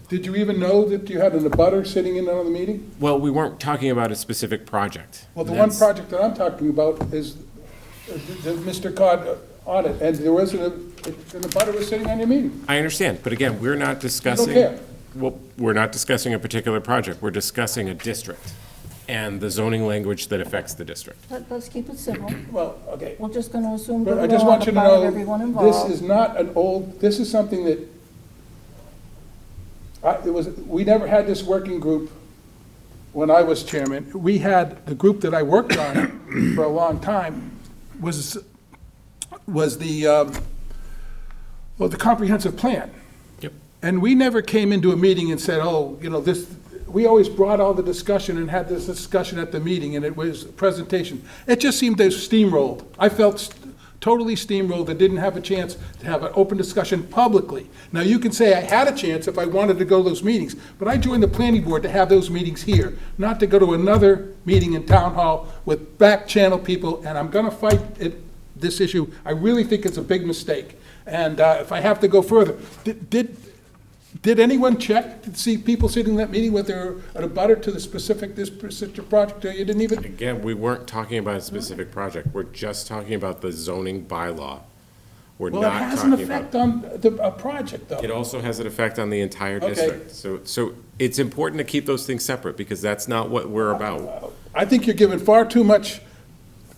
Did you even know that you had an abutter sitting in on the meeting? Well, we weren't talking about a specific project. Well, the one project that I'm talking about is the Mr. Cod audit, and there was an abutter was sitting on your meeting. I understand, but again, we're not discussing. care. Well, we're not discussing a particular project. We're discussing a district. and the zoning language that affects the district. Let's keep it civil. Well, okay. We're just going to assume But I goodwill just on want the you to part of know, everyone this involved. is not an old, this is something that, we never had this working group when I was chairman. We had, the group that I worked on for a long time was the comprehensive plan. Yep. And we never came into a meeting and said, oh, this, we always brought all the discussion and had this discussion at the meeting, and it was a presentation. It just seemed to have steamrolled. I felt totally steamrolled. I didn't have a chance to have an open discussion publicly. Now, you can say I had a chance if I wanted to go to those meetings, but I joined the planning board to have those meetings here, not to go to another meeting in town hall with back channel people, and I'm gonna fight this issue. I really think it's a big mistake. And if I have to go further, did anyone check to see people sitting in that meeting with their, a butter to this specific project? You didn't even? Again, we weren't talking about a specific project. We're just talking about the zoning bylaw. We're Well, it not has an talking effect about. on a project, though. It also has an effect on the entire Okay. district. So it's important to keep those things separate, because that's not what we're about. I think you're giving far too much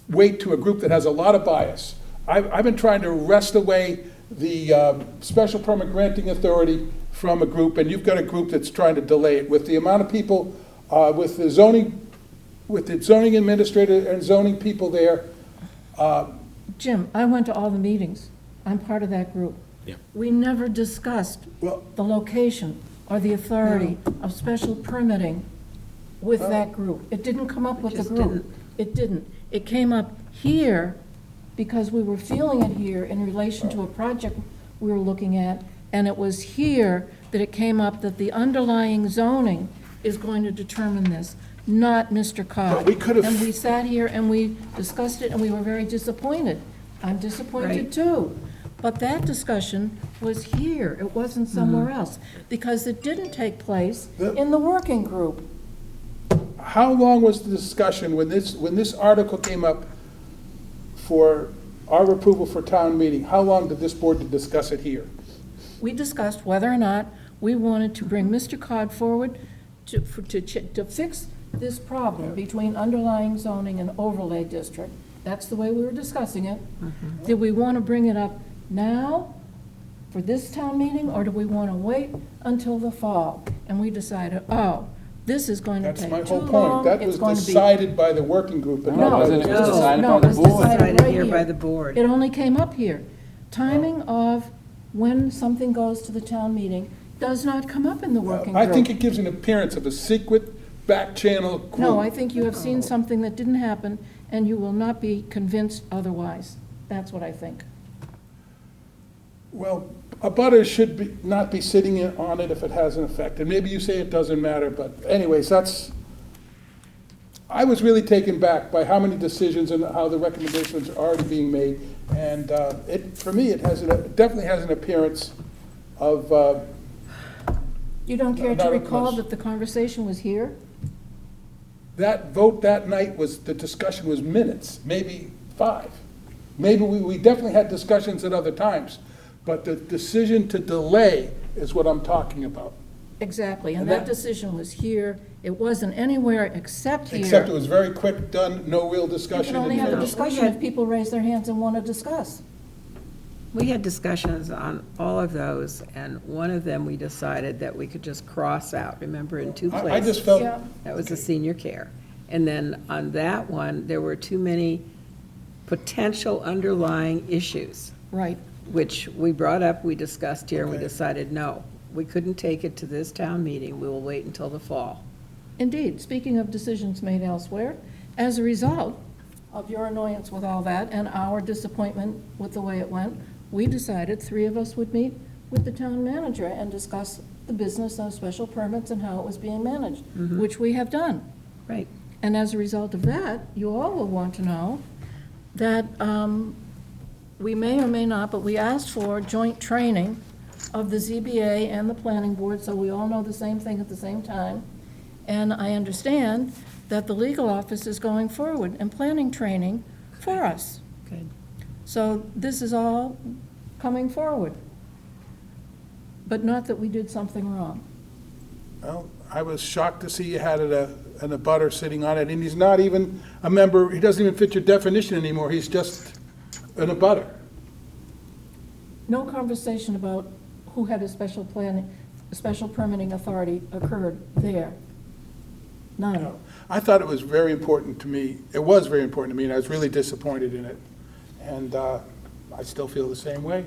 weight to a group that has a lot of bias. I've been trying to wrest away the special permit granting authority from a group, and you've got a group that's trying to delay it. With the amount of people, with the zoning administrator and zoning people there. Jim, I went to all the meetings. I'm part of that group. Yeah. We never discussed Well- the location or the authority of special permitting with that group. It didn't come up with the just group. It didn't. It came up here because we were feeling it here in relation to a project we were looking at, and it was here that it came up that the underlying zoning is going to determine this, not Mr. Cobb. But we could have- And we sat here and we discussed it, and we were very disappointed. I'm disappointed Right. too. But that discussion was here. It wasn't somewhere else, because it didn't take place in the working group. How long was the discussion when this article came up for our approval for town meeting? How long did this board discuss it here? We discussed whether or not we wanted to bring Mr. Cod forward to fix this problem between underlying zoning and overlay district. That's the way we were discussing it. Did we want to bring it up now for this town meeting, or do we want to wait until the fall? And we decided, this is going to That's take my too whole long. point. That It's was going to be. decided by the working group and No, not by the. no, It was decided no, by the it was board. decided Decided right here by here. the board. It only came up here. Timing of when something goes to the town meeting does not come up in the working I group. think it gives an appearance of a secret back channel group. No, I think you have seen something that didn't happen, and you will not be convinced otherwise. That's what I think. Well, a butter should not be sitting on it if it has an effect. And maybe you say it doesn't matter, but anyways, I was really taken back by how many decisions and how the recommendations are already being made. And for me, it definitely has an appearance of, You don't care Not to a recall plus. that the conversation was here? that vote that night the discussion was minutes, maybe 5. Maybe we definitely had discussions at other times, but the decision to delay is what I'm talking about. Exactly, and And that that- decision was here. It wasn't anywhere except here. Except it was very quick, done, no real You discussion. can only have a and- discussion if people raise their hands and want to discuss. We had discussions on all of those, and one of them we decided that we could just cross out, remember, in 2 places. I just felt, Yeah. That was the senior care. And then on that one, there were too many potential underlying issues, Right. which we brought up, we discussed here, and we decided, no, we couldn't take it to this town meeting, we will wait until the fall. Indeed, speaking of decisions made elsewhere, as a result of your annoyance with all that and our disappointment with the way it went, we decided 3 of us would meet with the town manager and discuss the business of special permits and how it was being managed, which we have done. Right. And as a result of that, you all will want to know that we may or may not, but we asked for joint training of the ZBA and the planning board, so we all know the same thing at the same time. And I understand that the legal office is going forward and planning training for us. Good. So this is all coming forward. But not that we did something wrong. well, I was shocked to see you had an abutter sitting on it, and he's not even a member, he doesn't even fit your definition anymore, he's just an abutter. No conversation about who had a special permitting authority occurred there. None. I thought it was very important to me, it was very important to me, and I was really disappointed in it. And I still feel the same way.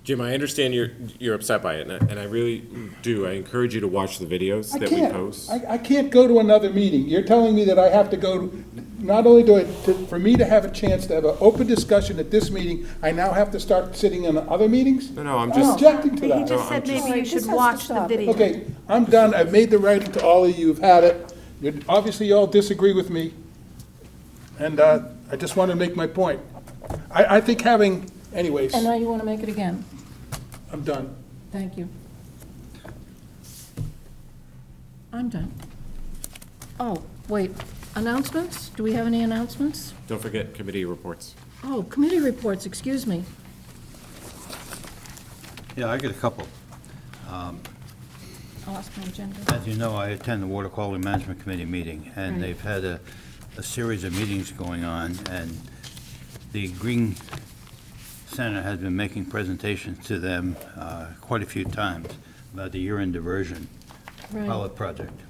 Jim, I understand you're upset by it, and I really do. I encourage you to watch the videos that we post. I can't go to another meeting. You're telling me that I have to go, not only for me to have a chance to have an open discussion at this meeting, I now have to start sitting in other meetings? No, I'm I'm just. objecting to He that. just said maybe you should watch the video. Okay, I'm done. I've made the writing to all of you. You've had it. Obviously, you all disagree with me. And I just want to make my point. I think having, anyways, And now you want to make it again. I'm done. Thank you. I'm done. Oh, wait, announcements? Do we have any announcements? Don't forget committee reports. Oh, committee reports, excuse me. Yeah, I got a couple. I'll ask my agenda. As you know, I attend the Water Quality Management Committee meeting, and Right. they've had a series of meetings going on, and the Green Center has been making presentations to them quite a few times about the urine diversion Right. pilot project.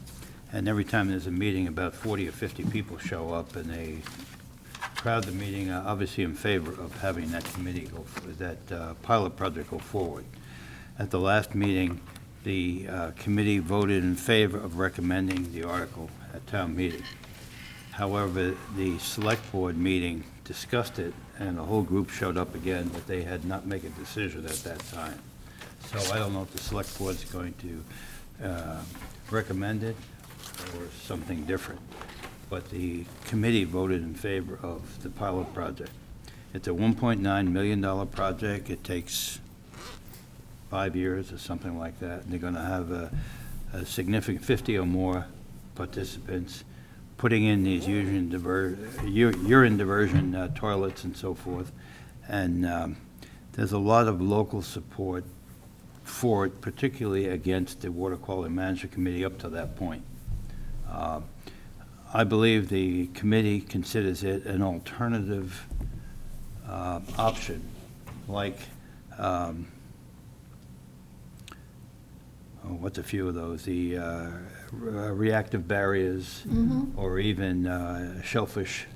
And every time there's a meeting, about 40 or 50 people show up, and they crowd the meeting, obviously in favor of having that committee that pilot project go forward. At the last meeting, the committee voted in favor of recommending the article at town meeting. However, the select board meeting discussed it, and the whole group showed up again, but they had not made a decision at that time. So I don't know if the select board's going to recommend it or something different. But the committee voted in favor of the pilot project. It's a $1.9 million project. It takes 5 years or something like that. And they're going to have a significant 50 or more participants putting in these urine diversion toilets and so forth. And there's a lot of local support for it, particularly against the Water Quality Management Committee up to that point. I believe the committee considers it an alternative option, like, what's a few of those? The reactive barriers, or even shellfish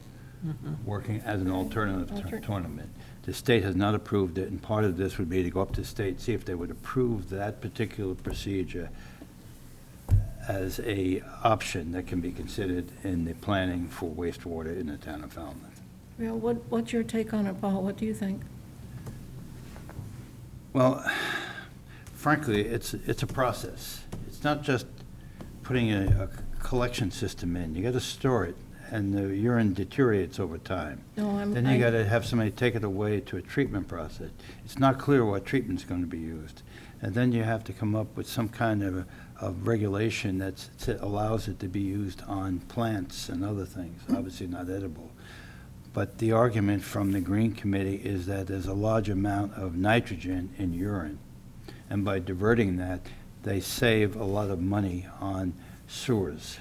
working as an alternative tournament. The state has not approved it, and part of this would be to go up to the state, see if they would approve that particular procedure as a option that can be considered in the planning for wastewater in the town of Falmouth. Well, what's your take on it, Paul? What do you think? Well, frankly, it's a process. It's not just putting a collection system in. You got to store it, and the urine deteriorates over time. No, Then you got to have somebody take it away to a treatment process. It's not clear what treatment's going to be used. And then you have to come up with some kind of regulation that allows it to be used on plants and other things, obviously not edible. But the argument from the Green Committee is that there's a large amount of nitrogen in urine. And by diverting that, they save a lot of money on sewers.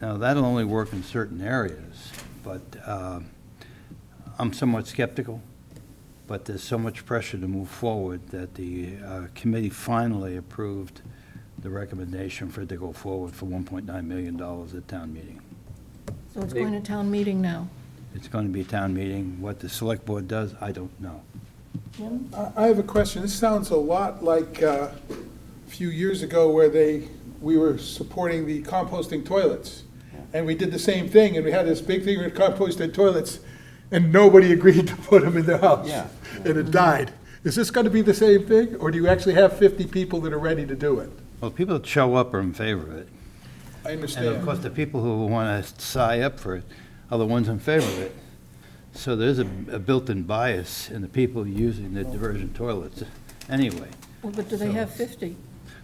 Now, that'll only work in certain areas, but I'm somewhat skeptical. But there's so much pressure to move forward that the committee finally approved the recommendation for it to go forward for $1.9 million at town meeting. So it's going to town meeting now? It's going to be a town meeting. What the select board does, I don't know. Jim? I have a question. This sounds a lot like a few years ago where we were supporting the composting toilets. And we did the same thing, and we had this big thing with composting toilets, and nobody agreed to put them in their house. Yeah. And it died. Is this going to be the same thing, or do you actually have 50 people that are ready to do it? Well, people that show up are in favor of it. I And of understand. course, the people who want to sign up for it are the ones in favor of it. So there's a built-in bias in the people using the diversion toilets anyway. Well, but do they have 50?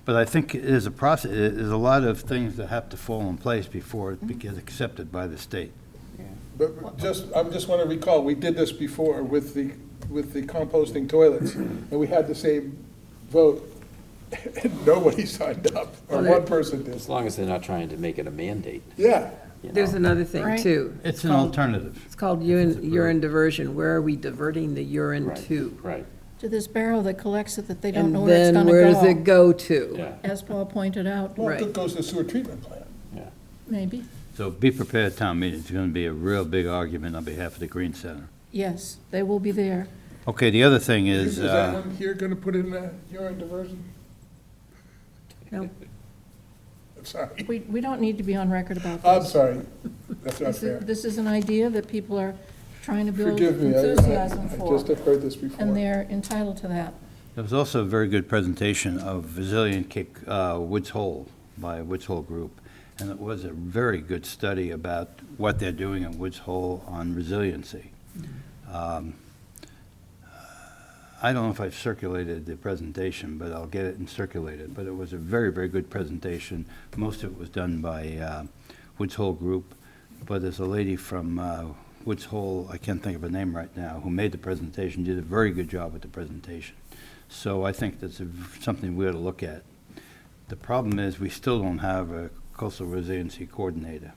But I think there's a process, there's a lot of things that have to fall in place before it gets accepted by the state. But I just want to recall, we did this before with the composting toilets, and we had the same vote. And nobody signed up, or Well, one person did. As long as they're not trying to make it a mandate. Yeah. you There's know. another thing, Right. too. It's an alternative. It's called urine diversion. Where are we diverting the urine Right, to? Right, To this barrel that collects it that they don't And know where it's then gonna where does it go, go to? yeah, as Paul pointed out, Well, Right. it goes to the sewer treatment plant. yeah. maybe. So be prepared, town meeting. It's going to be a real big argument on behalf of the Green Center. Yes, they will be there. Okay, the other thing is, Is anyone here gonna put in a urine diversion? No. I'm sorry. We don't need to be on record about I'm this. sorry. That's not fair. This is an idea that people are trying to build Forgive me, enthusiasm I for, just have heard this before. and they're entitled to that. there was also a very good presentation of Resilient Cape, Woods Hole by Woods Hole Group. And it was a very good study about what they're doing in Woods Hole on resiliency. I don't know if I've circulated the presentation, but I'll get it and circulate it. But it was a very, very good presentation. Most of it was done by Woods Hole Group. But there's a lady from Woods Hole, I can't think of her name right now, who made the presentation, did a very good job with the presentation. So I think that's something we ought to look at. The problem is we still don't have a coastal resiliency coordinator.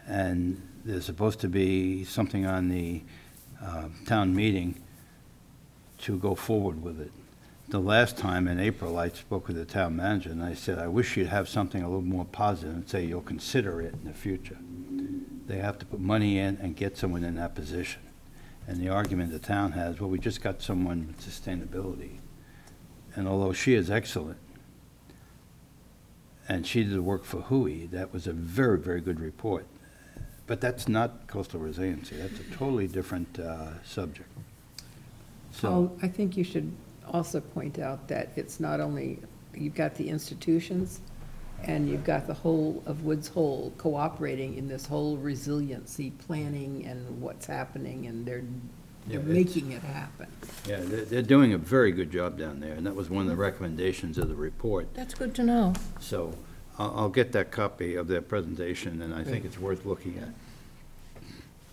And there's supposed to be something on the town meeting to go forward with it. The last time in April, I spoke with the town manager and I said, I wish you'd have something a little more positive and say you'll consider it in the future. They have to put money in and get someone in that position. And the argument the town has, well, we just got someone with sustainability. And although she is excellent, and she did the work for Hui, that was a very, very good report. But that's not coastal resiliency, that's a totally different subject. So, Oh, I think you should also point out that it's not only, you've got the institutions, and you've got the whole of Woods Hole cooperating in this whole resiliency planning and what's happening, and they're Yeah, making it happen. yeah, they're doing a very good job down there, and that was one of the recommendations of the report. That's good to know. So I'll get that copy of their presentation, and I think it's worth looking at.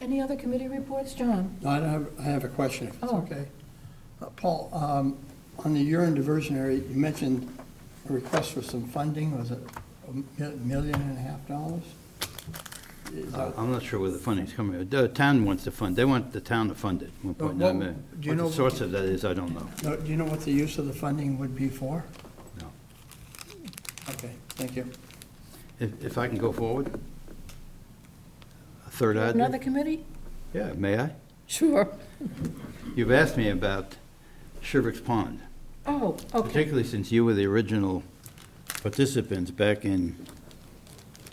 Any other committee reports, John? No, I have a question, if it's Oh. okay. Paul, on the urine diversion area, you mentioned a request for some funding, was it $1.5 million? Is that- I'm not sure where the funding's coming. The town wants to fund, they want the town to fund it, $1.9 Well, million. do you What know- the source of that is, I don't know. No, do you know what the use of the funding would be for? No. Okay, thank you. If I can go forward? A third Another adjunct? committee? Yeah, may I? Sure. You've asked me about Shervick's Pond, Oh, okay. particularly since you were the original participants back in,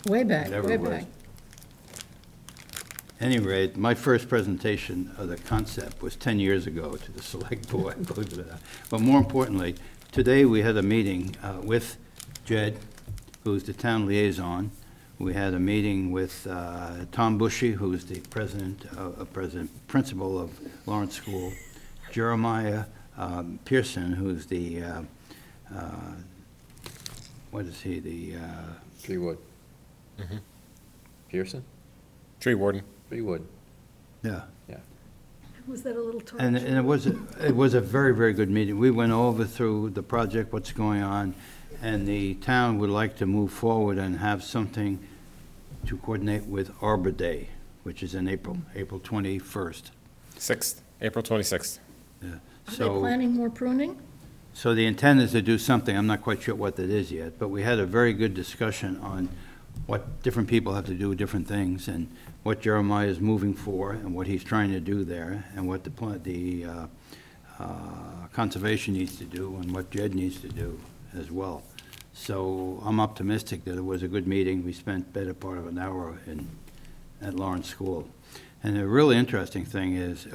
Way back, whatever way it was. back. Any rate, my first presentation of the concept was 10 years ago to the select board, believe it or not. But more importantly, today we had a meeting with Jed, who's the town liaison. We had a meeting with Tom Bushy, who's the principal of Lawrence School, Jeremiah Pearson, who's the, what is he, the, Treewood. Pearson? Tree warden. Treewood, yeah. yeah. Was that a little torch? And it was a very, very good meeting. We went over through the project, what's going on, and the town would like to move forward and have something to coordinate with Arbor Day, which is in April 21st. 6th, April 26th. Yeah. Are they So, planning more pruning? so the intent is to do something, I'm not quite sure what that is yet, but we had a very good discussion on what different people have to do with different things, and what Jeremiah is moving for, and what he's trying to do there, and what the conservation needs to do, and what Jed needs to do as well. So I'm optimistic that it was a good meeting. We spent better part of an hour at Lawrence School. And the really interesting thing is,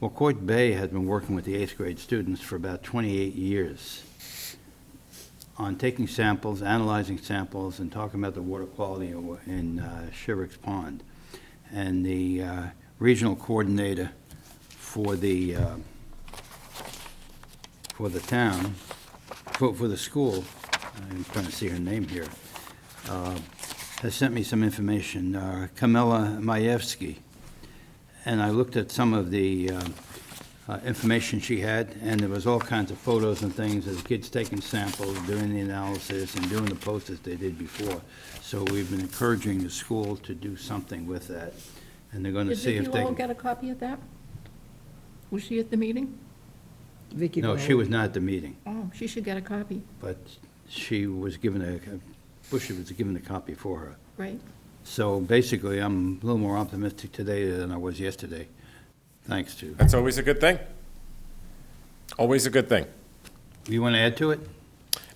Coit Bay has been working with the 8th grade students for about 28 years on taking samples, analyzing samples, and talking about the water quality in Shervick's Pond. And the regional coordinator for the town, for the school, I'm trying to see her name here, has sent me some information, Kamila Majewski. And I looked at some of the information she had, and there was all kinds of photos and things of the kids taking samples, doing the analysis, and doing the posters they did before. So we've been encouraging the school to do something with that, and they're going to see if Did they you all can. get a copy of that? Was she at the meeting? Vicky No, she was not at the meeting, Oh, she should get a copy, but she was given Bush was given a copy for her. right? So basically, I'm a little more optimistic today than I was yesterday, thanks to. That's always a good thing. Always a good thing. You want to add to it?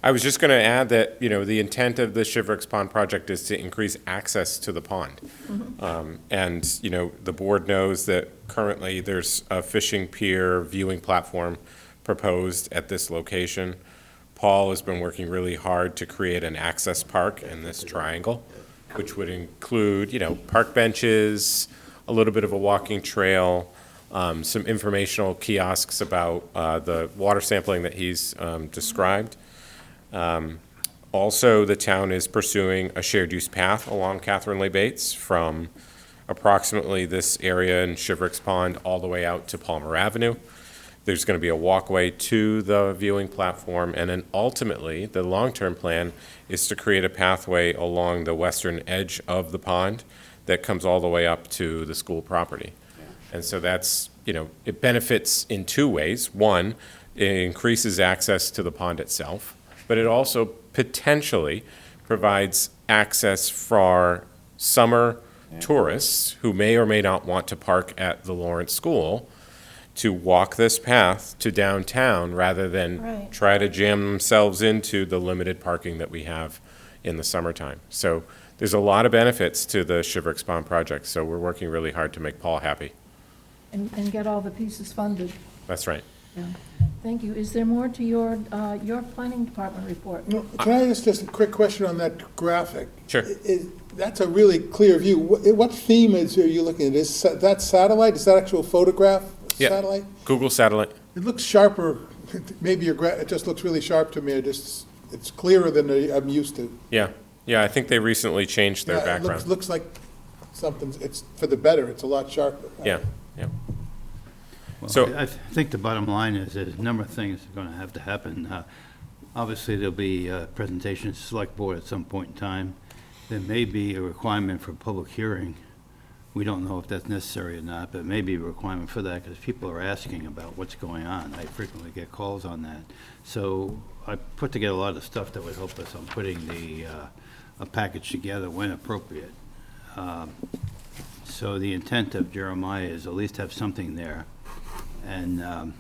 I was just going to add that, you know, the intent of the Shivrix Pond project is to increase access to the pond. And, you know, the board knows that currently there's a fishing pier viewing platform proposed at this location. Paul has been working really hard to create an access park in this triangle, which would include, you know, park benches, a little bit of a walking trail, some informational kiosks about the water sampling that he's described. Also, the town is pursuing a shared use path along Catherine Lee Bates from approximately this area in Shivrix Pond all the way out to Palmer Avenue. There's going to be a walkway to the viewing platform, and then ultimately, the long-term plan is to create a pathway along the western edge of the pond that comes all the way up to the school property. And so that's, you know, it benefits in two ways. One, it increases access to the pond itself, but it also potentially provides access for summer tourists who may or may not want to park at the Lawrence School to walk this path to downtown rather than Right. try to jam themselves into the limited parking that we have in the summertime. So there's a lot of benefits to the Shivrix Pond project, so we're working really hard to make Paul happy. And get all the pieces funded. That's right. Yeah. Thank you. Is there more to your planning department report? No, can I ask just a quick question on that graphic? Sure. That's a really clear view. What theme are you looking at? Is that satellite? Is that actual photograph Yeah. satellite? Google satellite. It looks sharper. Maybe it just looks really sharp to me. It's clearer than I'm used to. Yeah, yeah, I think they recently changed their Yeah, it background. looks like something, it's for the better. It's a lot sharper. Yeah, yeah. Well, So- I think the bottom line is there's a number of things that are going to have to happen. Obviously, there'll be a presentation to select board at some point in time. There may be a requirement for public hearing. We don't know if that's necessary or not, but maybe a requirement for that because people are asking about what's going on. I frequently get calls on that. So I put together a lot of stuff that would help us on putting a package together when appropriate. So the intent of Jeremiah is at least have something there. And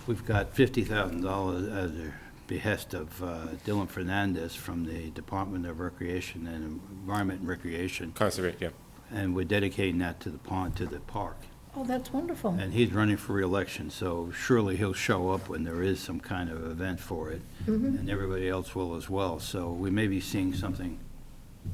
we've got $50,000 at the behest of Dylan Fernandez from the Department of Recreation and Environment and Recreation. Conservate, yeah. And we're dedicating that to the pond, to the park. Oh, that's wonderful. And he's running for reelection, so surely he'll show up when there is some kind of event for it. And everybody else will as well. So we may be seeing something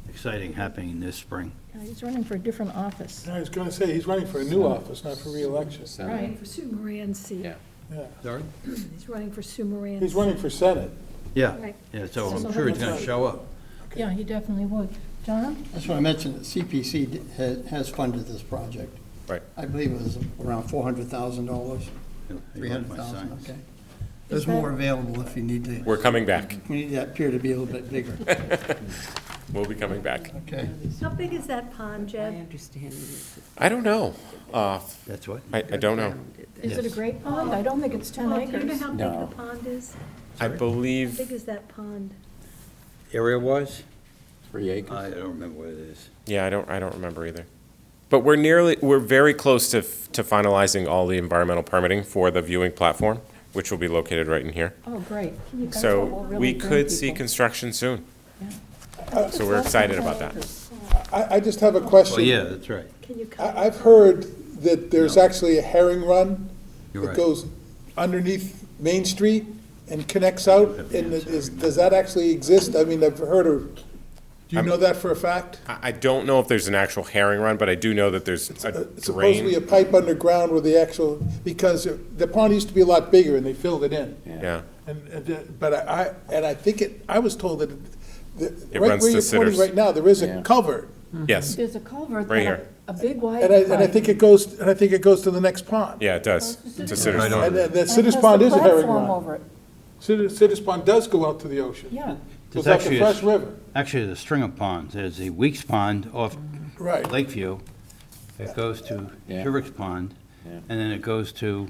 exciting happening this spring. Yeah, he's running for a different office. I was going to say, he's running for a new office, not for reelection. Right. For Sue Moran's seat. Yeah. Yeah. Sorry? He's running for Sue Moran's. He's running for Senate. Yeah, Right. yeah, so So I'm sure he's that's gonna show up. Yeah, he definitely would. John? That's what I mentioned, that CPC has funded this project. Right. I believe it was around $400,000, He loves my 300,000, signs. okay. There's more available if you need to, We're coming back. we need that pier to be a little bit bigger. We'll be coming back. Okay. How big is that pond, Jeb? I don't know. That's what? I don't know. Is it a great pond? I don't think it's 10 Paul, do you know acres. how big the pond is? I How believe, big is that pond? Area-wise? 3 acres. I don't remember what it is. yeah, I don't remember either. But we're very close to finalizing all the environmental permitting for the viewing platform, which will be located right in here. Oh, great. That's So what will really we bring could see people. construction soon. Yeah. So we're excited about that. I just have a question. Well, yeah, that's right. Can you come? I've heard that there's actually a herring run You're that right. goes underneath Main Street and connects out, and does that actually exist? I mean, I've heard of, do you know that for a fact? I don't know if there's an actual herring run, but I do know that there's a Supposedly a drain. pipe underground with the actual, because the pond used to be a lot bigger and they filled it in. Yeah, But I think I was told that, right runs where to you're pointing Sitters. right now, there is a Yeah. culvert Yes, There's a culvert. Right that here. A big wide. And I pipe. think it goes to the next pond. yeah, it does. To Sitter's Right Pond. over And the And Sitter's has Pond the is a herring platform run. over it. Sitter's Pond does go out to the ocean. Yeah. Goes There's out to actually Fresh River. Actually, there's a string of ponds. There's the Weeks Pond off Right. Lakeview. It goes to Yeah. Sherrick's Pond, Yeah. and then it goes to,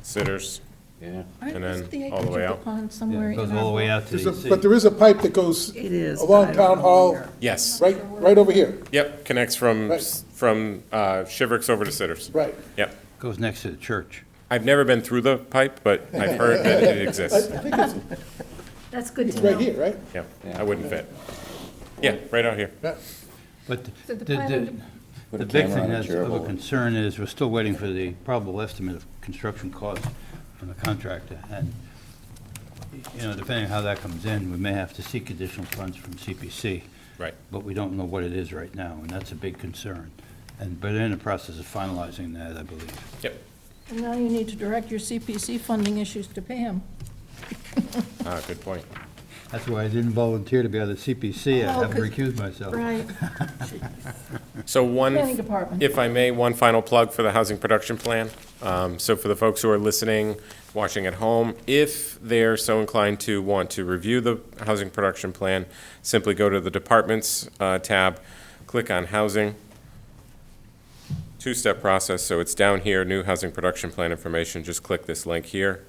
Sitters. Yeah. And then Isn't the all the acreage way of out. the pond somewhere it goes in all the our way book? out to the sea. But there is a pipe that goes It is. but I along don't Town know Hall, where. Yes. right over here. Yep, connects from, Right. from Shiverick's over to Sitters. Right. Yep. Goes next to the church. I've never been through the pipe, but I've heard that it I exists. think it's, That's good it's to know. right here, right? Yeah, I wouldn't fit. Yeah, right out here. Yeah. But So the the planning- the big thing that's of a concern is we're still waiting for the probable estimate of construction costs from the contractor. And, you know, depending on how that comes in, we may have to seek additional funds from CPC. Right. But we don't know what it is right now, and that's a big concern. But they're in the process of finalizing that, I believe. Yep. And now you need to direct your CPC funding issues to Pam. Good point. That's why I didn't volunteer to be on the CPC. I Oh, have to 'cause- recuse myself. Right. So Planning department. if I may, one final plug for the housing production plan. So for the folks who are listening, watching at home, if they're so inclined to want to review the housing production plan, simply go to the Departments tab, click on Housing. Two-step process, so it's down here, New Housing Production Plan Information, just click this link here.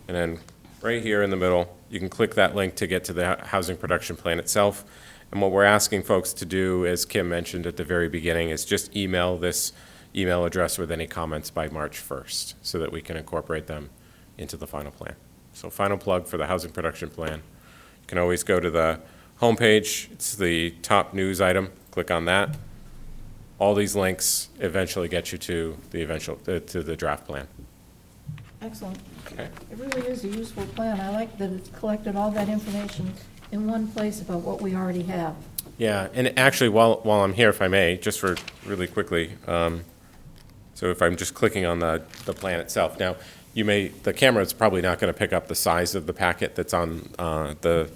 And then right here in the middle, you can click that link to get to the housing production plan itself. And what we're asking folks to do, as Kim mentioned at the very beginning, is just email this email address with any comments by March 1st, so that we can incorporate them into the final plan. So final plug for the housing production plan. You can always go to the homepage, it's the top news item, click on that. All these links eventually get you to the draft plan. Excellent. Okay. It really is a useful plan. I like that it's collected all that information in one place about what we already have. Yeah, and actually, while I'm here, if I may, just for really quickly, so if I'm just clicking on the plan itself. Now, the camera is probably not going to pick up the size of the packet that's on the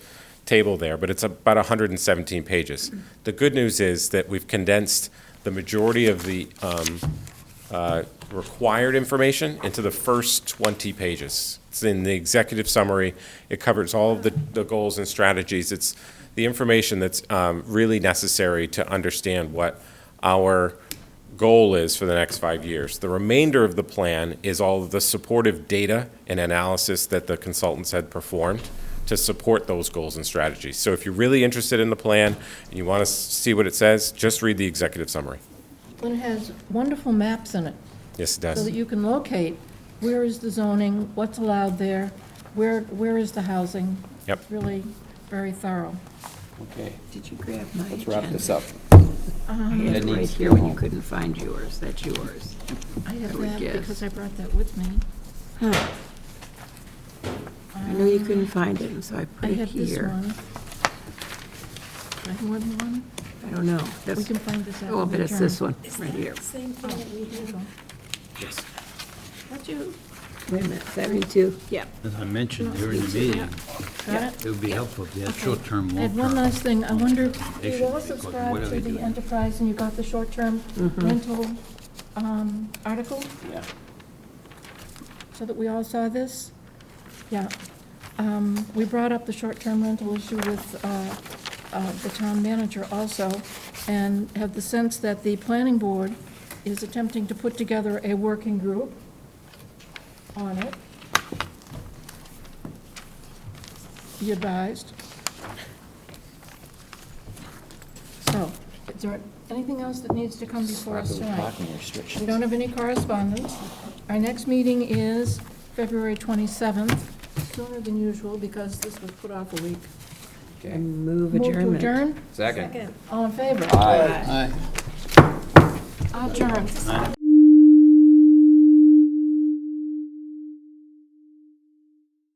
table there, but it's about 117 pages. The good news is that we've condensed the majority of the required information into the first 20 pages. It's in the executive summary. It covers all of the goals and strategies. It's the information that's really necessary to understand what our goal is for the next 5 years. The remainder of the plan is all of the supportive data and analysis that the consultants had performed to support those goals and strategies. So if you're really interested in the plan and you want to see what it says, just read the executive summary. And it has wonderful maps in it, Yes, it so does. that you can locate where is the zoning, what's allowed there, where is the housing. Yep. It's really very thorough. Okay, Did you grab my let's wrap agenda? this up. I had It it right needs to here go when you home. couldn't find yours. That's yours. I have I would that guess. because I brought that with me. I knew you couldn't find it, and so I I put it have this here. one. I have more than one? I don't know. We That's, can find this out. oh, but in it's the this journal. one, right here. Same thing that we did on. Yes. What'd you, Wait a minute, 72? Yeah. As I mentioned during the meeting, got it? it would be helpful if you had short-term, I had one long-term. last thing. I wonder, do They you all should- because subscribe what are to they the doing? enterprise and you got the short-term rental article? Yeah. So that we all saw this? Yeah. We brought up the short-term rental issue with the town manager also, and have the sense that the planning board is attempting to put together a working group on it. Be advised. So, is there anything else that needs to come before us tonight? Parking restrictions. We don't have any correspondence. Our next meeting is February 27th, sooner than usual because this was put off a week. Okay. Move Move to adjournment. adjourn? Second. All in favor? Aye. Aye. Adjourned.